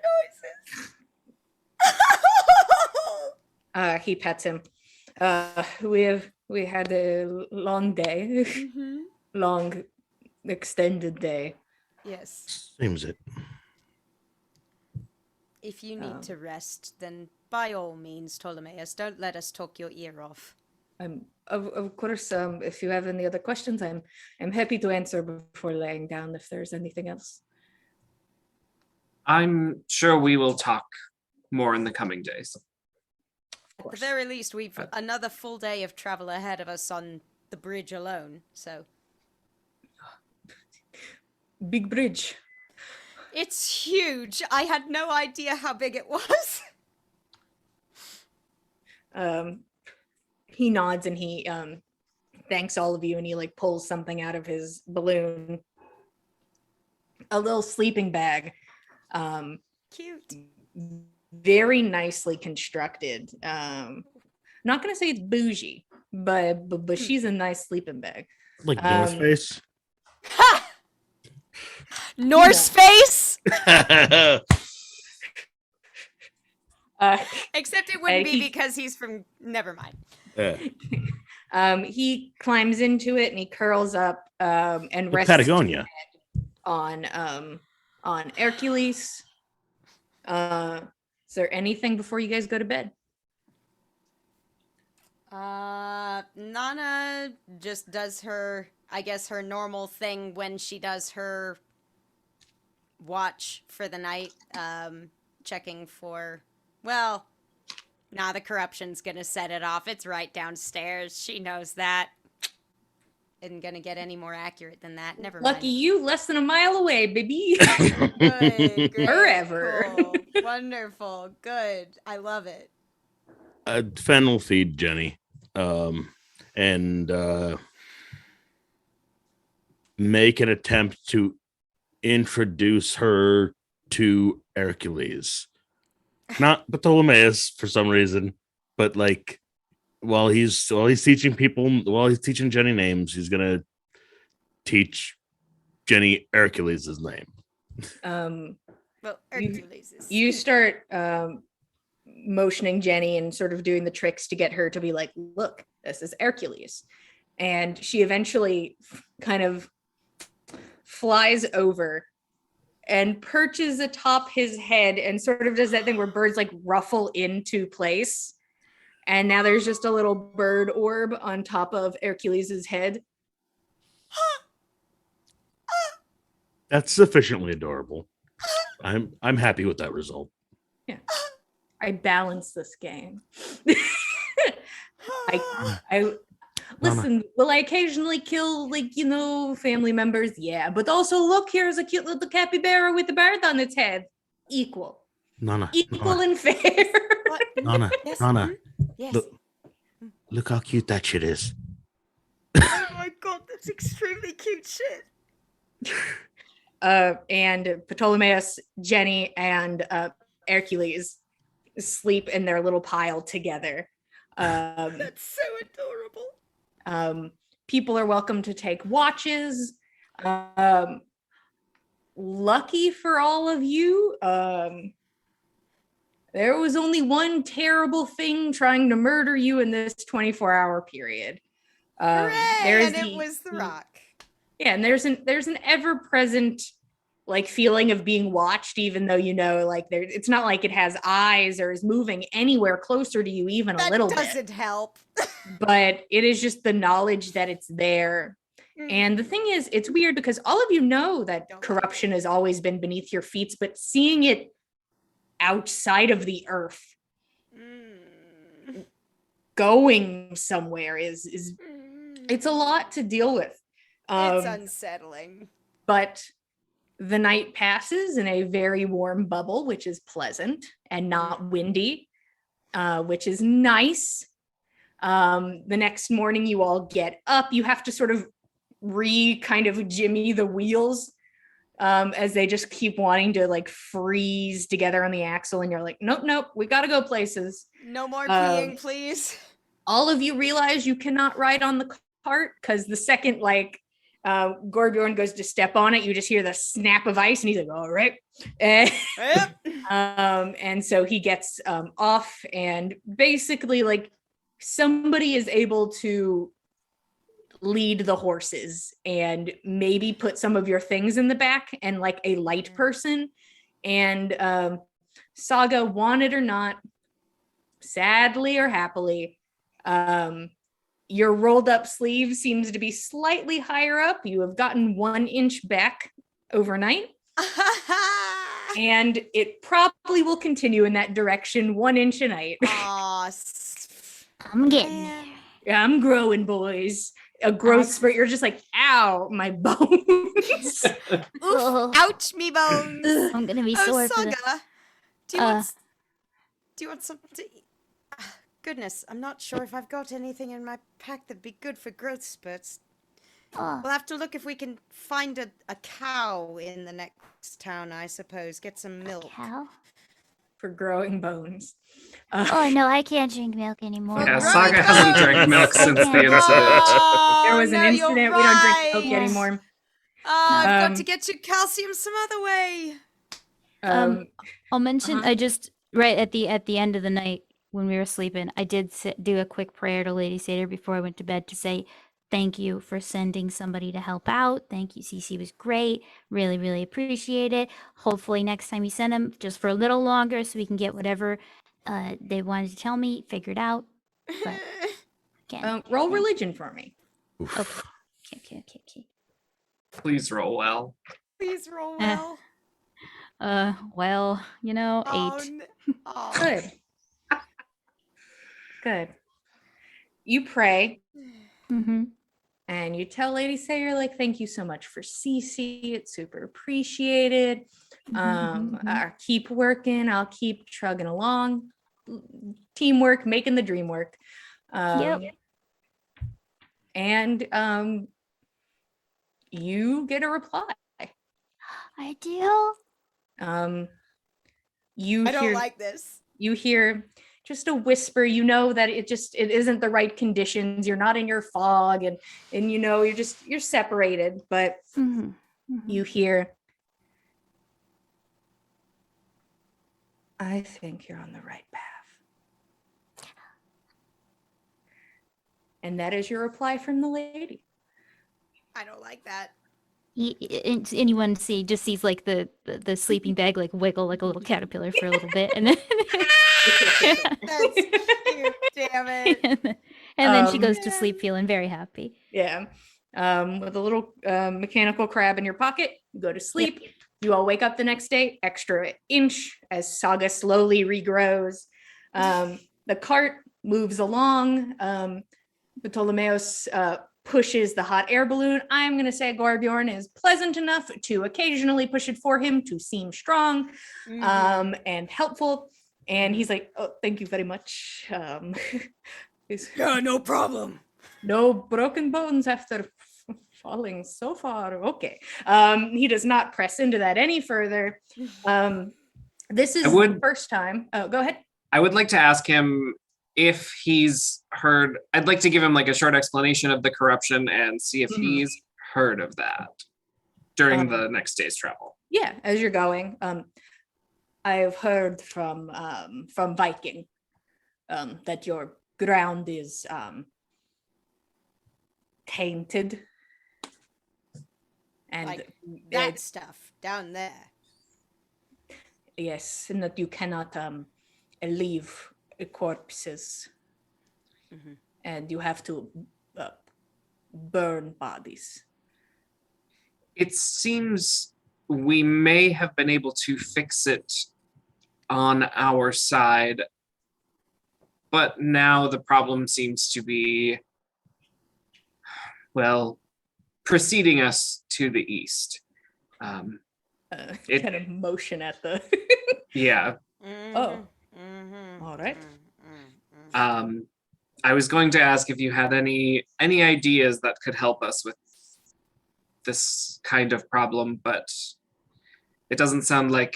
S2: noises.
S1: He pets him. We had a long day, long extended day.
S2: Yes.
S5: Seems it.
S2: If you need to rest, then by all means, Ptolemaeus, don't let us talk your ear off.
S1: Of course, if you have any other questions, I'm happy to answer before laying down if there's anything else.
S7: I'm sure we will talk more in the coming days.
S2: At the very least, we've another full day of travel ahead of us on the bridge alone, so.
S1: Big bridge.
S2: It's huge. I had no idea how big it was.
S1: He nods and he thanks all of you, and he like pulls something out of his balloon. A little sleeping bag.
S2: Cute.
S1: Very nicely constructed. Not gonna say it's bougie, but she's a nice sleeping bag.
S5: Like North Face.
S2: Ha! Norse Face? Except it wouldn't be because he's from. Never mind.
S1: He climbs into it and he curls up and rests
S5: Patagonia
S1: on Hercules. Is there anything before you guys go to bed?
S2: Nana just does her, I guess, her normal thing when she does her watch for the night, checking for, well, the corruption's gonna set it off. It's right downstairs. She knows that. Isn't gonna get any more accurate than that. Never mind.
S1: Lucky you, less than a mile away, baby.
S2: Good, great,
S1: Forever.
S2: cool. Wonderful. Good. I love it.
S5: Fen will feed Jenny, and make an attempt to introduce her to Hercules, not Ptolemaeus for some reason, but like while he's teaching Jenny names, he's gonna teach Jenny Hercules' name.
S2: Well, Hercules is.
S1: You start motioning Jenny and sort of doing the tricks to get her to be like, look, this is Hercules. And she eventually kind of flies over and perches atop his head and sort of does that thing where birds like ruffle into place. And now there's just a little bird orb on top of Hercules' head.
S5: That's sufficiently adorable. I'm happy with that result.
S1: Yeah. I balance this game. I listen, will I occasionally kill, like, family members? Yeah, but also look, here's a cute little capybara with a bird on its head. Equal. Equal and fair.
S5: Nana,
S2: Yes.
S5: Nana,
S2: Yes.
S5: look how cute that shit is.
S2: Oh my god, that's extremely cute shit.
S1: And Ptolemaeus, Jenny, and Hercules sleep in their little pile together.
S2: That's so adorable.
S1: People are welcome to take watches. Lucky for all of you, there was only one terrible thing trying to murder you in this 24-hour period.
S2: Hooray! And it was the rock.
S1: Yeah, and there's an ever-present like feeling of being watched, even though like it's not like it has eyes or is moving anywhere closer to you even a little bit.
S2: That doesn't help.
S1: But it is just the knowledge that it's there. And the thing is, it's weird because all of you know that corruption has always been beneath your feet, but seeing it outside of the earth, going somewhere is it's a lot to deal with.
S2: It's unsettling.
S1: But the night passes in a very warm bubble, which is pleasant and not windy, which is nice. The next morning you all get up. You have to sort of kind of jimmy the wheels as they just keep wanting to like freeze together on the axle. And you're like, nope, we got to go places.
S2: No more peeing, please.
S1: All of you realize you cannot ride on the cart because the second Gorbjorn goes to step on it, you just hear the snap of ice and he's like, all right. And so he gets off, and basically like somebody is able to lead the horses and maybe put some of your things in the back, and like a light person. And Saga, want it or not, sadly or happily, your rolled up sleeve seems to be slightly higher up. You have gotten 1 inch back overnight. And it probably will continue in that direction 1 inch a night.
S8: I'm getting there.
S1: Yeah, I'm growing, boys. A growth spurt. You're just like, ow, my bones.
S2: Oof, ouch, me bones.
S8: I'm gonna be sore for
S2: Saga,
S8: that.
S2: do you want something to eat? Goodness, I'm not sure if I've got anything in my pack that'd be good for growth spurts.
S8: Oh,
S2: We'll have to look if we can find a cow in the next town, I suppose. Get some milk.
S8: cow?
S1: For growing bones.
S8: Oh no, I can't drink milk anymore.
S7: Yeah, Saga hasn't drank milk since the incident.
S1: There was an
S2: no,
S1: incident.
S2: you're
S1: We don't drink milk
S2: right.
S1: anymore.
S2: I've got to get you calcium some other way.
S6: I'll mention I just right at the end of the night when we were sleeping, I did do a quick prayer to Lady Satyr before I went to bed to say thank you for sending somebody to help out. Thank you, Cece was great. Really, really appreciate it. Hopefully next time you send them just for a little longer so we can get whatever they wanted to tell me figured out. But again,
S1: Roll religion for me.
S6: okay.
S7: Please roll well.
S2: Please roll well.
S6: Well, 8.
S2: Oh.
S1: Good. Good. You pray.
S6: Mm-hmm.
S1: And you tell Lady Sayer, like, thank you so much for CC. It's super appreciated. Keep working. I'll keep chugging along. Teamwork, making the dream work.
S6: Yep.
S1: And you get a reply.
S8: I do.
S1: You
S2: I don't
S1: hear
S2: like this.
S1: you hear just a whisper. You know that it isn't the right conditions. You're not in your fog, and you know you're separated, but you hear, I think you're on the right path. And that is your reply from the lady.
S2: I don't like that.
S6: Anyone just sees like the sleeping bag like wiggle like a little caterpillar for a little bit, and then
S2: That's cute, damn it.
S6: and then she goes to sleep feeling very happy.
S1: Yeah. With a little mechanical crab in your pocket, you go to sleep. Yep. You all wake up the next day, extra inch as Saga slowly regrows. The cart moves along. Ptolemaeus pushes the hot air balloon. I'm going to say Gorbjorn is pleasant enough to occasionally push it for him to seem strong and helpful. And he's like, oh, thank you very much.
S2: Yeah, no problem.
S1: No broken bones after falling so far. Okay. He does not press into that any further. This is the first time. Oh, go ahead.
S7: I would like to ask him if he's heard. I'd like to give him like a short explanation of the corruption and see if he's heard of that during the next day's travel.
S1: Yeah, as you're going. I've heard from Viking that your ground is tainted. And
S2: like that stuff down there.
S1: Yes, and that you cannot leave corpses. And you have to burn bodies.
S7: It seems we may have been able to fix it on our side, but now the problem seems to be, well, preceding us to the east.
S1: Kind of motion at the...
S7: Yeah.
S1: Oh. All right.
S7: I was going to ask if you had any ideas that could help us with this kind of problem, but it doesn't sound like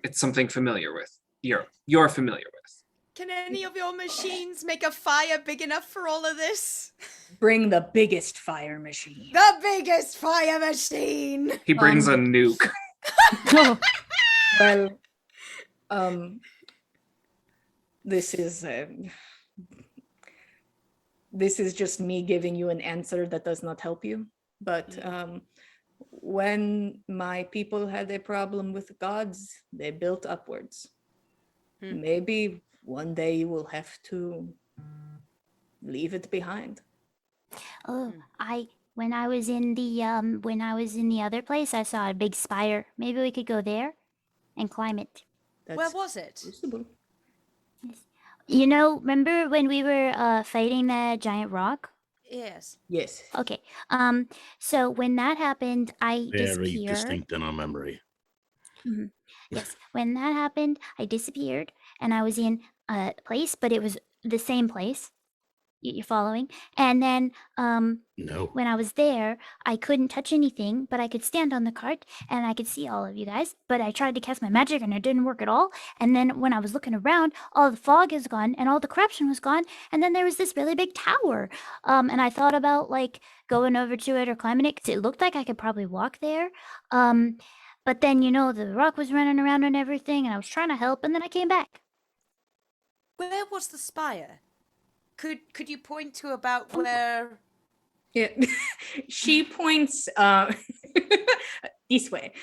S7: it's something familiar with. You're familiar with.
S2: Can any of your machines make a fire big enough for all of this?
S1: Bring the biggest fire machine.
S2: The biggest fire machine!
S7: He brings a nuke.
S1: Well, this is just me giving you an answer that does not help you. But when my people had a problem with gods, they built upwards. Maybe one day you will have to leave it behind.
S8: Oh, when I was in the other place, I saw a big spire. Maybe we could go there and climb it.
S2: Where was it?
S1: Possible.
S8: You know, remember when we were fighting that giant rock?
S2: Yes.
S1: Yes.
S8: Okay. So when that happened, I
S5: Very
S8: disappeared.
S5: distinct in our memory.
S8: Yes. When that happened, I disappeared, and I was in a place, but it was the same place. You're following? And then
S5: No.
S8: when I was there, I couldn't touch anything, but I could stand on the cart and I could see all of you guys. But I tried to cast my magic and it didn't work at all. And then when I was looking around, all the fog is gone and all the corruption was gone. And then there was this really big tower. And I thought about like going over to it or climbing it because it looked like I could probably walk there. But then, you know, the rock was running around and everything, and I was trying to help, and then I came back.
S2: Where was the spire? Could you point to about where?
S1: Yeah. She points this way.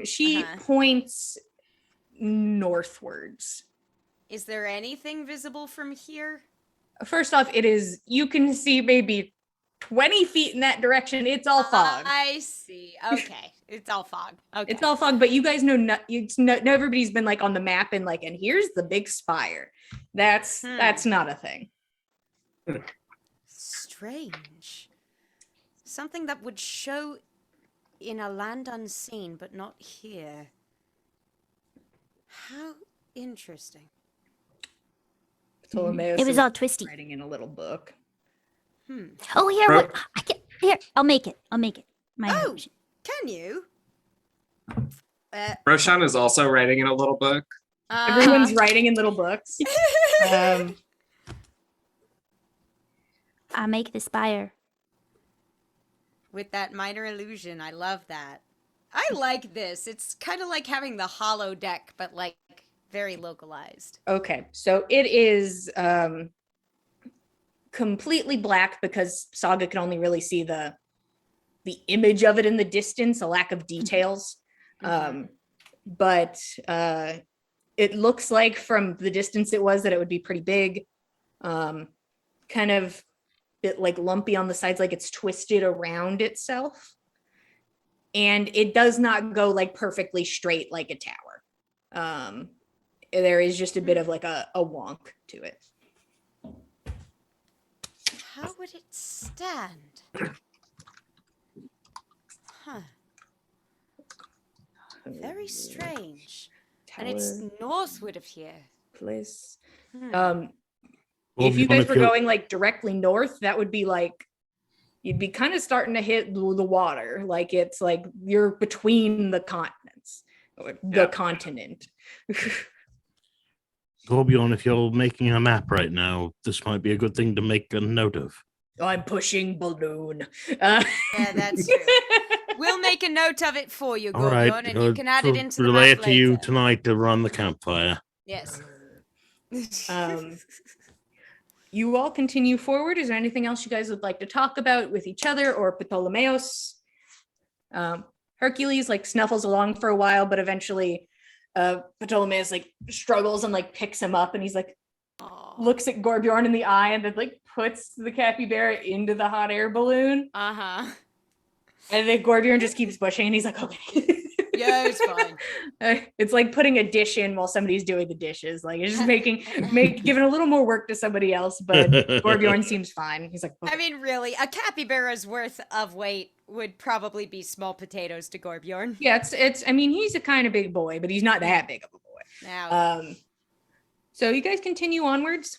S1: She points northwards.
S2: Is there anything visible from here?
S1: First off, you can see maybe 20 feet in that direction. It's all fog.
S2: I see. Okay. It's all fog. Okay.
S1: It's all fog, but you guys know, everybody's been like on the map and like, and here's the big spire. That's not a thing.
S2: Strange. Something that would show in a land unseen, but not here. How interesting.
S1: Ptolemaeus
S8: It was
S1: is
S8: all twisty.
S1: writing in a little book.
S8: Oh, here,
S7: Ro-
S8: what? I can. Here, I'll make it. My
S2: Oh,
S8: option.
S2: can you?
S7: Roshan is also writing in a little book.
S1: Everyone's writing in little books.
S8: I'll make the spire.
S2: With that minor illusion, I love that. I like this. It's kind of like having the hollow deck, but like very localized.
S1: Okay, so it is completely black because Saga can only really see the image of it in the distance, a lack of details. But it looks like from the distance it was that it would be pretty big, kind of bit like lumpy on the sides, like it's twisted around itself. And it does not go like perfectly straight like a tower. There is just a bit of like a wonk to it.
S2: How would it stand? Huh. Very strange. And it's
S1: Tower
S2: northward of here.
S1: place.
S2: Hmm.
S5: Well,
S1: If you guys were
S5: wanna
S1: going like directly north, that would be like you'd be kind of starting to hit the water. Like it's like you're between the continents, or the continent.
S5: Gorbion, if you're making a map right now, this might be a good thing to make a note of.
S1: I'm pushing balloon.
S2: Yeah, that's true. We'll make a note of it for you,
S5: All right,
S2: Gorbion, and you can add it into the
S5: relay
S2: map
S5: it to you
S2: later.
S5: tonight to run the campfire.
S2: Yes.
S1: You all continue forward. Is there anything else you guys would like to talk about with each other or Ptolemaeus? Hercules like snuffles along for a while, but eventually Ptolemaeus like struggles and like picks him up, and he's like looks at Gorbjorn in the eye and then like puts the capybara into the hot air balloon.
S2: Uh-huh.
S1: And then Gorbjorn just keeps pushing and he's like, okay.
S2: Yeah, it's fine.
S1: It's like putting a dish in while somebody's doing the dishes. Like it's just giving a little more work to somebody else, but Gorbjorn seems fine. He's like, okay.
S2: I mean, really, a capybara's worth of weight would probably be small potatoes to Gorbjorn.
S1: Yeah, I mean, he's a kind of big boy, but he's not that big of a boy.
S2: Now,
S1: So you guys continue onwards.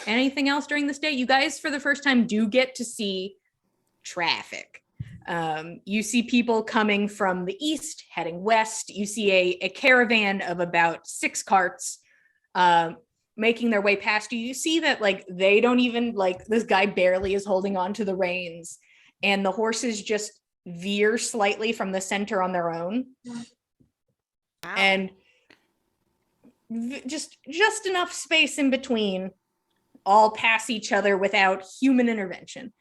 S1: Anything else during this day? You guys, for the first time, do get to see traffic. You see people coming from the east, heading west. You see a caravan of about 6 carts making their way past you. You see that like they don't even like this guy barely is holding on to the reins, and the horses just veer slightly from the center on their own. And just enough space in between, all pass each other without human intervention.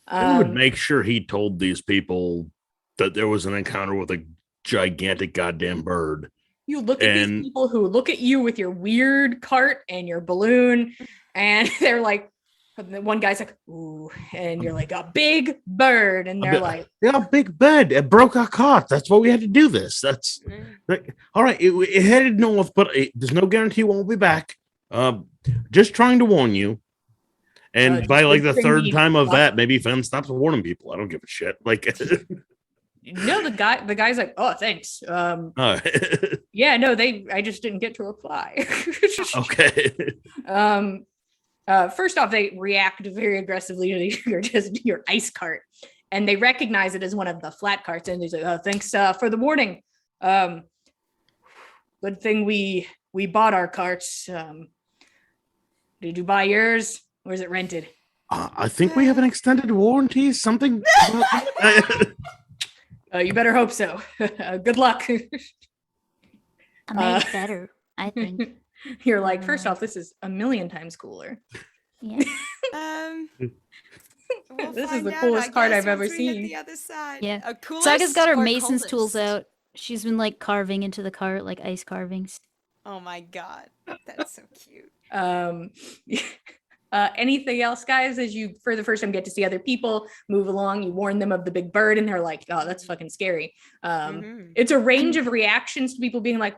S5: I would make sure he told these people that there was an encounter with a gigantic goddamn bird.
S1: You look at these people who look at you with your weird cart and your balloon, and they're like, one guy's like, ooh, and you're like, a big bird, and they're like,
S5: yeah, big bird. It broke our cart. That's why we had to do this. That's like, all right. It headed north, but there's no guarantee won't be back. Just trying to warn you. And by like the third time of that, maybe Fen stops warning people. I don't give a shit. Like,
S1: no, the guy's like, oh, thanks. Yeah, no, I just didn't get to reply.
S5: Okay.
S1: First off, they react very aggressively to your ice cart, and they recognize it as one of the flat carts, and they say, oh, thanks for the warning. Good thing we bought our carts. Did you buy yours? Or is it rented?
S5: I think we have an extended warranty. Something.
S1: You better hope so. Good luck.
S8: I made it better, I think.
S1: You're like, first off, this is a million times cooler.
S8: Yeah.
S2: we'll
S1: This is
S2: find
S1: the
S2: out,
S1: coolest
S2: I
S1: cart
S2: guess,
S1: I've ever
S2: once we hit
S1: seen.
S2: The other side.
S6: Yeah.
S2: Coolest
S6: Saga's got her
S2: or
S6: mason's tools
S2: coldest?
S6: out. She's been like carving into the cart, like ice carvings.
S2: Oh my god, that's so cute.
S1: Anything else, guys? As you, for the first time, get to see other people move along, you warn them of the big bird, and they're like, "Oh, that's fucking scary." It's a range of reactions to people being like,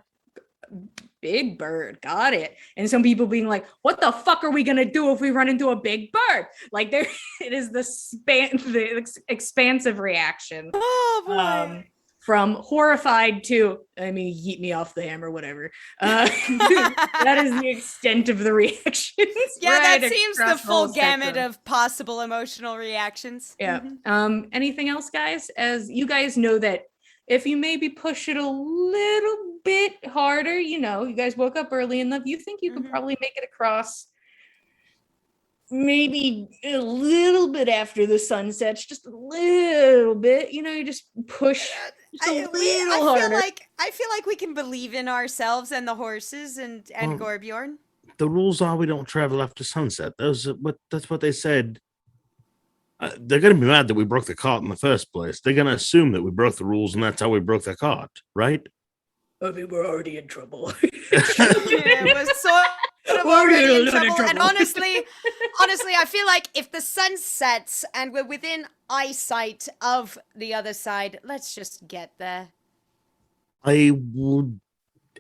S1: "Big bird, got it," and some people being like, "What the fuck are we gonna do if we run into a big bird?" Like, it is the expansive reaction.
S2: Oh boy.
S1: from horrified to, I mean, yeet me off the hammer, whatever. That is the extent of the reactions.
S2: Yeah,
S1: right
S2: that seems the
S1: across
S2: full
S1: whole
S2: gamut
S1: spectrum.
S2: of possible emotional reactions.
S1: Yeah.
S2: Mhm.
S1: Anything else, guys? As you guys know that if you maybe push it a little bit harder, you guys woke up early enough, you think you could
S2: Mhm.
S1: probably make it across maybe a little bit after the sun sets, just a little bit, you just push just a little harder.
S2: I feel like we can believe in ourselves and the horses and
S5: Well,
S2: Gorbjorn.
S5: The rules are we don't travel after sunset. That's what they said. They're gonna be mad that we broke the cart in the first place. They're gonna assume that we broke the rules and that's how we broke the cart, right?
S1: I mean, we're already in trouble.
S2: Yeah, we're sort of already in trouble. And honestly, I feel like if the sun sets and we're within eyesight of the other side, let's just get there.
S5: I would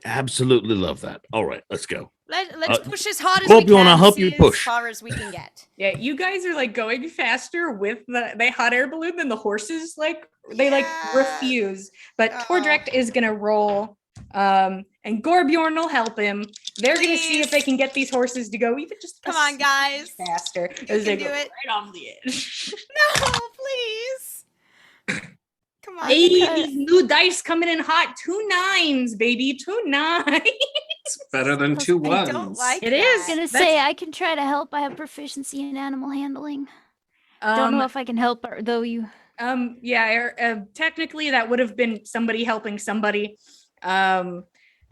S5: absolutely love that. All right, let's go.
S2: Let's push as hard as
S5: Hope
S2: we
S5: you
S2: can.
S5: wanna help
S2: see
S5: you
S2: as
S5: push.
S2: far as we can get.
S1: Yeah, you guys are like going faster with the hot air balloon than the horses. They refuse. But Tordrecht is gonna roll, and Gorbjorn will help him. They're gonna see if they can get these horses to go even just
S2: Come on, guys.
S1: faster
S2: You
S1: as they
S2: can
S1: go
S2: do it.
S1: right off the edge.
S2: No, please. Come on.
S1: Hey, these new dice coming in hot. 2 9s, baby. 2 9s.
S7: It's better than 2
S2: I
S7: 1s.
S2: don't like
S1: It
S2: that.
S1: is.
S6: I was gonna say I can try to help. I have proficiency in animal handling. Don't know if I can help, though.
S1: Technically that would have been somebody helping somebody.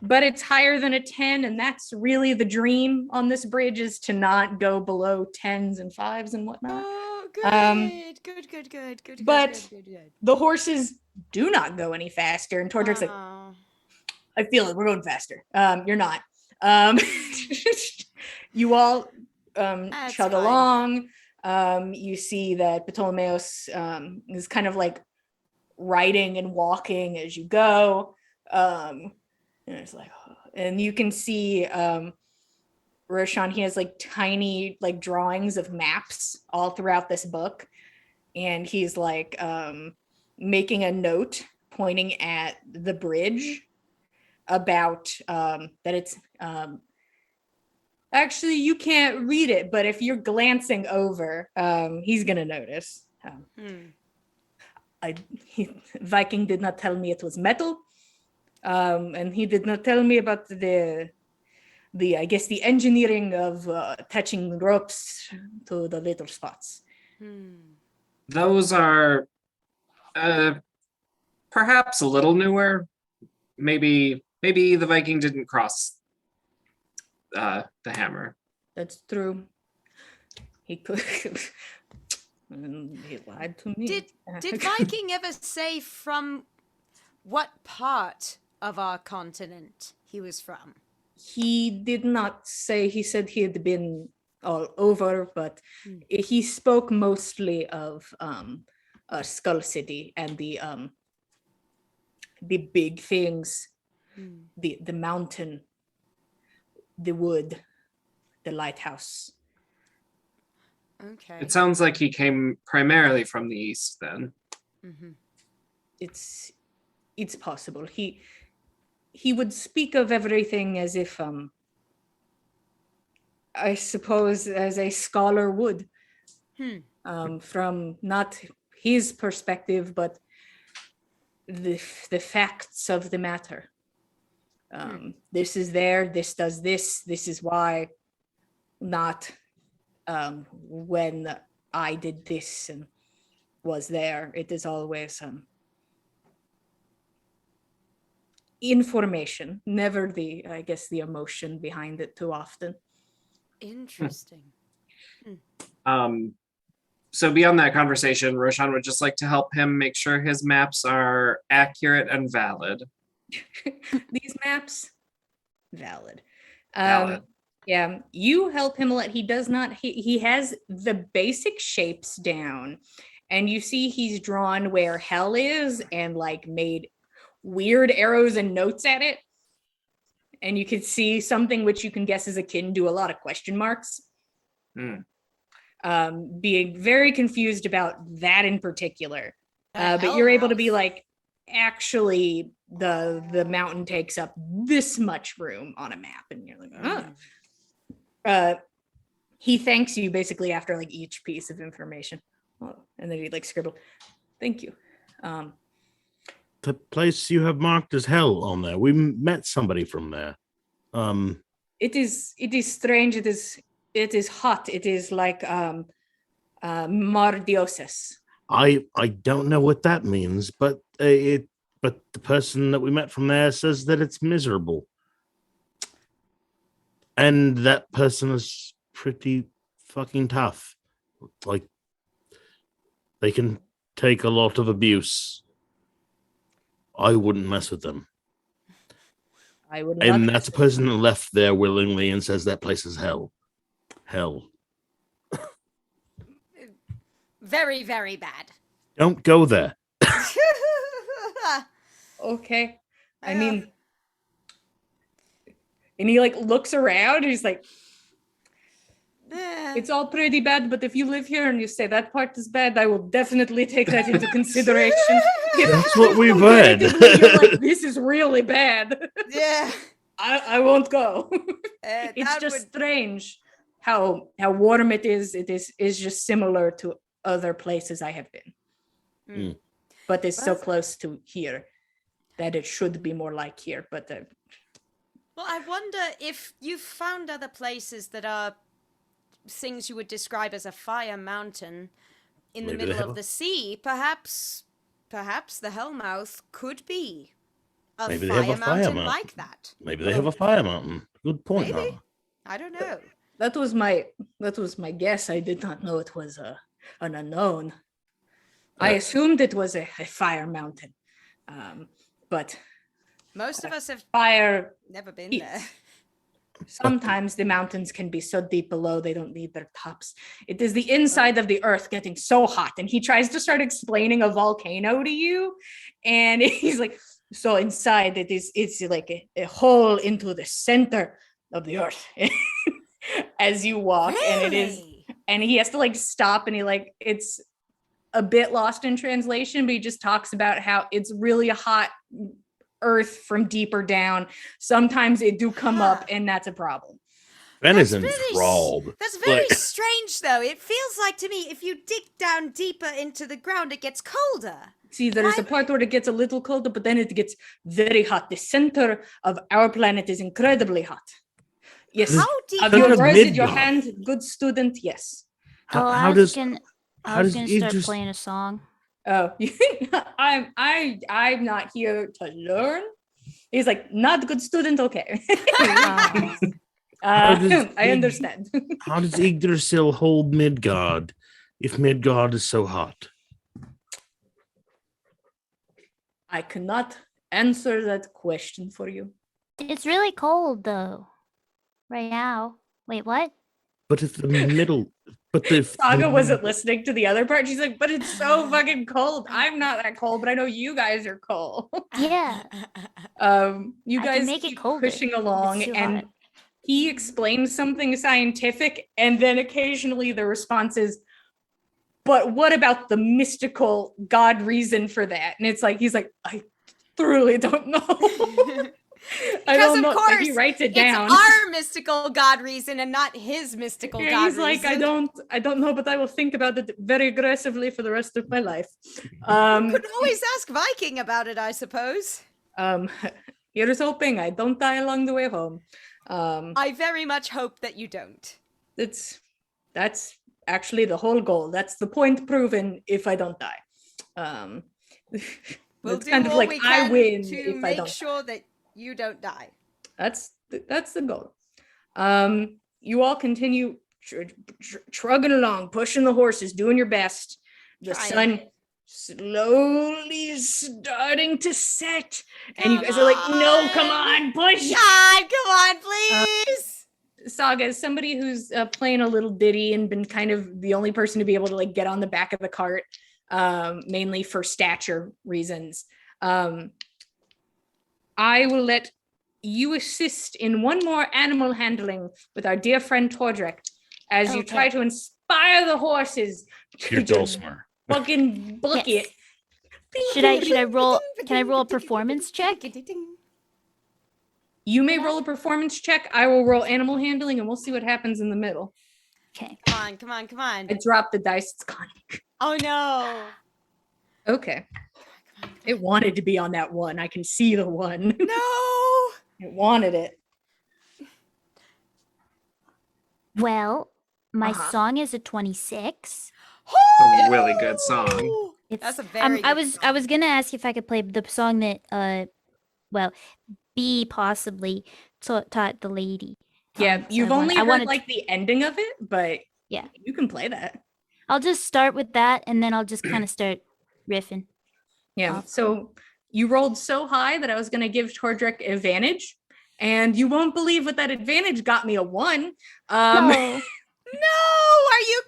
S1: But it's higher than a 10, and that's really the dream on this bridge, is to not go below 10s and 5s and whatnot.
S2: Oh, good. Good.
S1: But the horses do not go any faster, and Tordrick's like, I feel it, we're going faster. You're not. You all chug along. You see that Ptolemaeus is kind of like riding and walking as you go. And it's like, and you can see Roshan, he has like tiny like drawings of maps all throughout this book, and he's like making a note pointing at the bridge about that it's actually you can't read it, but if you're glancing over, he's gonna notice. Viking did not tell me it was metal. And he did not tell me about the I guess the engineering of attaching ropes to the little spots.
S7: Those are perhaps a little newer. Maybe the Viking didn't cross the hammer.
S1: That's true. He could. He lied to me.
S2: Did Viking ever say from what part of our continent he was from?
S1: He did not say. He said he had been all over, but he spoke mostly of Skull City and the big things, the mountain, the wood, the lighthouse.
S2: Okay.
S7: It sounds like he came primarily from the east then.
S1: It's possible. He would speak of everything as if I suppose as a scholar would, from not his perspective but the facts of the matter. This is there, this does this is why, not when I did this and was there. It is always information, never the emotion behind it too often.
S2: Interesting.
S7: So beyond that conversation, Roshan would just like to help him make sure his maps are accurate and valid.
S1: These maps, valid.
S7: Valid.
S1: Yeah, you help him. He has the basic shapes down, and you see he's drawn where hell is and like made weird arrows and notes at it. And you can see something which you can guess is akin to a lot of question marks. Being very confused about that in particular. But you're able to be like, actually the mountain takes up this much room on a map, and you're like, he thanks you basically after like each piece of information. Oh, and then he like scribbled, thank you.
S5: The place you have marked as hell on there. We met somebody from there.
S1: It is strange. It is hot. It is like Mardiosis.
S5: I don't know what that means, but the person that we met from there says that it's miserable. And that person is pretty fucking tough. Like, they can take a lot of abuse. I wouldn't mess with them.
S1: I would.
S5: And that's a person that left there willingly and says that place is hell. Hell.
S2: Very, very bad.
S5: Don't go there.
S1: Okay. I mean, and he like looks around and he's like, it's all pretty bad, but if you live here and you say that part is bad, I will definitely take that into consideration.
S5: That's what we read.
S1: You're like, this is really bad.
S2: Yeah.
S1: I won't go. It's just
S2: would...
S1: strange how warm it is. It is just similar to other places I have been. But it's so close to here that it should be more like here. But
S2: well, I wonder if you've found other places that are things you would describe as a fire mountain in the middle of the sea. Perhaps the Hellmouth could be a fire mountain like that.
S5: Maybe they have a fire mountain. Good point.
S2: Maybe. I don't know.
S1: That was my guess. I did not know it was an unknown. I assumed it was a fire mountain, but
S2: most of us have never been there.
S1: Sometimes the mountains can be so deep below they don't need their tops. It is the inside of the earth getting so hot, and he tries to start explaining a volcano to you, and he's like, so inside it's like a hole into the center of the earth as you walk.
S2: Really?
S1: And it is, and he has to like stop, and he like, it's a bit lost in translation, but he just talks about how it's really hot earth from deeper down. Sometimes it do come up, and that's a problem.
S5: Ben is enthralled.
S2: That's very strange, though. It feels like to me, if you dig down deeper into the ground, it gets colder.
S1: See, there's a part where it gets a little colder, but then it gets very hot. The center of our planet is incredibly hot. Yes.
S2: How deep?
S1: Have you raised your hand, good student? Yes.
S6: I was gonna start playing a song.
S1: Oh, I'm not here to learn. He's like, not good student, okay. I understand.
S5: How does Yggdrasil hold Midgard if Midgard is so hot?
S1: I cannot answer that question for you.
S6: It's really cold though, right now. Wait, what?
S5: But it's the middle. But the
S1: Saga wasn't listening to the other part. She's like, but it's so fucking cold. I'm not that cold, but I know you guys are cold.
S6: Yeah.
S1: You guys keep pushing along, and he explains something scientific, and then occasionally the response is, but what about the mystical God reason for that? And it's like, he's like, I truly don't know. I don't know.
S2: Of course,
S1: he writes it down.
S2: It's our mystical God reason and not his mystical God reason.
S1: He's like, I don't know, but I will think about it very aggressively for the rest of my life.
S2: You could always ask Viking about it, I suppose.
S1: Here's hoping I don't die along the way home.
S2: I very much hope that you don't.
S1: That's actually the whole goal. That's the point proven if I don't die.
S2: We'll
S1: it's
S2: do
S1: kind of
S2: all
S1: like
S2: we can
S1: I win
S2: to
S1: if I don't
S2: make sure that you don't die.
S1: That's the goal. You all continue trugging along, pushing the horses, doing your best. The sun slowly starting to set, and you guys are like, no, come on, push.
S2: God, come on, please.
S1: Saga, as somebody who's playing a little ditty and been kind of the only person to be able to like get on the back of the cart, mainly for stature reasons, I will let you assist in one more animal handling with our dear friend Tordrek as you try to inspire the horses to
S5: Your Dulcimer.
S1: fucking book it.
S6: Should I roll? Can I roll a performance check?
S1: You may roll a performance check. I will roll animal handling, and we'll see what happens in the middle.
S6: Okay.
S2: Come on.
S1: I dropped the dice. It's gone.
S2: Oh no.
S1: Okay. It wanted to be on that one. I can see the one.
S2: No.
S1: It wanted it.
S8: Well, my
S1: Uh-huh.
S8: song is a 26.
S7: A really good song.
S2: That's a very
S6: I
S2: good
S6: was
S2: song.
S6: gonna ask if I could play the song that well, B possibly taught the lady.
S1: Yeah,
S6: So
S1: you've
S6: I
S1: only heard
S6: wanted
S1: like the ending of it, but
S6: Yeah.
S1: you can play that.
S6: I'll just start with that, and then I'll just kind of start riffing.
S1: Yeah.
S6: Off.
S1: So you rolled so high that I was going to give Tordrick advantage, and you won't believe what that advantage got me, a 1.
S6: No.
S2: No, are you?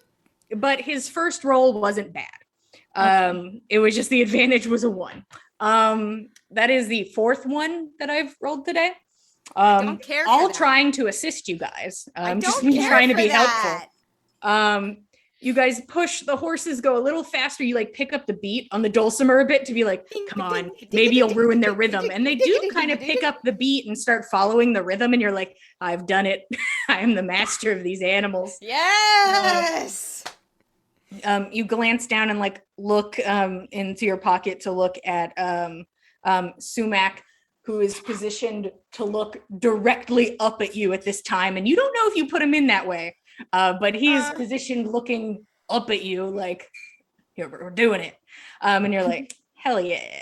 S1: But his first roll wasn't bad. It was just the advantage was a 1. That is the 4th one that I've rolled today.
S2: don't care for
S1: all
S2: that.
S1: trying to assist you guys.
S2: I
S1: Just
S2: don't
S1: me
S2: care
S1: trying to
S2: for
S1: be
S2: that.
S1: helpful. You guys push the horses, go a little faster. You like pick up the beat on the dulcimer a bit to be like, come on, maybe you'll ruin their rhythm. And they do kind of pick up the beat and start following the rhythm. And you're like, I've done it. I am the master of these animals.
S2: Yes.
S1: You glance down and like look into your pocket to look at Sumac, who is positioned to look directly up at you at this time. And you don't know if you put him in that way, but he is positioned looking up at you like, here, we're doing it. And you're like, hell yeah.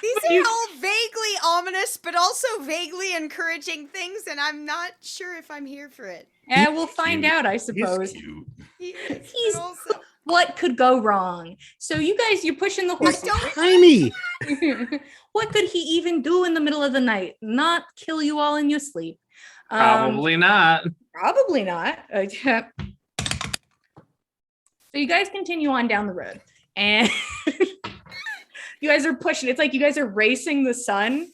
S2: These are all vaguely ominous, but also vaguely encouraging things, and I'm not sure if I'm here for it.
S1: Yeah, we'll find
S5: Cute.
S1: out, I
S5: He's
S1: suppose.
S5: cute.
S2: He is,
S1: He's-
S2: but also,
S1: What could go wrong? So you guys, you're pushing the horses.
S5: Tiny.
S1: What could he even do in the middle of the night? Not kill you all in your sleep.
S7: Probably not.
S1: Probably not. So you guys continue on down the road, and you guys are pushing. It's like you guys are racing the sun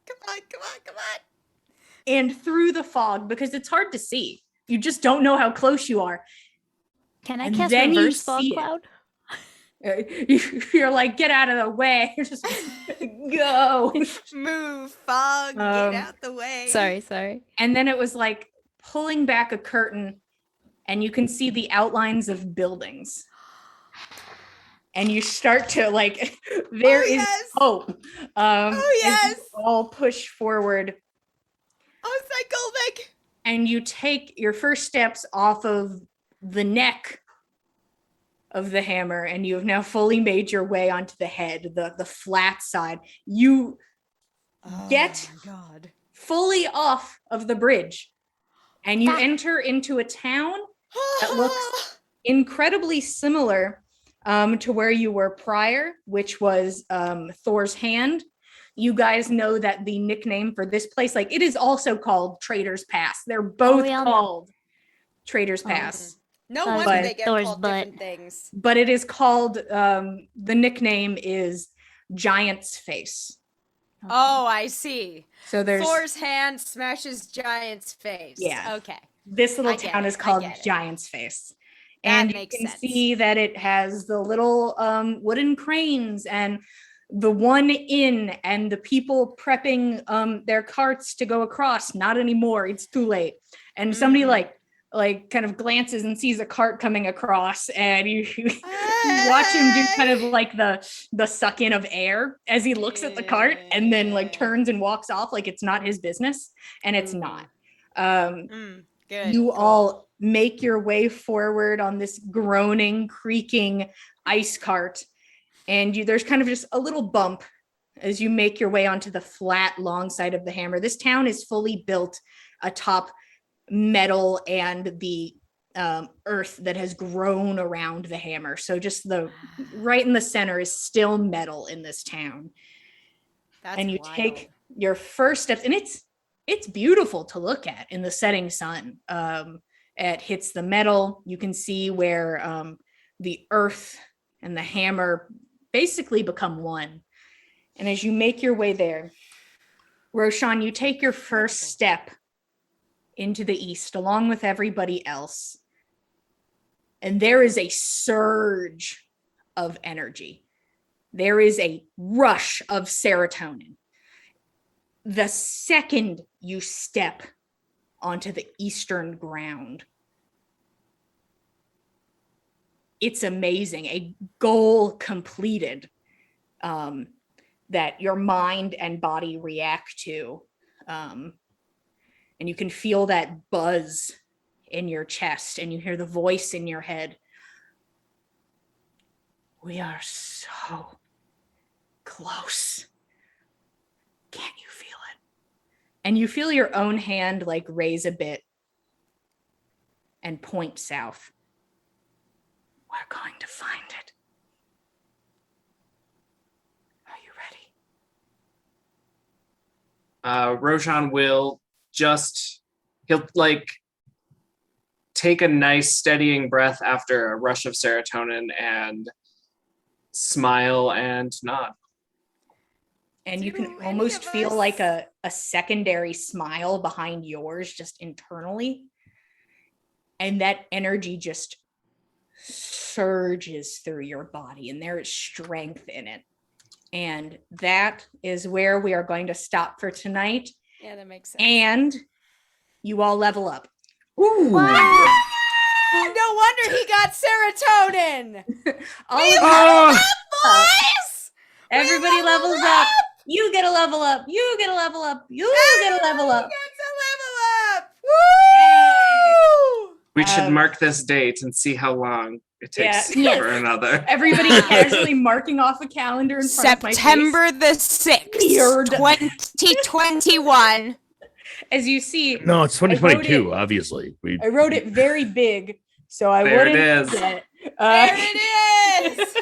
S2: come on.
S1: and through the fog because it's hard to see. You just don't know how close you are.
S6: Can I
S1: And
S6: cast
S1: then you
S6: reverse fog
S1: see it.
S6: cloud?
S1: You're like, get out of the way. You're just go.
S2: Move, fog, get out the way.
S6: Sorry.
S1: And then it was like pulling back a curtain, and you can see the outlines of buildings. And you start to like, there is
S2: yes.
S1: hope. As
S2: yes.
S1: you all push forward,
S2: Oh, psychotic.
S1: and you take your first steps off of the neck of the hammer, and you have now fully made your way onto the head, the flat side. You get
S2: my God.
S1: fully off of the bridge, and you enter into a town that looks incredibly similar to where you were prior, which was Thor's Hand. You guys know that the nickname for this place, like it is also called Trader's Pass. They're both called Trader's Pass.
S2: No
S6: But
S2: wonder they get
S6: Thor's
S2: called
S6: butt.
S2: different things.
S1: But it is called, the nickname is Giant's Face.
S2: Oh, I see.
S1: So there's
S2: Thor's hand smashes Giant's face.
S1: Yeah.
S2: Okay.
S1: this little
S2: I get
S1: town
S2: it,
S1: is
S2: I
S1: called
S2: get it.
S1: Giant's Face.
S2: That
S1: And you
S2: makes
S1: can
S2: sense.
S1: see that it has the little wooden cranes and the one inn and the people prepping their carts to go across. Not anymore. It's too late. And somebody like kind of glances and sees a cart coming across, and you watch him do kind of like the suck in of air as he looks at the cart and then like turns and walks off like it's not his business, and it's not.
S2: Good.
S1: You
S2: cool.
S1: all make your way forward on this groaning, creaking ice cart, and there's kind of just a little bump as you make your way onto the flat long side of the hammer. This town is fully built atop metal and the earth that has grown around the hammer. So just the right in the center is still metal in this town.
S2: That's
S1: and you
S2: wild.
S1: take your first steps, and it's beautiful to look at in the setting sun. It hits the metal. You can see where the earth and the hammer basically become one. And as you make your way there, Roshan, you take your first step into the east along with everybody else. And there is a surge of energy. There is a rush of serotonin. The second you step onto the eastern ground, it's amazing. A goal completed that your mind and body react to. And you can feel that buzz in your chest and you hear the voice in your head. We are so close. Can't you feel it? And you feel your own hand like raise a bit and point south. We're going to find it. Are you ready?
S7: Roshan will he'll like take a nice steadying breath after a rush of serotonin and smile and nod.
S1: And you can almost feel like a secondary smile behind yours just internally. And that energy just surges through your body and there is strength in it. And that is where we are going to stop for tonight.
S2: Yeah, that makes sense.
S1: And you all level up.
S2: Ooh. Wow. No wonder he got serotonin. Boys!
S1: Everybody levels up. You get a level up. You get a level up. You get a level up.
S2: Gets a level up. Woo!
S7: We should mark this date and see how long it takes for another.
S1: Everybody casually marking off a calendar in front of my face.
S2: September the 6th, 2021.
S1: As you see.
S5: No, it's 2022, obviously.
S1: I wrote it very big, so I
S7: there
S1: wouldn't
S7: it is.
S1: forget.
S2: There it is.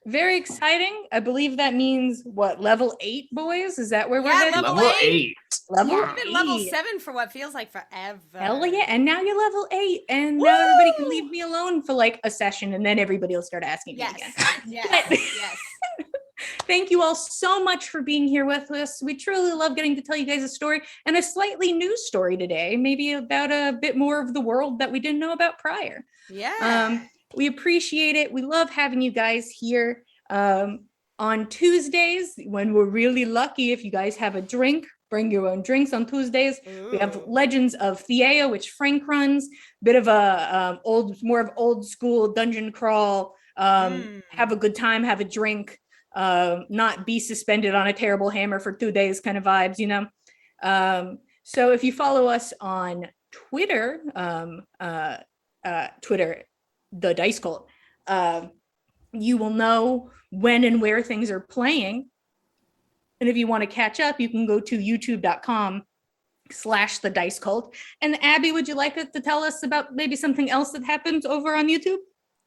S1: Very exciting. I believe that means what, level 8, boys? Is that where we're headed?
S2: Level
S7: 8.
S1: Level
S2: I've been level 7 for what feels like forever.
S1: Hell yeah. And now you're level 8. And now everybody can leave me alone for like a session and then everybody will start asking me again.
S2: Yes.
S1: Thank you all so much for being here with us. We truly love getting to tell you guys a story and a slightly new story today, maybe about a bit more of the world that we didn't know about prior.
S2: Yeah.
S1: We appreciate it. We love having you guys here on Tuesdays when we're really lucky. If you guys have a drink, bring your own drinks on Tuesdays.
S2: Ooh.
S1: We have Legends of Theia, which Frank runs, bit of a old school dungeon crawl. Have a good time, have a drink, not be suspended on a terrible hammer for 2 days kind of vibes, you know? So if you follow us on Twitter, the Dice Cult, you will know when and where things are playing. And if you want to catch up, you can go to youtube.com/the Dice Cult. And Abby, would you like to tell us about maybe something else that happens over on YouTube?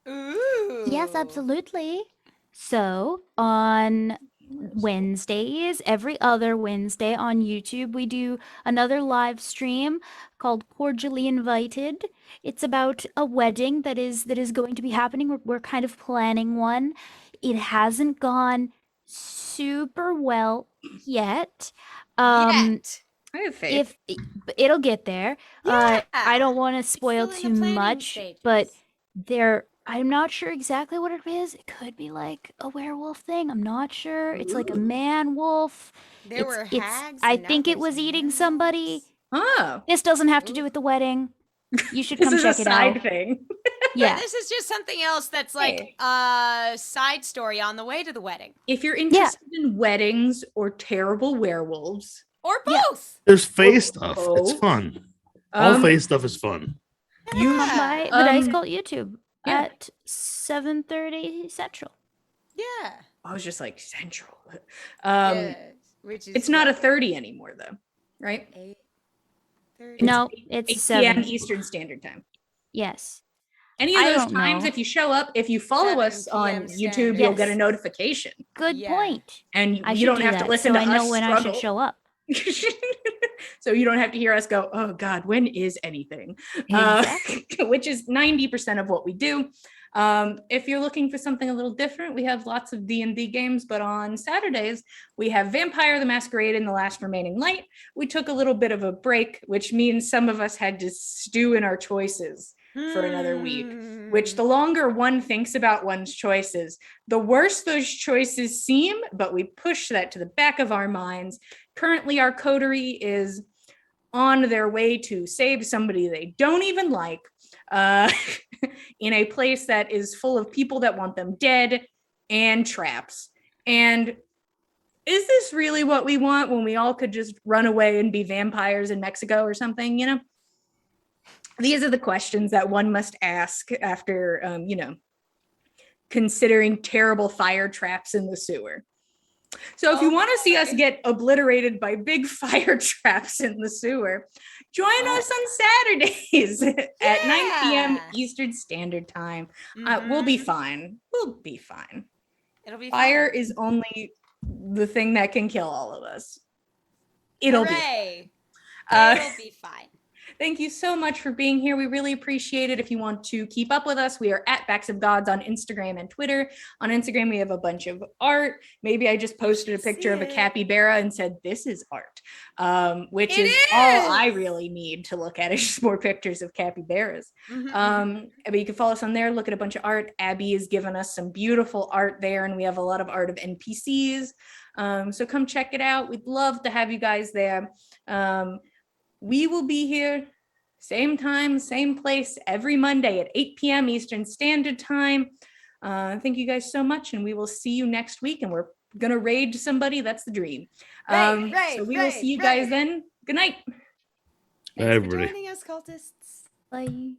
S2: Ooh.
S6: Yes, absolutely. So on Wednesdays, every other Wednesday on YouTube, we do another live stream called Cordially Invited. It's about a wedding that is going to be happening. We're kind of planning one. It hasn't gone super well yet.
S1: I have faith.
S6: It'll get there.
S2: Yeah.
S6: I don't want to spoil
S2: still in the
S6: too
S2: planning
S6: much,
S2: stages.
S6: but I'm not sure exactly what it is. It could be like a werewolf thing. I'm not sure. It's like a man wolf.
S2: There were hags.
S6: I
S2: and now
S6: think it
S2: there's
S6: was eating
S2: werewolves.
S6: somebody.
S1: Oh,
S6: This doesn't have to do with the wedding. You should
S1: this
S6: come
S1: is
S6: check
S1: a
S6: it
S1: side
S6: out.
S1: thing.
S6: Yeah.
S2: This is just something else that's like a side story on the way to the wedding.
S1: If you're interested in weddings or terrible werewolves,
S2: Or
S6: Yeah.
S2: both.
S5: There's Fae stuff. It's
S1: both.
S5: fun. All
S1: Um,
S5: Fae stuff is fun.
S6: Come by the Dice Cult YouTube
S1: yeah.
S6: at 7:30 Central.
S2: Yeah.
S1: I was just like central.
S2: Yes. Which is
S1: It's not a 30 anymore though, right?
S2: 8:30.
S6: No,
S1: 8
S6: it's
S1: p.m.
S6: 7.
S1: Eastern Standard Time.
S6: Yes.
S1: Any of
S6: I
S1: those
S6: don't
S1: times,
S6: know.
S1: if you show up, if you follow
S2: 7
S1: us on
S2: p.m.
S1: YouTube,
S2: Standard.
S1: you'll get a
S6: Yes.
S1: notification,
S6: Good
S2: Yeah.
S6: point.
S1: and
S6: I
S1: you
S6: should
S1: don't
S6: do
S1: have to
S6: that,
S1: listen
S6: so
S1: to
S6: I know
S1: us
S6: when
S1: struggle.
S6: I should show up.
S1: So you don't have to hear us go, oh God, when is anything?
S6: Exactly.
S1: Which is 90% of what we do. If you're looking for something a little different, we have lots of D&D games, but on Saturdays, we have Vampire the Masquerade and The Last Remaining Light. We took a little bit of a break, which means some of us had to stew in our choices. for another week, which the longer one thinks about one's choices, the worse those choices seem, but we push that to the back of our minds. Currently, our coterie is on their way to save somebody they don't even like, in a place that is full of people that want them dead and traps. And is this really what we want when we all could just run away and be vampires in Mexico or something, you know? These are the questions that one must ask after, considering terrible fire traps in the sewer. So if you want to see us get obliterated by big fire traps in the sewer, join us on Saturdays at 9 p.m. Eastern Standard Time. We'll be fine. We'll be fine.
S2: It'll be
S1: Fire
S2: fine.
S1: is only the thing that can kill all of us. It'll be
S2: fine.
S1: Thank you so much for being here. We really appreciate it. If you want to keep up with us, we are at Backs of Gods on Instagram and Twitter. On Instagram, we have a bunch of art. Maybe I just posted a picture of a capybara and said, this is art, which is all I really need to look at is just more pictures of capybaras. But you can follow us on there, look at a bunch of art. Abby has given us some beautiful art there, and we have a lot of art of NPCs. So come check it out. We'd love to have you guys there. We will be here, same time, same place, every Monday at 8 p.m. Eastern Standard Time. Thank you guys so much, and we will see you next week. And we're gonna raid somebody. That's the dream. So we will see you guys then. Good night.
S2: Thanks for joining us, cultists.
S6: Bye.